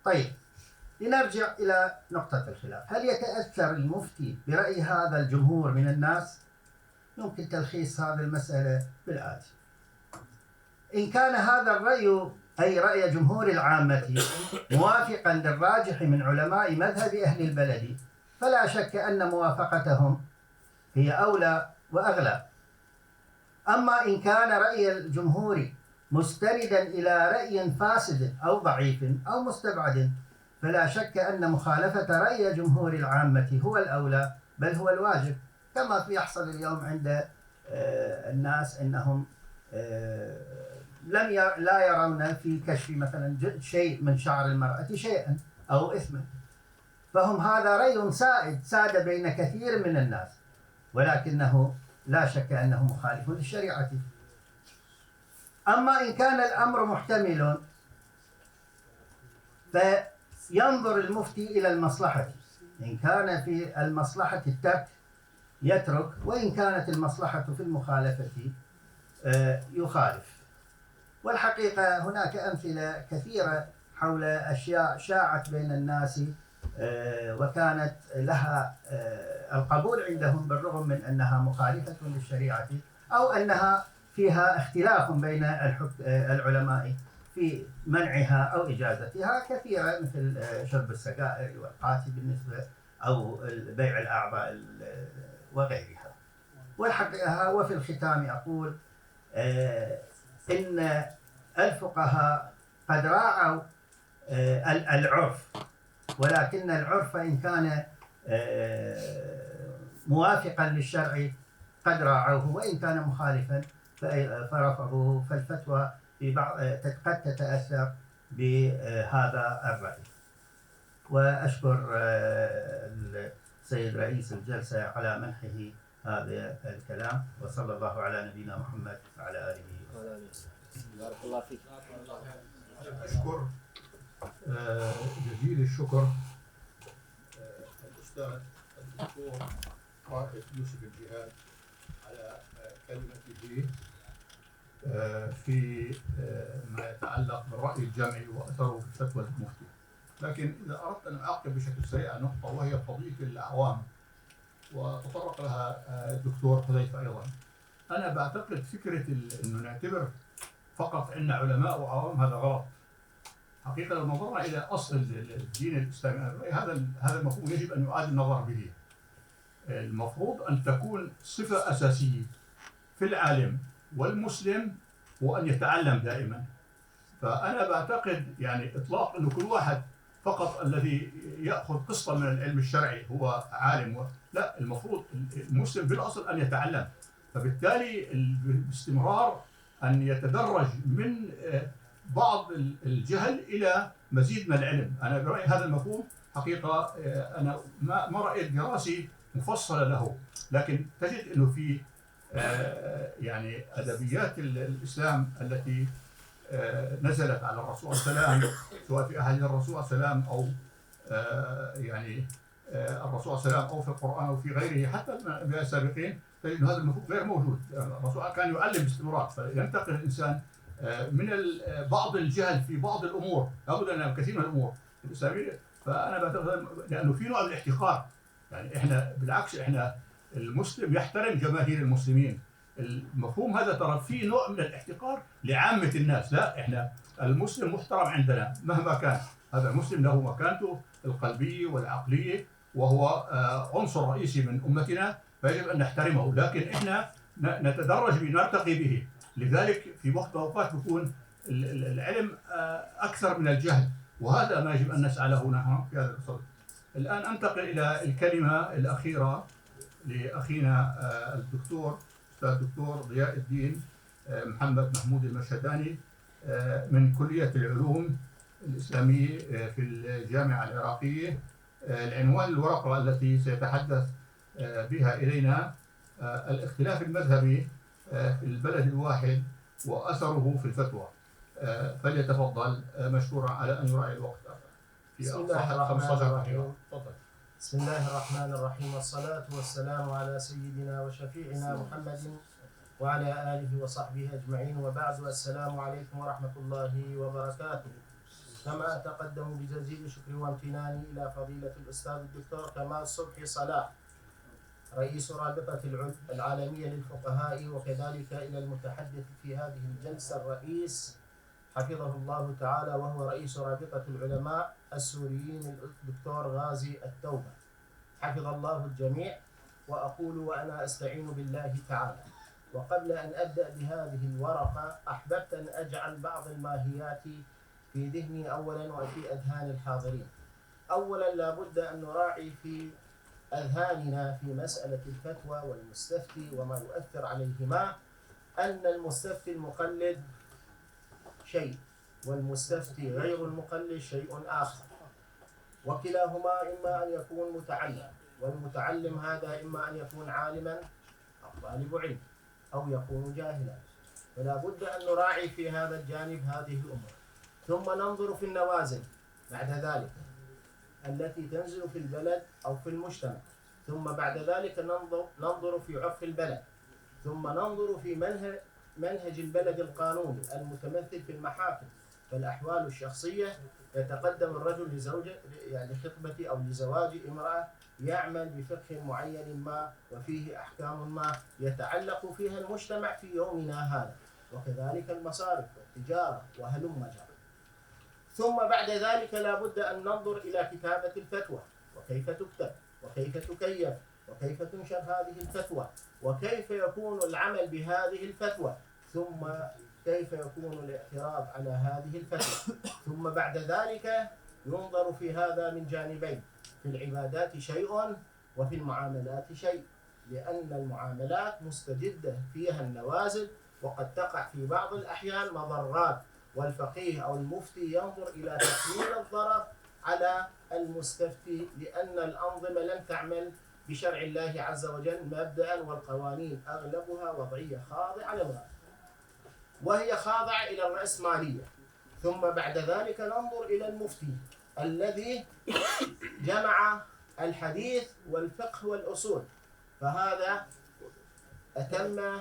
E: طيب، لنرجع إلى نقطة الخلاف. هل يتأثر المفتي برأي هذا الجمهور من الناس؟ يمكن تلخيص هذه المسألة بالآتي: إن كان هذا الرأي أي رأي جمهور العامة موافقا للراجح من علماء مذهب أهل البلد، فلا شك أن موافقتهم هي أولى وأغلى. أما إن كان رأي الجمهور مستندا إلى رأي فاسد أو ضعيف أو مستبعد، فلا شك أن مخالفة رأي جمهور العامة هو الأولى، بل هو الواجب، كما يحصل اليوم عند الناس أنهم لا يرون في كشف مثلا شيء من شعر المرأة شيئا أو إثما، فهم هذا رأي ساد بين كثير من الناس، ولكنه لا شك أنه مخالف للشريعة. أما إن كان الأمر محتمل فينظر المفتي إلى المصلحة، إن كان في المصلحة الترك يترك، وإن كانت المصلحة في المخالفة يخالف. والحقيقة هناك أمثلة كثيرة حول أشياء شاعت بين الناس وكانت لها القبول عندهم بالرغم من أنها مخالفة للشريعة أو أنها فيها اختلاف بين العلماء في منعها أو إجازتها، كثيرة مثل شرب السجائر والقاتل بالنسبة أو بيع الأعضاء وغيرها. والحقيقة وفي الختام أقول إن الفقهاء قد راعوا العرف، ولكن العرف إن كان موافقا للشرع قد راعوه، وإن كان مخالفا فرفضوه. فالفتوى في بعض قد تتأثر بهذا الرأي. وأشكر السيد رئيس الجلسة على منحه هذا الكلام، وصلى الله على نبينا محمد وعلى آله وصحبه.
I: بارك الله فيك.
C: أشكر جزيل الشكر الأستاذ الدكتور رائد يوسف الجهاد على كلمته في ما يتعلق بالرأي الجمعي وأثره في فتوى المفتي. لكن إذا أردت أن أعقب بشكل سريع نقطة، وهي قضية الأعوام، وتطرق لها الدكتور حذيفة أيضا. أنا بعتقد فكرة أنه نعتبر فقط أن علماء وعوام هذا غلط. حقيقة لو نظرنا إلى أصل الدين الإسلامي هذا المفهوم يجب أن يعاد النظر به. المفروض أن تكون صفة أساسية في العالم والمسلم وأن يتعلم دائما. فأنا بعتقد يعني إطلاق أنه كل واحد فقط الذي يأخذ قسطا من العلم الشرعي هو عالم لا، المفروض المسلم بالأصل أن يتعلم. فبالتالي باستمرار أن يتدرج من بعض الجهل إلى مزيد من العلم. أنا برأيي هذا المفهوم حقيقة أنا ما رأيت دراسة مفصلة له، لكن تجد أنه في يعني أدبيات الإسلام التي نزلت على الرسول صلى الله عليه وسلم، سواء في أحاديث الرسول صلى الله عليه وسلم أو يعني الرسول صلى الله عليه وسلم أو في القرآن أو في غيره حتى الأنبياء السابقين، تجد هذا المفهوم غير موجود. الرسول كان يعلم باستمرار، فينتقل الإنسان من بعض الجهل في بعض الأمور، لابد أن كثير من الأمور الإسلامية. فأنا بعتقد لأنه في نوع من الاحتقار، يعني إحنا بالعكس إحنا المسلم يحترم جماهير المسلمين. المفهوم هذا ترى فيه نوع من الاحتقار لعامة الناس، لا إحنا المسلم محترم عندنا مهما كان، هذا المسلم له مكانته القلبية والعقلية وهو عنصر رئيسي من أمتنا، فيجب أن نحترمه، لكن إحنا نتدرج به نرتقي به. لذلك في وقت أوقات بيكون العلم أكثر من الجهل، وهذا ما يجب أن نسعى له نحن في هذا الصدد. الآن أنتقل إلى الكلمة الأخيرة لأخينا الدكتور أستاذ الدكتور ضياء الدين محمد محمود المشهداني من كلية العلوم الإسلامية في الجامعة العراقية. العنوان الورقة التي سيتحدث بها إلينا الاختلاف المذهبي في البلد الواحد وأثره في الفتوى. فليتفضل مشكورا على أن يراعي الوقت.
J: بسم الله الرحمن الرحيم. بسم الله الرحمن الرحيم، والصلاة والسلام على سيدنا وشفيعنا محمد وعلى آله وصحبه أجمعين، وبعد. السلام عليكم ورحمة الله وبركاته. كما أتقدم بجزيل شكر وامتناني إلى فضيلة الأستاذ الدكتور كمال صبحي صلاح رئيس رابطة العالمية للفقهاء، وكذلك إلى المتحدث في هذه الجلسة الرئيس حفظه الله تعالى وهو رئيس رابطة العلماء السوريين الدكتور غازي التوبة، حفظ الله الجميع. وأقول وأنا أستعين بالله تعالى. وقبل أن أبدأ بهذه الورقة أحببت أن أجعل بعض الماهيات في ذهني أولا وفي أذهان الحاضرين. أولا لابد أن نراعي في أذهاننا في مسألة الفتوى والمستفتي وما يؤثر عليهما أن المستفتي المقلد شيء والمستفتي غير المقلد شيء آخر، وكلاهما إما أن يكون متعلم، والمتعلم هذا إما أن يكون عالما أو طالب علم أو يكون جاهلا، فلا بد أن نراعي في هذا الجانب هذه الأمور. ثم ننظر في النوازل بعد ذلك التي تنزل في البلد أو في المجتمع، ثم بعد ذلك ننظر في عرف البلد، ثم ننظر في منهج البلد القانوني المتمثل في المحاكم. فالأحوال الشخصية يتقدم الرجل لزوجة يعني لخطبة أو لزواج امرأة يعمل بفقه معين ما وفيه أحكام ما يتعلق فيها المجتمع في يومنا هذا، وكذلك المصارف والتجارة وهلم جرى. ثم بعد ذلك لا بد أن ننظر إلى كتابة الفتوى، وكيف تكتب وكيف تكيف وكيف تنشر هذه الفتوى وكيف يكون العمل بهذه الفتوى، ثم كيف يكون الاعتراض على هذه الفتوى. ثم بعد ذلك ينظر في هذا من جانبين، في العبادات شيء وفي المعاملات شيء، لأن المعاملات مستجدة فيها النوازل وقد تقع في بعض الأحيان مضرات، والفقيه أو المفتي ينظر إلى تحميل الضرر على المستفتي، لأن الأنظمة لن تعمل بشرع الله عز وجل مبدأ، والقوانين أغلبها وضعية خاضعة للغاية وهي خاضعة إلى الرأسمالية. ثم بعد ذلك ننظر إلى المفتي الذي جمع الحديث والفقه والأصول، فهذا أتم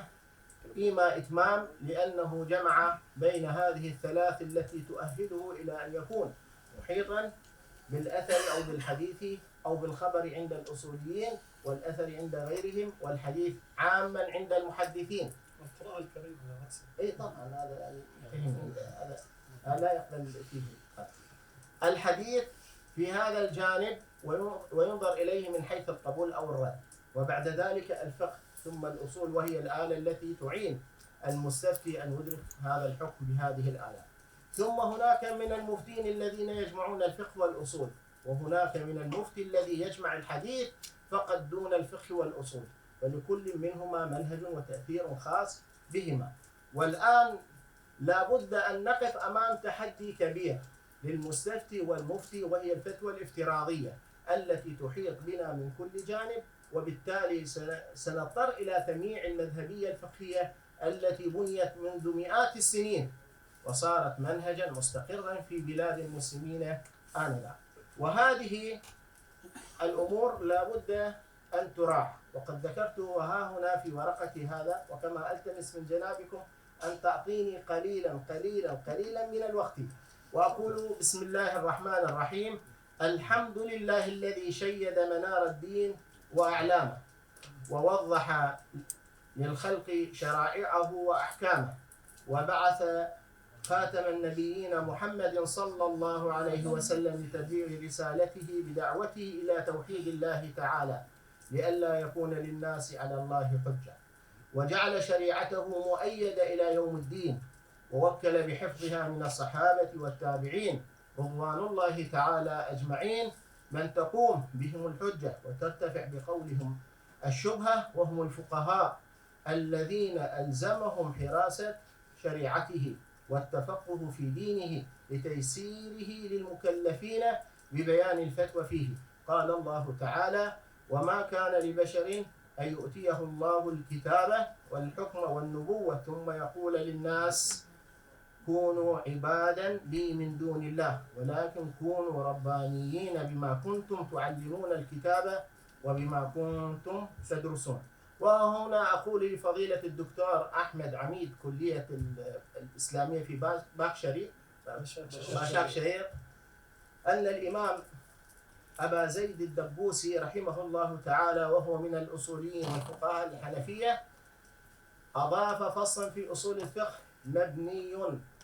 J: فيما إتمام لأنه جمع بين هذه الثلاث التي تؤهله إلى أن يكون محيطا بالأثر أو بالحديث أو بالخبر عند الأصوليين، والأثر عند غيرهم، والحديث عاما عند المحدثين.
G: القرآن الكريم على رأسه.
J: اي طبعا هذا يعني هذا لا يقبل فيه الحديث في هذا الجانب، وينظر إليه من حيث القبول أو الرد. وبعد ذلك الفقه ثم الأصول، وهي الآلة التي تعين المستفتي أن يدرك هذا الحكم بهذه الآلة. ثم هناك من المفتين الذين يجمعون الفقه والأصول، وهناك من المفتي الذي يجمع الحديث فقط دون الفقه والأصول، ولكل منهما منهج وتأثير خاص بهما. والآن لا بد أن نقف أمام تحدي كبير، للمستفتي والمفتي، وهي الفتوى الافتراضية التي تحيط بنا من كل جانب، وبالتالي سنضطر إلى تمييع المذهبية الفقهية التي بنيت منذ مئات السنين وصارت منهجا مستقرا في بلاد المسلمين آنذاك. وهذه الأمور لا بد أن تراعى، وقد ذكرته ها هنا في ورقتي هذا، وكما ألتمس من جنابكم أن تعطيني قليلا من الوقت، وأقول بسم الله الرحمن الرحيم. الحمد لله الذي شيد منار الدين وأعلامه، ووضح للخلق شرائعه وأحكامه، وبعث خاتم النبيين محمد صلى الله عليه وسلم لتبليغ رسالته بدعوته إلى توحيد الله تعالى لئلا يكون للناس على الله حجة، وجعل شريعته مؤيدة إلى يوم الدين، ووكل بحفظها من الصحابة والتابعين رضوان الله تعالى أجمعين من تقوم بهم الحجة وترتفع بقولهم الشبهة، وهم الفقهاء الذين ألزمهم حراسة شريعته والتفقه في دينه لتيسيره للمكلفين ببيان الفتوى فيه. قال الله تعالى: وما كان لبشر أن يؤتيه الله الكتاب والحكم والنبوة ثم يقول للناس كونوا عبادا لي من دون الله ولكن كونوا ربانيين بما كنتم تعلمون الكتاب وبما كنتم تدرسون. وهنا أقول لفضيلة الدكتور أحمد عميد كلية الإسلامية في باشاكشهير أن الإمام أبا زيد الدبوسي رحمه الله تعالى، وهو من الأصوليين والفقهاء الحنفية، أضاف فصلا في أصول الفقه مبني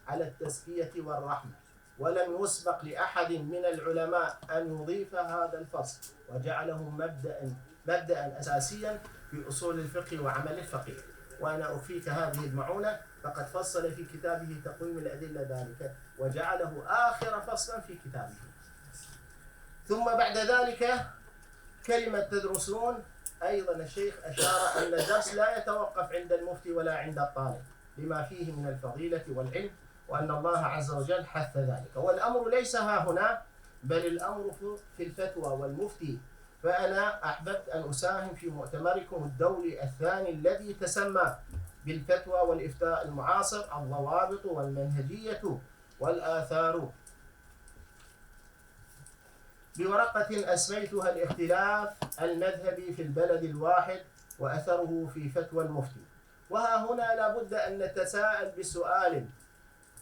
J: على التزكية والرحمة، ولم يسبق لأحد من العلماء أن يضيف هذا الفصل، وجعله مبدأ أساسيا في أصول الفقه وعمل الفقيه. وأنا أخفيك هذه المعونة، فقد فصل في كتابه تقويم الأدلة ذلك، وجعله آخر فصلا في كتابه. ثم بعد ذلك كلمة تدرسون، أيضا الشيخ أشار أن الدرس لا يتوقف عند المفتي ولا عند الطالب لما فيه من الفضيلة والعلم، وأن الله عز وجل حث ذلك. والأمر ليس ها هنا، بل الأمر في الفتوى والمفتي. فأنا أحببت أن أساهم في مؤتمركم الدولي الثاني الذي تسمى بالفتوى والإفتاء المعاصر: الضوابط والمنهجية والآثار، بورقة أسميتها الاختلاف المذهبي في البلد الواحد وأثره في فتوى المفتي. وها هنا لا بد أن نتساءل بسؤال: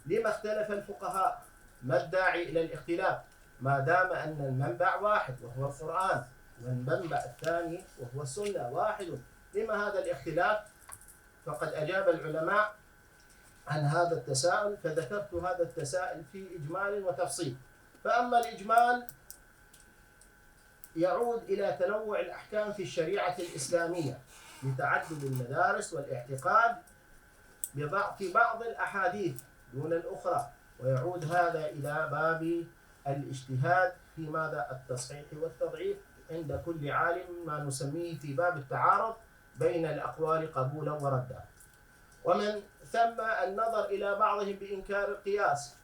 J: لما اختلف الفقهاء؟ ما الداعي إلى الاختلاف ما دام أن المنبع واحد وهو القرآن، والمنبع الثاني وهو السنة واحد؟ لما هذا الاختلاف؟ فقد أجاب العلماء عن هذا التساؤل، فذكرت هذا التساؤل في إجمال وتفصيل. فأما الإجمال يعود إلى تنوع الأحكام في الشريعة الإسلامية لتعدد المدارس والاعتقاد في بعض الأحاديث دون الأخرى، ويعود هذا إلى باب الاجتهاد في ماذا التصحيح والتضعيف عند كل عالم، ما نسميه في باب التعارض بين الأقوال قبولا وردا. ومن ثم النظر إلى بعضهم بإنكار القياس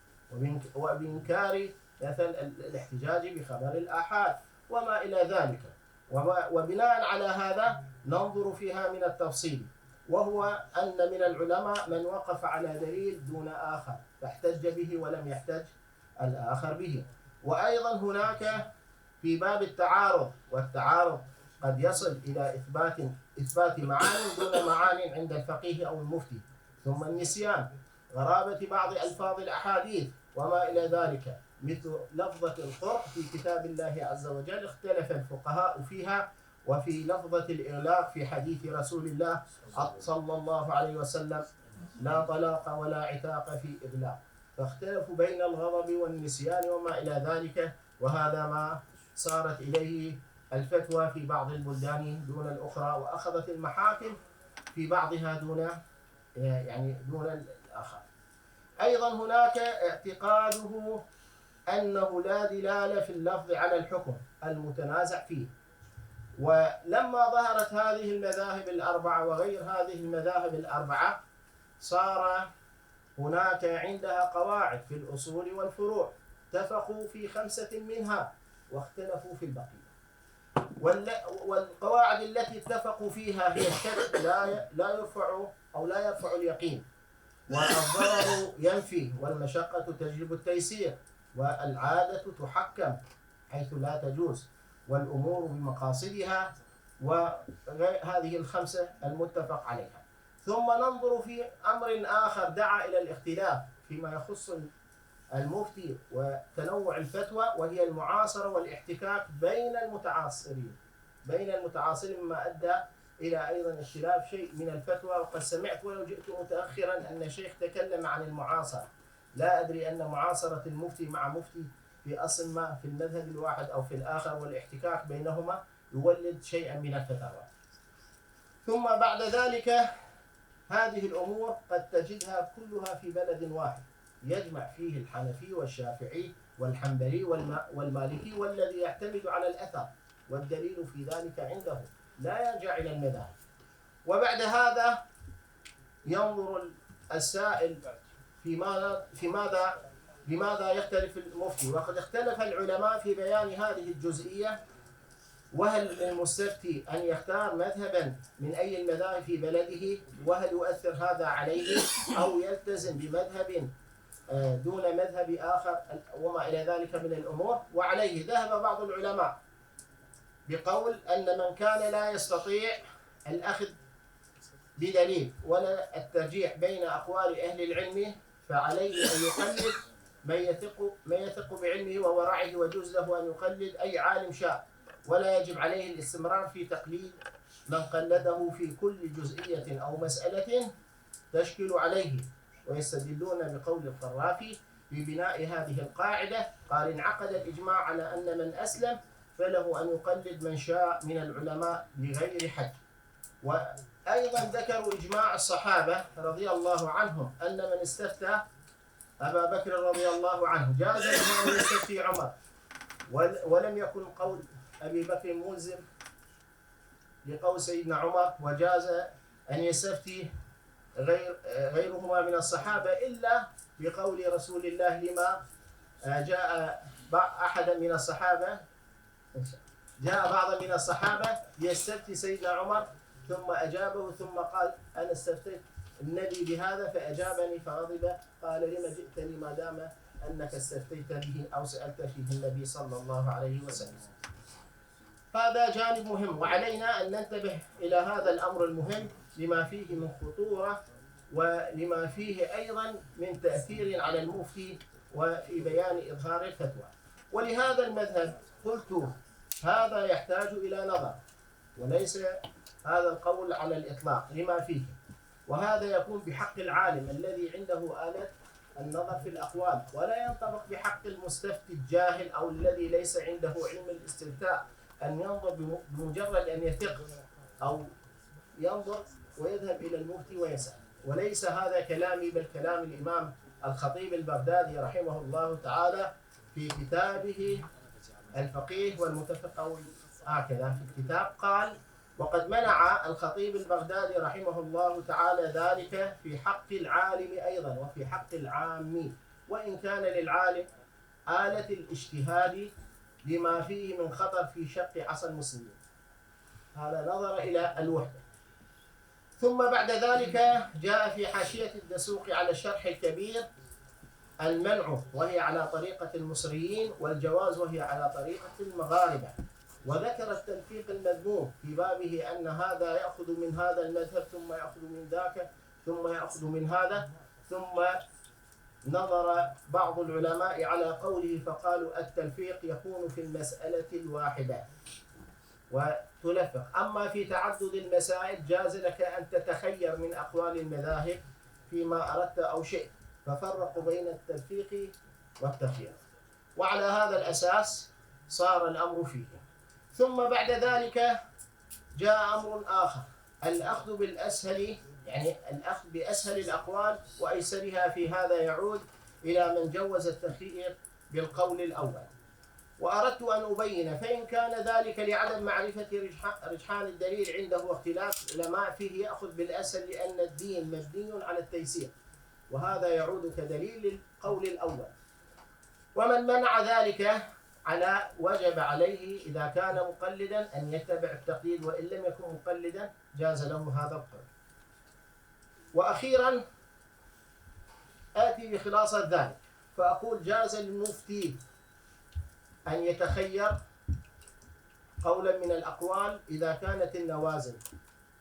J: وبإنكار مثل الاحتجاج بخبر الآحاد وما إلى ذلك. وبناء على هذا ننظر فيها من التفصيل، وهو أن من العلماء من وقف على دليل دون آخر فاحتج به ولم يحتج الآخر به. وأيضا هناك في باب التعارض، والتعارض قد يصل إلى إثبات معان دون معان عند الفقيه أو المفتي. ثم النسيان، غرابة بعض ألفاظ الأحاديث وما إلى ذلك، مثل لفظة القرء في كتاب الله عز وجل اختلف الفقهاء فيها، وفي لفظة الإغلاق في حديث رسول الله صلى الله عليه وسلم: لا طلاق ولا عتاق في إغلاق، فاختلفوا بين الغضب والنسيان وما إلى ذلك. وهذا ما صارت إليه الفتوى في بعض البلدان دون الأخرى، وأخذت المحاكم في بعضها دون الآخر. أيضا هناك اعتقاده أنه لا دلالة في اللفظ على الحكم المتنازع فيه. ولما ظهرت هذه المذاهب الأربعة وغير هذه المذاهب الأربعة، صار هناك عندها قواعد في الأصول والفروع اتفقوا في 5 منها واختلفوا في البقية. والقواعد التي اتفقوا فيها هي الشك لا يرفع اليقين، والضرر ينفي، والمشقة تجلب التيسير، والعادة تحكم حيث لا تجوز، والأمور بمقاصدها، وهذه ال5 المتفق عليها. ثم ننظر في أمر آخر دعا إلى الاختلاف فيما يخص المفتي وتنوع الفتوى، وهي المعاصرة والاحتكاك بين المتعاصرين مما أدى إلى أيضا اختلاف شيء من الفتوى. وقد سمعت ولو جئت متأخرا أن الشيخ تكلم عن المعاصرة. لا أدري أن معاصرة المفتي مع مفتي في أصل ما في المذهب الواحد أو في الآخر والاحتكاك بينهما يولد شيئا من الفتاوى. ثم بعد ذلك هذه الأمور قد تجدها كلها في بلد واحد يجمع فيه الحنفي والشافعي والحنبلي والمالكي، والذي يعتمد على الأثر، والدليل في ذلك عنده لا يرجع إلى المذاهب. وبعد هذا ينظر السائل لماذا يختلف المفتي. وقد اختلف العلماء في بيان هذه الجزئية، وهل للمستفتي أن يختار مذهبا من أي المذاهب في بلده، وهل يؤثر هذا عليه، أو يلتزم بمذهب دون مذهب آخر، وما إلى ذلك من الأمور. وعليه ذهب بعض العلماء بقول أن من كان لا يستطيع الأخذ بدليل ولا الترجيح بين أقوال أهل العلم، فعليه أن يقلد من يثق بعلمه وورعه، ويجوز له أن يقلد أي عالم شاء، ولا يجب عليه الاستمرار في تقليد من قلده في كل جزئية أو مسألة تشكل عليه. ويستدلون بقول القرافي في بناء هذه القاعدة، قال: انعقد الإجماع على أن من أسلم فله أن يقلد من شاء من العلماء بغير حد. وأيضا ذكروا إجماع الصحابة رضي الله عنهم أن من استفتى أبا بكر رضي الله عنه جاز له أن يستفتي عمر، ولم يكن قول أبي بكر ملزم لقول سيدنا عمر، وجاز أن يستفتي غيرهما من الصحابة إلا بقول رسول الله لما جاء بعض من الصحابة يستفتي سيدنا عمر ثم أجابه، ثم قال: أنا استفتيت النبي بهذا فأجابني فغضب، قال: لما جئتني ما دام أنك استفتيت به أو سألت فيه النبي صلى الله عليه وسلم. هذا جانب مهم، وعلينا أن ننتبه إلى هذا الأمر المهم لما فيه من خطورة، ولما فيه أيضا من تأثير على المفتي وفي بيان إظهار الفتوى. ولهذا المذهب قلت هذا يحتاج إلى نظر، وليس هذا القول على الإطلاق لما فيه، وهذا يكون بحق العالم الذي عنده آلة النظر في الأقوال، ولا ينطبق بحق المستفتي الجاهل أو الذي ليس عنده علم الاستفتاء أن ينظر بمجرد أن يثق أو ينظر ويذهب إلى المفتي ويسأل. وليس هذا كلامي بل كلام الإمام الخطيب البغدادي رحمه الله تعالى في كتابه الفقيه والمتفق، أو هكذا في الكتاب قال: وقد منع الخطيب البغدادي رحمه الله تعالى ذلك في حق العالم أيضا وفي حق العام، وإن كان للعالم آلة الاجتهاد لما فيه من خطر في شق عصا المسلمين. هذا نظر إلى الوحدة. ثم بعد ذلك جاء في حاشية الدسوقي على الشرح الكبير المنع وهي على طريقة المصريين، والجواز وهي على طريقة المغاربة، وذكر التلفيق المذموم في بابه أن هذا يأخذ من هذا المذهب ثم يأخذ من ذاك ثم يأخذ من هذا. ثم نظر بعض العلماء على قوله فقالوا التلفيق يكون في المسألة الواحدة وتلفق، أما في تعدد المسائل جاز لك أن تتخير من أقوال المذاهب فيما أردت أو شئت، ففرقوا بين التلفيق والتخيير، وعلى هذا الأساس صار الأمر فيه. ثم بعد ذلك جاء أمر آخر، الأخذ بالأسهل، يعني الأخذ بأسهل الأقوال وأيسرها، في هذا يعود إلى من جوز التخيير بالقول الأول. وأردت أن أبين، فإن كان ذلك لعدم معرفة رجحان الدليل عنده واختلاف العلماء فيه يأخذ بالأسهل لأن الدين مبني على التيسير، وهذا يعود كدليل للقول الأول. ومن منع ذلك وجب عليه إذا كان مقلدا أن يتبع التقليد، وإن لم يكن مقلدا جاز له هذا القول. وأخيرا آتي بخلاصة ذلك فأقول: جاز للمفتي أن يتخير قولا من الأقوال إذا كانت النوازل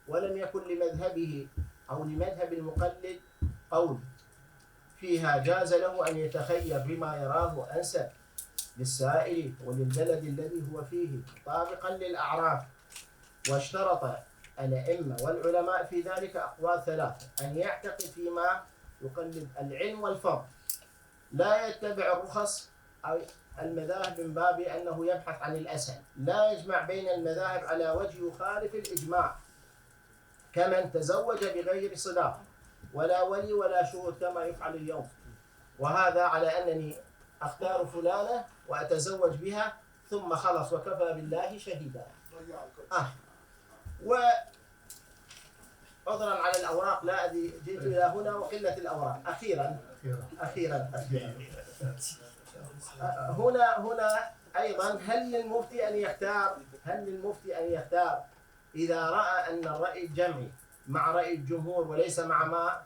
J: ولم يكن لمذهبه أو لمذهب المقلد قول فيها، جاز له أن يتخير بما يراه أنسب للسائل وللبلد الذي هو فيه طابقا للأعراف. واشترط الأئمة والعلماء في ذلك أقوال ثلاثة: أن يعتقد فيما يقلد العلم والفضل، لا يتبع الرخص أو المذاهب من باب أنه يبحث عن الأسهل، لا يجمع بين المذاهب على وجه يخالف الإجماع كمن تزوج بغير صداق ولا ولي ولا شهود كما يفعل اليوم، وهذا على أنني أختار فلانة وأتزوج بها ثم خلص وكفى بالله شهيدا. وعذرا على الأوراق لا أدري جئت إلى هنا وقلة الأوراق. أخيرا هنا أيضا هل للمفتي أن يختار إذا رأى أن الرأي الجمعي مع رأي الجمهور وليس مع ما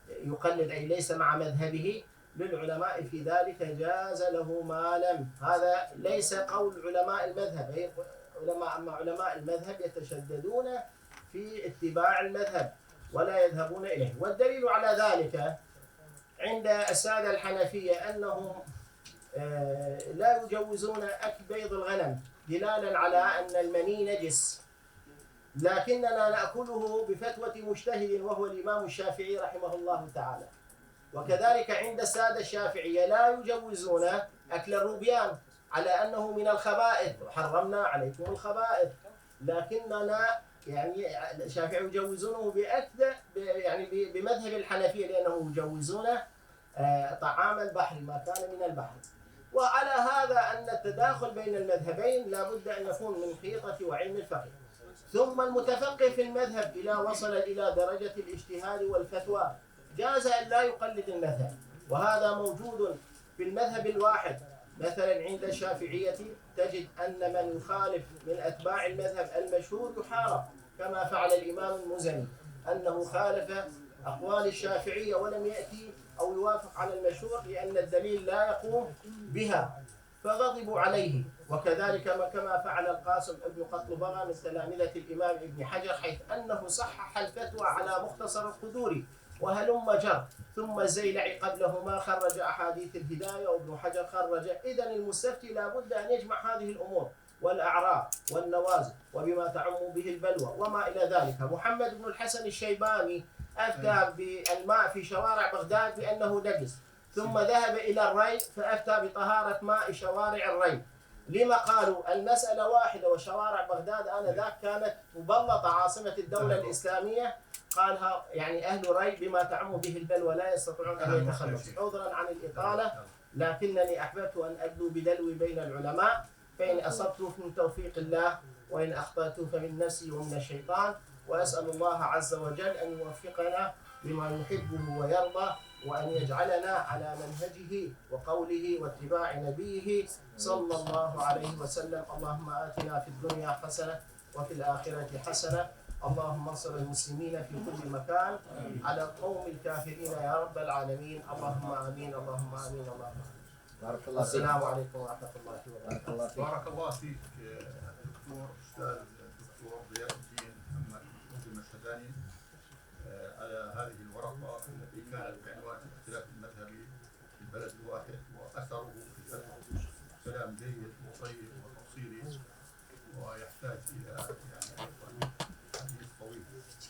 J: يقلد، أي ليس مع مذهبه؟ للعلماء في ذلك جاز له ما لم. هذا ليس قول علماء المذهب، أما علماء المذهب يتشددون في اتباع المذهب ولا يذهبون إليه. والدليل على ذلك عند السادة الحنفية أنهم لا يجوزون أكل بيض الغنم دلالا على أن المني نجس، لكننا نأكله بفتوى مجتهد وهو الإمام الشافعي رحمه الله تعالى. وكذلك عند السادة الشافعية لا يجوزون أكل الروبيان على أنه من الخبائث، حرمنا عليكم الخبائث، لكننا الشافعي يجوزونه بمذهب الحنفية لأنه يجوزون طعام البحر ما كان من البحر. وعلى هذا أن التداخل بين المذهبين لا بد أن يكون من خيطة وعلم الفقه. ثم المتفقه في المذهب إذا وصل إلى درجة الاجتهاد والفتوى جاز أن لا يقلد المذهب، وهذا موجود في المذهب الواحد. مثلا عند الشافعية تجد أن من يخالف من أتباع المذهب المشهور يحارب، كما فعل الإمام المزني أنه خالف أقوال الشافعية ولم يأتي أو يوافق على المشهور لأن الدليل لا يقوم بها فغضبوا عليه. وكذلك كما فعل القاسم ابن قطلبغة من تلامذة الإمام ابن حجر، حيث أنه صحح الفتوى على مختصر القدوري وهلم جر، ثم الزيلعي قبلهما خرج أحاديث الهداية وابن حجر خرج. إذن المستفتي لا بد أن يجمع هذه الأمور والأعراف والنوازل وبما تعم به البلوى وما إلى ذلك. محمد بن الحسن الشيباني أفتى بالماء في شوارع بغداد بأنه نجس، ثم ذهب إلى الري فأفتى بطهارة ماء شوارع الري. لما قالوا المسألة واحدة وشوارع بغداد آنذاك كانت مبلطة عاصمة الدولة الإسلامية، قالها أهل ري بما تعم به البلوى لا يستطيعون أن يتخلصوا. عذرا عن الإطالة، لكنني أحببت أن أدلو بدلوي بين العلماء، فإن أصبت من توفيق الله وإن أخطأت فمن نفسي ومن الشيطان. وأسأل الله عز وجل أن يوفقنا بما يحبه ويرضى، وأن يجعلنا على منهجه وقوله واتباع نبيه صلى الله عليه وسلم. اللهم آتنا في الدنيا حسنة وفي الآخرة حسنة. اللهم انصر المسلمين في كل مكان على القوم الكافرين يا رب العالمين. اللهم آمين اللهم آمين اللهم آمين.
H: بارك الله فيك.
J: السلام عليكم ورحمة الله وبركاته.
C: بارك الله فيك دكتور أستاذ الدكتور ضياء الدين محمد المشهداني على هذه الورقة التي كانت بعنوان الاختلاف المذهبي في البلد الواحد وأثره في الفتوى. كلام جيد وطيب وتفصيلي ويحتاج إلى حديث طويل.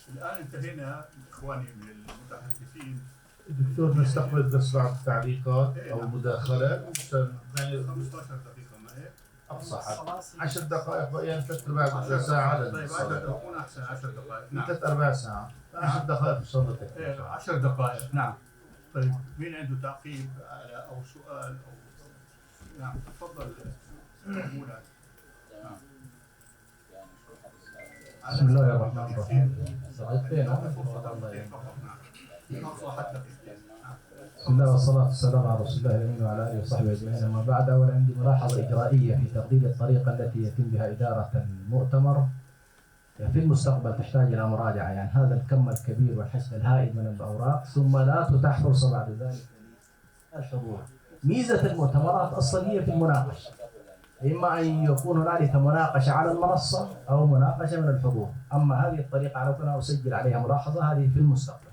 C: الآن انتهينا إخواني من المتحدثين.
A: دكتور نستقبل بس بعض التعليقات أو مداخلات
C: 15 دقيقة ما هيك؟
A: أقصى 10 دقائق بقي 3/4 ساعة.
C: طيب 10 دقائق أحسن. 10 دقائق نعم.
A: 3/4 ساعة. 10 دقائق إن شاء الله.
C: 10 دقائق نعم. طيب مين عنده تعقيب على أو سؤال أو نعم تفضل مولانا. نعم.
A: بسم الله الرحمن الرحيم.
C: نعم. حتى
E: بسم الله والصلاة والسلام على رسول الله الأمين وعلى آله وصحبه أجمعين. أما بعد، أولا عندي ملاحظة إجرائية في تقدير الطريقة التي يتم بها إدارة المؤتمر. في المستقبل تحتاج إلى مراجعة، يعني هذا الكم الكبير والحجم الهائل من الأوراق، ثم لا تتاح فرصة بعد ذلك للحضور. ميزة المؤتمرات أصلا هي في المناقشة، إما أن يكون هنالك مناقشة على المنصة أو مناقشة من الحضور. أما هذه الطريقة على كنا أسجل عليها ملاحظة، هذه في المستقبل.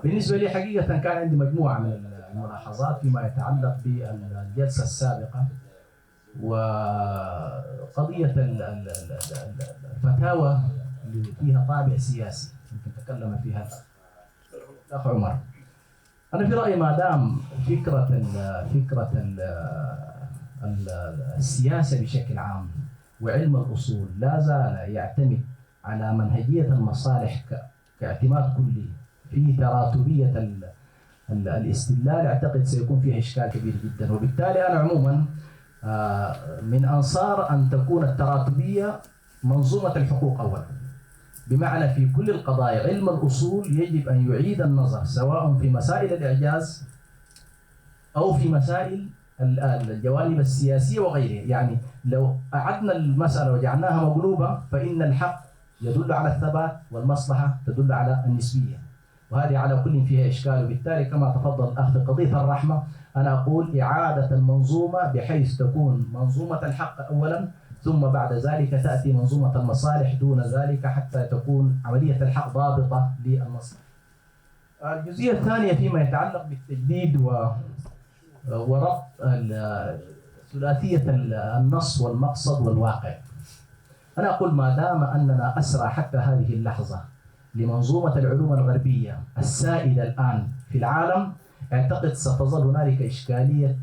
E: بالنسبة لي حقيقة كان عندي مجموعة من الملاحظات فيما يتعلق بالجلسة السابقة وقضية الفتاوى اللي فيها طابع سياسي يمكن تكلم فيها الأخ عمر. أنا في رأيي ما دام فكرة السياسة بشكل عام وعلم الأصول لا زال يعتمد على منهجية المصالح كاعتماد كلي في تراتبية الاستدلال، أعتقد سيكون فيه إشكال كبير جدا. وبالتالي أنا عموما من أنصار أن تكون التراتبية منظومة الحقوق أولا، بمعنى في كل القضايا علم الأصول يجب أن يعيد النظر سواء في مسائل الإعجاز أو في مسائل الجوانب السياسية وغيرها. يعني لو أعدنا المسألة وجعلناها مقلوبة فإن الحق يدل على الثبات والمصلحة تدل على النسبية، وهذه على كل فيها إشكال. وبالتالي كما تفضل الأخ في قضية الرحمة، أنا أقول إعادة المنظومة بحيث تكون منظومة الحق أولا، ثم بعد ذلك تأتي منظومة المصالح دون ذلك حتى تكون عملية الحق ضابطة للمصلحة. الجزئية الثانية فيما يتعلق بالتجديد وربط ثلاثية النص والمقصد والواقع. أنا أقول ما دام أننا أسرى حتى هذه اللحظة لمنظومة العلوم الغربية السائدة الآن في العالم، أعتقد ستظل هنالك إشكالية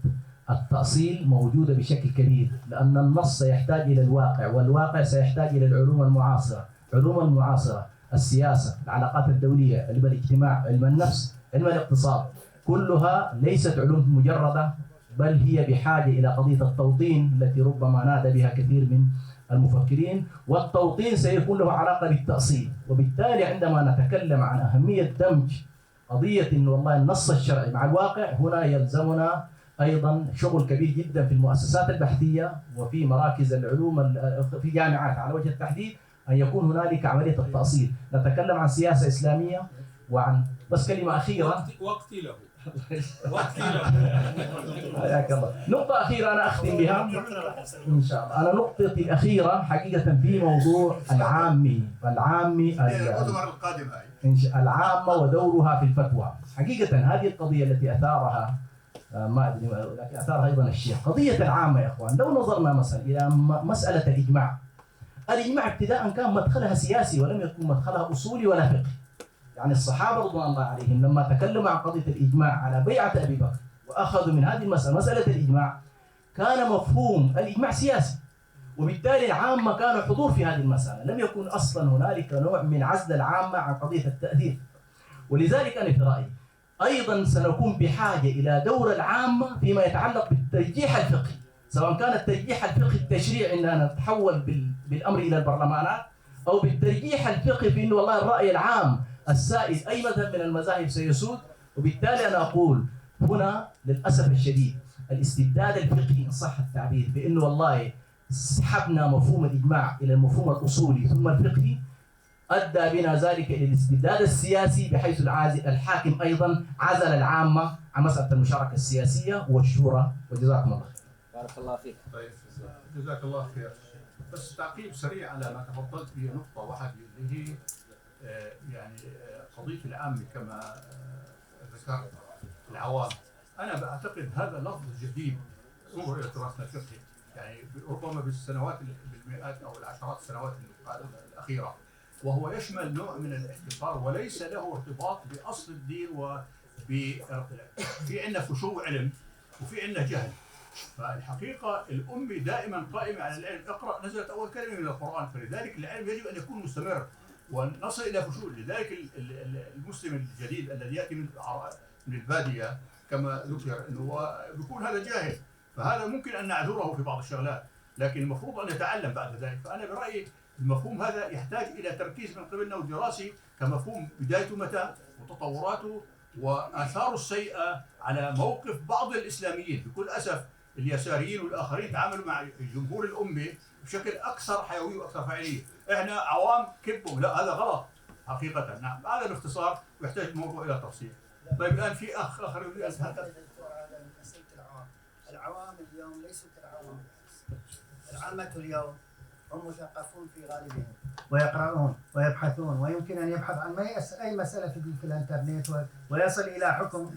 E: التأصيل موجودة بشكل كبير، لأن النص سيحتاج إلى الواقع، والواقع سيحتاج إلى العلوم المعاصرة. علوم المعاصرة، السياسة، العلاقات الدولية، علم الاجتماع، علم النفس، علم الاقتصاد، كلها ليست علوم مجردة، بل هي بحاجة إلى قضية التوطين التي ربما نادى بها كثير من المفكرين، والتوطين سيكون له علاقة بالتأصيل. وبالتالي عندما نتكلم عن أهمية دمج قضية إنه والله النص الشرعي مع الواقع، هنا يلزمنا أيضا شغل كبير جدا في المؤسسات البحثية وفي مراكز العلوم في جامعات على وجه التحديد، أن يكون هنالك عملية التأصيل. نتكلم عن سياسة إسلامية وعن بس كلمة أخيرة
I: وقتي له
E: حياك الله. نقطة أخيرة أنا أختم بها إن شاء الله. أنا نقطتي الأخيرة حقيقة في موضوع العامة ودورها في الفتوى. حقيقة هذه القضية التي أثارها ما أدري لكن أثارها أيضا الشيخ، قضية العامة يا إخوان. لو نظرنا مثلا إلى مسألة الإجماع ابتداء كان مدخلها سياسي ولم يكن مدخلها أصولي ولا فقهي. يعني الصحابة رضوان الله عليهم لما تكلموا عن قضية الإجماع على بيعة أبي بكر وأخذوا من هذه المسألة مسألة الإجماع، كان مفهوم الإجماع سياسي، وبالتالي العامة كانوا حضور في هذه المسألة. لم يكن أصلا هنالك نوع من عزل العامة عن قضية التأثير. ولذلك أنا في رأيي أيضا سنكون بحاجة إلى دور العامة فيما يتعلق بالترجيح الفقهي، سواء كان الترجيح الفقهي التشريعي أننا نتحول بالأمر إلى البرلمانات، أو بالترجيح الفقهي في أنه والله الرأي العام السائد أي مذهب من المذاهب سيسود. وبالتالي أنا أقول هنا للأسف الشديد الاستبداد الفقهي إن صح التعبير، بأنه والله سحبنا مفهوم الإجماع إلى المفهوم الأصولي ثم الفقهي، أدى بنا ذلك إلى الاستبداد السياسي، بحيث الحاكم أيضا عزل العامة عن مسألة المشاركة السياسية والشورى. وجزاكم الله خير.
I: بارك الله فيك.
C: طيب جزاك الله خير. بس تعقيب سريع على ما تفضلت به، نقطة واحدة اللي هي يعني قضية العامة كما ذكرت العوام. أنا بعتقد هذا لفظ جديد انظر إلى تراثنا الفقهي، يعني ربما بالسنوات بالمئات أو العشرات السنوات الأخيرة، وهو يشمل نوع من الاحتقار وليس له ارتباط بأصل الدين. في عندنا فشو علم وفي عندنا جهل. فالحقيقة الأمة دائما قائمة على العلم. اقرأ نزلت أول كلمة من القرآن، فلذلك العلم يجب أن يكون مستمر ونصل إلى فشول. لذلك المسلم الجديد الذي يأتي من البادية كما ذكر أنه بيكون هذا جاهل، فهذا ممكن أن نعذره في بعض الشغلات، لكن المفروض أن يتعلم بعد ذلك. فأنا برأيي المفهوم هذا يحتاج إلى تركيز من قبلنا ودراسي كمفهوم بدايته متى وتطوراته وآثاره السيئة على موقف بعض الإسلاميين. بكل أسف اليساريين والآخرين تعاملوا مع جمهور الأمة بشكل أكثر حيوية وأكثر فاعلية. إحنا عوام كبهم، لا هذا غلط حقيقة. نعم هذا باختصار ويحتاج الموضوع إلى تفصيل. طيب الآن في أخ آخر يريد أن يتحدث.
K: على مسألة العوام اليوم ليسوا كالعوام العامة اليوم هم مثقفون في غالبهم ويقرؤون ويبحثون، ويمكن أن يبحث عن أي مسألة في الإنترنت ويصل إلى حكم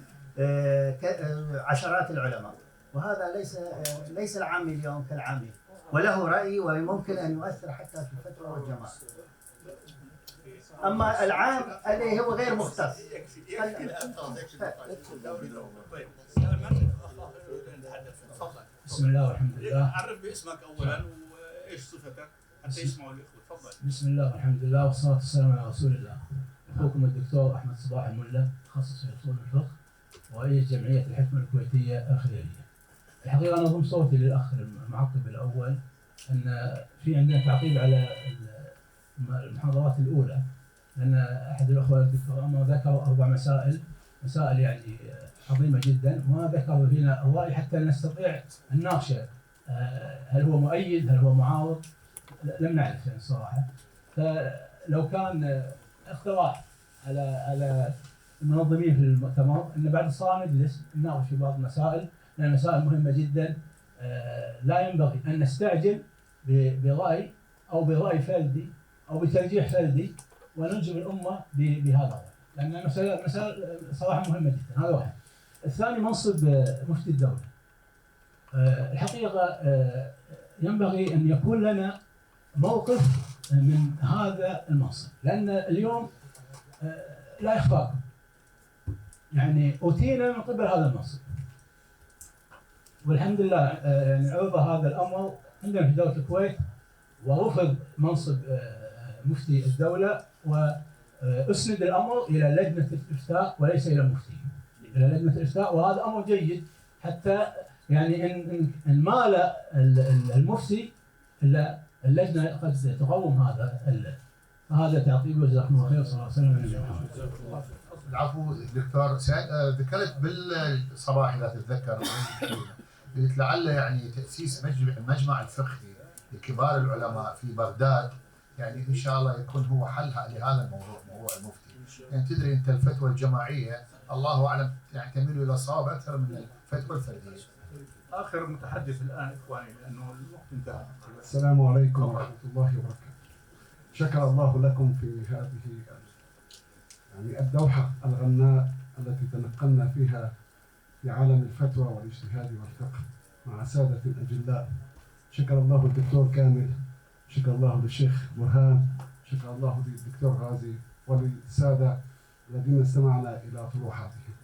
K: عشرات العلماء، وهذا ليس العامي اليوم كالعامي، وله رأي وممكن أن يؤثر حتى في الفتوى والجماعة. أما العام الذي هو غير مختص
L: بسم الله والحمد لله.
C: عرف باسمك أولا وإيش صفتك حتى يسمعوا الإخوة. تفضل.
L: بسم الله والحمد لله والصلاة والسلام على رسول الله. أخوكم الدكتور أحمد صباح الملا، تخصص في أصول الفقه ورئيس جمعية الحكمة الكويتية الخيرية. الحقيقة أنا أضم صوتي للأخ المعقب الأول أن في عندنا تعقيب على المحاضرات الأولى، لأن أحد الأخوة الدكتور أمر ذكر 4 مسائل يعني عظيمة جدا، وما ذكر فينا الرأي حتى نستطيع أن نناقشه. هل هو مؤيد؟ هل هو معارض؟ لم نعرف يعني صراحة. فلو كان اقتراح على المنظمين في المؤتمر أن بعد الصلاة نجلس نناقش في بعض المسائل، لأن المسائل مهمة جدا. لا ينبغي أن نستعجل برأي أو برأي فردي أو بترجيح فردي وننجم الأمة بهذا الرأي، لأن المسائل صراحة مهمة جدا. هذا واحد. الثاني منصب مفتي الدولة. الحقيقة ينبغي أن يكون لنا موقف من هذا المنصب، لأن اليوم لا يخفاكم يعني أوتينا من قبل هذا المنصب، والحمد لله يعني عرض هذا الأمر عندنا في دولة الكويت ورفض منصب مفتي الدولة، وأسند الأمر إلى لجنة الإفتاء وليس إلى المفتي، إلى لجنة الإفتاء. وهذا أمر جيد حتى يعني إن مال المفتي إلا اللجنة قد تقوم هذا تعقيب. جزاكم الله خير. صلى الله عليه وسلم.
H: العفو دكتور سعد، ذكرت بالصباح اذا تتذكر قلت لعل يعني تاسيس المجمع الفقهي لكبار العلماء في بغداد يعني ان شاء الله يكون هو حل لهذا الموضوع، موضوع المفتي. يعني تدري انت الفتوى الجماعيه الله اعلم يعني تميل الى الصواب اكثر من الفتوى الفرديه.
C: آخر متحدث الآن إخواني لأنه الوقت انتهى.
M: السلام عليكم ورحمة الله وبركاته. شكر الله لكم في هذه يعني الدوحة الغناء التي تنقلنا فيها في عالم الفتوى والاجتهاد والفقه مع سادة الأجلاء. شكر الله الدكتور كامل، شكر الله للشيخ برهان، شكر الله للدكتور غازي وللسادة الذين استمعنا إلى طروحاتهم.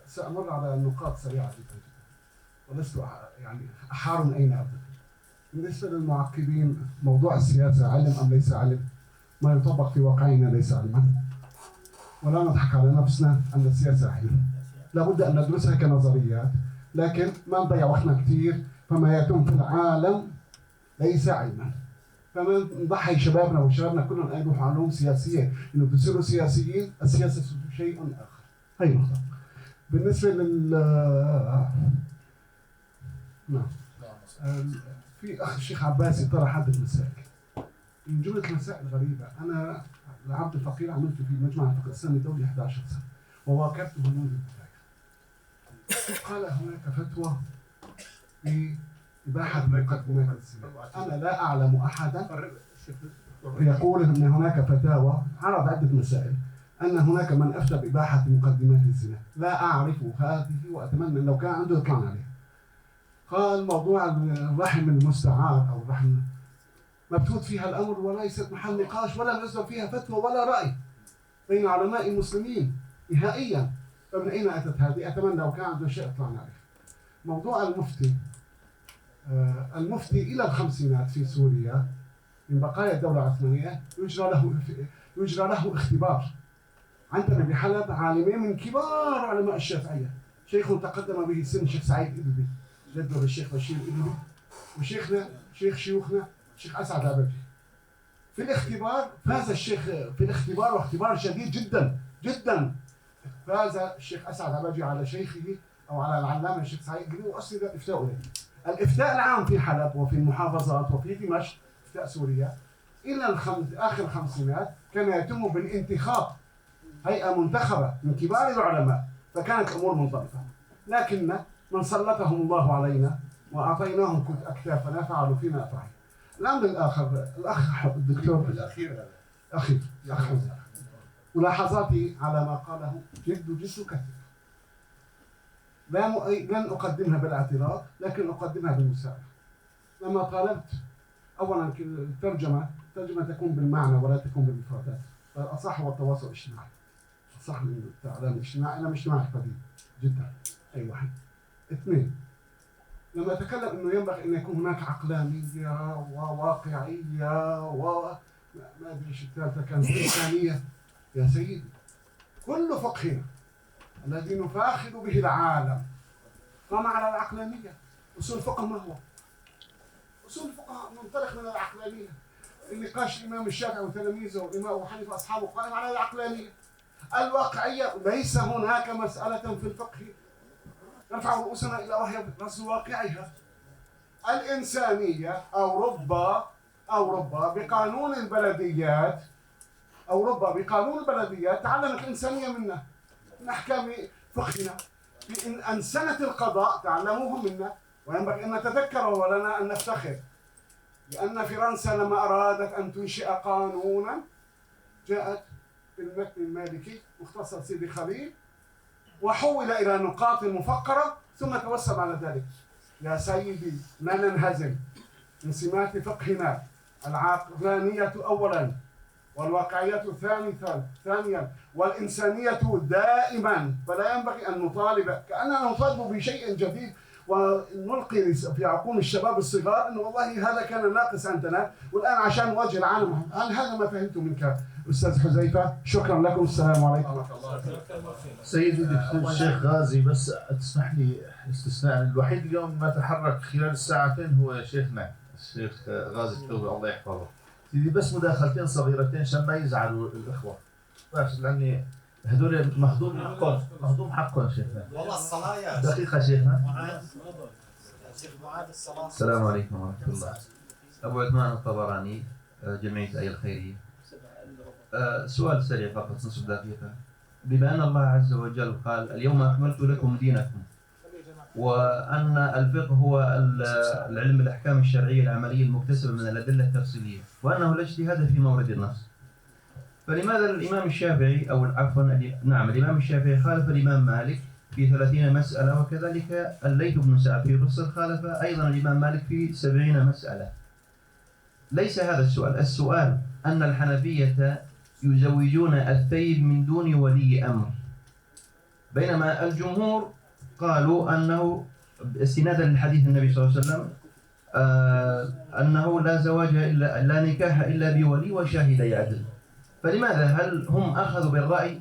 M: سأمر على نقاط سريعة جدا ولست يعني أحار أين أبدأ. بالنسبة للمعقبين، موضوع السياسة علم أم ليس علم؟ ما يطبق في واقعنا ليس علما، ولا نضحك على نفسنا أن السياسة علم. لابد أن ندرسها كنظريات، لكن ما نضيع وقتنا كثير. فما يتم في العالم ليس علما، فما نضحي شبابنا وشبابنا كلهم أن يروحوا علوم سياسية، إنه بيصيروا سياسيين. السياسة شيء آخر. هي نقطة. بالنسبة نعم. في أخ الشيخ عباسي طرح عدة مسائل، من جملة مسائل غريبة. أنا العبد الفقير عملت في مجمع الفقه الإسلامي الدولي 11 سنة وواكبته منذ البداية. قال هناك فتوى بإباحة مقدمات الزنا. أنا لا أعلم أحدا يقول أن هناك فتاوى. عرض عدة مسائل أن هناك من أفتى بإباحة مقدمات الزنا. لا أعرف هذه وأتمنى لو كان عنده يطلع عليها. قال موضوع الرحم المستعار أو الرحم مبثوث فيها الأمر وليست محل نقاش ولا نزل فيها فتوى ولا رأي بين علماء المسلمين نهائيا. فمن أين أتت هذه؟ أتمنى لو كان عنده شيء يطلع عليه. موضوع المفتي، المفتي إلى الخمسينات في سوريا من بقايا الدولة العثمانية يجرى له اختبار. عندنا بحلب عالمين من كبار علماء الشافعية، شيخ تقدم به السن الشيخ سعيد إدلبي جده الشيخ بشير إدلبي، وشيخنا شيوخنا الشيخ أسعد عبدي. في الاختبار فاز الشيخ في الاختبار، واختبار شديد جدا جدا. فاز الشيخ أسعد عباجي على شيخه أو على العلامة الشيخ سعيد قريب وأسند الإفتاء إليه. الإفتاء العام في حلب وفي المحافظات وفي دمشق إفتاء سوريا إلى آخر الخمسينات كان يتم بالانتخاب هيئة منتخبة من كبار العلماء، فكانت الأمور منضبطة. لكن من سلطهم الله علينا وأعطيناهم أكتافنا فعلوا فينا أفعال. الأمر الآخر الأخ الدكتور
C: الأخير
M: أخير ملاحظاتي على ما قاله جد كثير. لن أقدمها بالاعتراض لكن أقدمها بالمساءلة. لما طالبت أولا الترجمة تكون بالمعنى ولا تكون بالمفردات. الأصح هو التواصل الاجتماعي. الصح من الإعلام الاجتماعي إنما اجتماعي قديم جدا. أي واحد. اثنين، لما أتكلم إنه ينبغي أن يكون هناك عقلانية وواقعية ما أدري إيش الثالثة كانت إنسانية. يا سيدي كل فقهنا الذي نفاخر به العالم قام على العقلانية. أصول الفقه ما هو؟ أصول الفقه منطلق من العقلانية. النقاش الإمام الشافعي وتلاميذه والإمام أبو حنيفة وأصحابه قائم على العقلانية. الواقعية ليس هناك مسألة في الفقه نرفع رؤوسنا إلى وهي رأس واقعها. الإنسانية أو ربما بقانون البلديات تعلمت الإنسانية منا من أحكام فقهنا. في أنسنة القضاء تعلموه منا، وينبغي أن نتذكر ولنا أن نفتخر لأن فرنسا لما أرادت أن تنشئ قانونا جاءت بالمتن المالكي مختصر سيدي خليل وحول إلى نقاط مفقرة ثم توسم على ذلك. يا سيدي لا ننهزم من سمات فقهنا العقلانية أولا والواقعية ثانيا والإنسانية دائما. فلا ينبغي أن نطالب كأننا نطالب بشيء جديد ونلقي في عقول الشباب الصغار أنه والله هذا كان ناقص عندنا والآن عشان نواجه العالم. هذا ما فهمت منك أستاذ حذيفة. شكرا لكم. السلام عليكم.
A: سيدي الشيخ غازي، بس تسمح لي استثناء الوحيد اليوم ما تحرك خلال الساعتين هو شيخنا الشيخ غازي التوبي الله يحفظه. سيدي بس مداخلتين صغيرتين عشان ما يزعلوا الإخوة. بس لأني هذول مهضوم حقهم شيخنا.
K: والله الصلاة يا
A: دقيقة شيخنا.
K: شيخ معاذ الصلاة.
N: السلام عليكم ورحمة الله. أبو عثمان الطبراني جمعية أي الخيرية. سؤال سريع فقط نصف دقيقة. بما أن الله عز وجل قال اليوم أكملت لكم دينكم، وأن الفقه هو العلم الأحكام الشرعية العملية المكتسبة من الأدلة التفصيلية، وأنه لا اجتهاد في مورد النص، فلماذا الإمام الشافعي الإمام الشافعي خالف الإمام مالك في 30 مسألة، وكذلك الليث بن سعد في فصل خالف أيضا الإمام مالك في 70 مسألة؟ ليس هذا السؤال أن الحنفية يزوجون الثيب من دون ولي أمر، بينما الجمهور قالوا أنه استنادا لحديث النبي صلى الله عليه وسلم أنه لا زواج لا نكاح إلا بولي وشاهدي عدل. فلماذا هل هم أخذوا بالرأي؟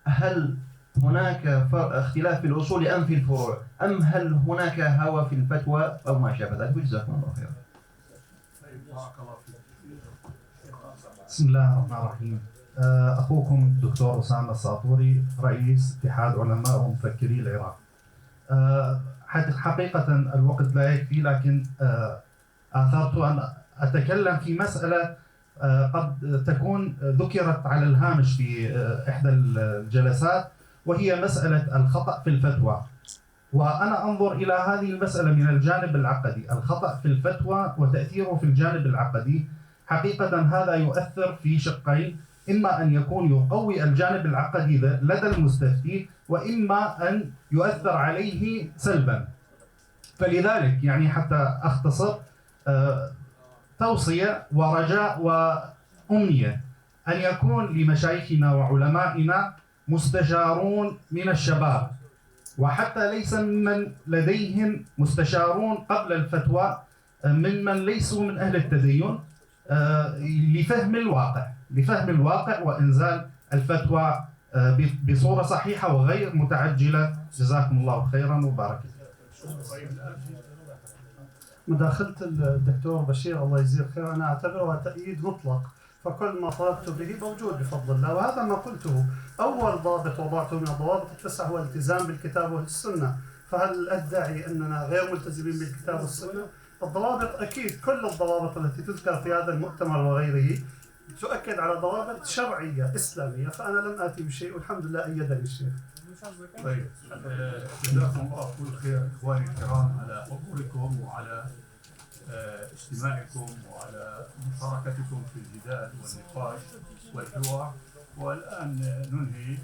N: هل هناك اختلاف في الأصول أم في الفروع؟ أم هل هناك هوى في الفتوى أو ما شابه ذلك؟ جزاكم الله خيرا.
O: بسم الله الرحمن الرحيم. أخوكم الدكتور أسامة الساطوري رئيس اتحاد علماء ومفكري العراق. حقيقة الوقت لا يكفي، لكن آثرت أن أتكلم في مسألة قد تكون ذكرت على الهامش في إحدى الجلسات، وهي مسألة الخطأ في الفتوى. وأنا أنظر إلى هذه المسألة من الجانب العقدي، الخطأ في الفتوى وتأثيره في الجانب العقدي. حقيقة هذا يؤثر في شقين، إما أن يكون يقوي الجانب العقدي لدى المستفتي، وإما أن يؤثر عليه سلبا. فلذلك يعني حتى أختصر، توصية ورجاء وأمنية أن يكون لمشايخنا وعلمائنا مستشارون من الشباب، وحتى ليس ممن لديهم مستشارون قبل الفتوى، ممن ليسوا من أهل التدين، لفهم الواقع وإنزال الفتوى بصورة صحيحة وغير متعجلة. جزاكم الله خيرا وبارك الله.
G: مداخلة الدكتور بشير الله يجزيه خير أنا أعتبرها تأييد مطلق فكل ما طلبت به موجود بفضل الله، وهذا ما قلته. أول ضابط وضعته من الضوابط التسع هو الالتزام بالكتاب والسنة. فهل أدعي أننا غير ملتزمين بالكتاب والسنة؟ الضوابط أكيد كل الضوابط التي تذكر في هذا المؤتمر وغيره تؤكد على ضوابط شرعية إسلامية، فأنا لم آتي بشيء والحمد لله أيدني الشيخ.
C: طيب جزاكم الله كل خير إخواني الكرام على حضوركم وعلى استماعكم وعلى مشاركتكم في الجدال والنقاش والحوار. والآن ننهي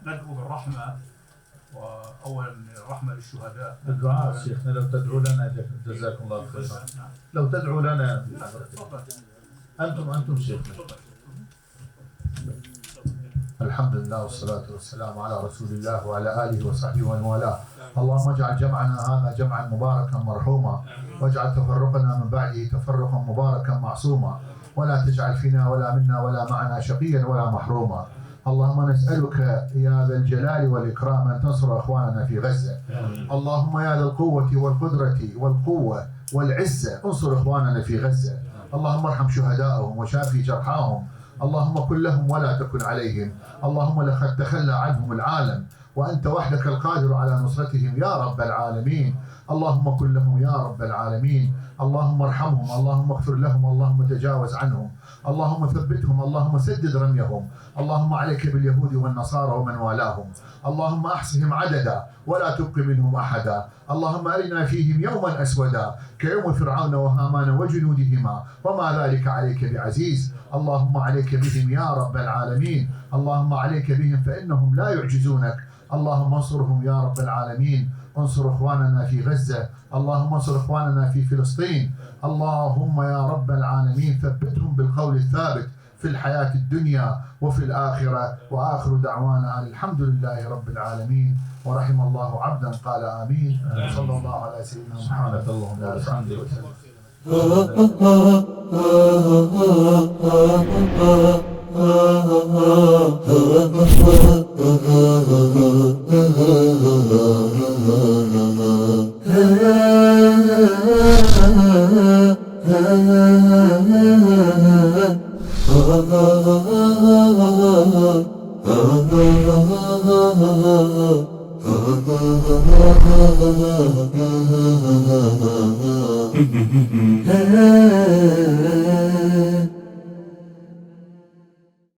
C: ندعو بالرحمة، وأولا الرحمة للشهداء.
A: الدعاء شيخنا لو تدعو لنا جزاكم الله خيرا. لو تدعو لنا أنتم شيخنا.
H: الحمد لله والصلاة والسلام على رسول الله وعلى آله وصحبه ومن والاه. اللهم اجعل جمعنا هذا جمعا مباركا مرحوما، واجعل تفرقنا من بعده تفرقا مباركا معصوما، ولا تجعل فينا ولا منا ولا معنا شقيا ولا محروما. اللهم نسألك يا ذا الجلال والإكرام أن تنصر أخواننا في غزة. اللهم يا ذا القوة والقدرة والقوة والعزة انصر أخواننا في غزة. اللهم ارحم شهداءهم وشافي جرحاهم. اللهم كن لهم ولا تكن عليهم. اللهم لقد تخلى عنهم العالم وأنت وحدك القادر على نصرتهم يا رب العالمين. اللهم كن لهم يا رب العالمين. اللهم ارحمهم، اللهم اغفر لهم، اللهم تجاوز عنهم، اللهم ثبتهم، اللهم سدد رميهم. اللهم عليك باليهود والنصارى ومن والاهم. اللهم احصهم عددا ولا تبق منهم احدا. اللهم ارنا فيهم يوما اسودا كيوم فرعون وهامان وجنودهما وما ذلك عليك بعزيز. اللهم عليك بهم يا رب العالمين. اللهم عليك بهم فانهم لا يعجزونك. اللهم انصرهم يا رب العالمين. انصر اخواننا في غزة، اللهم انصر اخواننا في فلسطين. اللهم يا رب العالمين ثبتهم بالقول الثابت في الحياة الدنيا وفي الآخرة. وآخر دعوانا الحمد لله رب العالمين، ورحم الله عبدا قال آمين. صلى الله على سيدنا محمد.
A: سبحانك اللهم وبحمدك.
P: Hey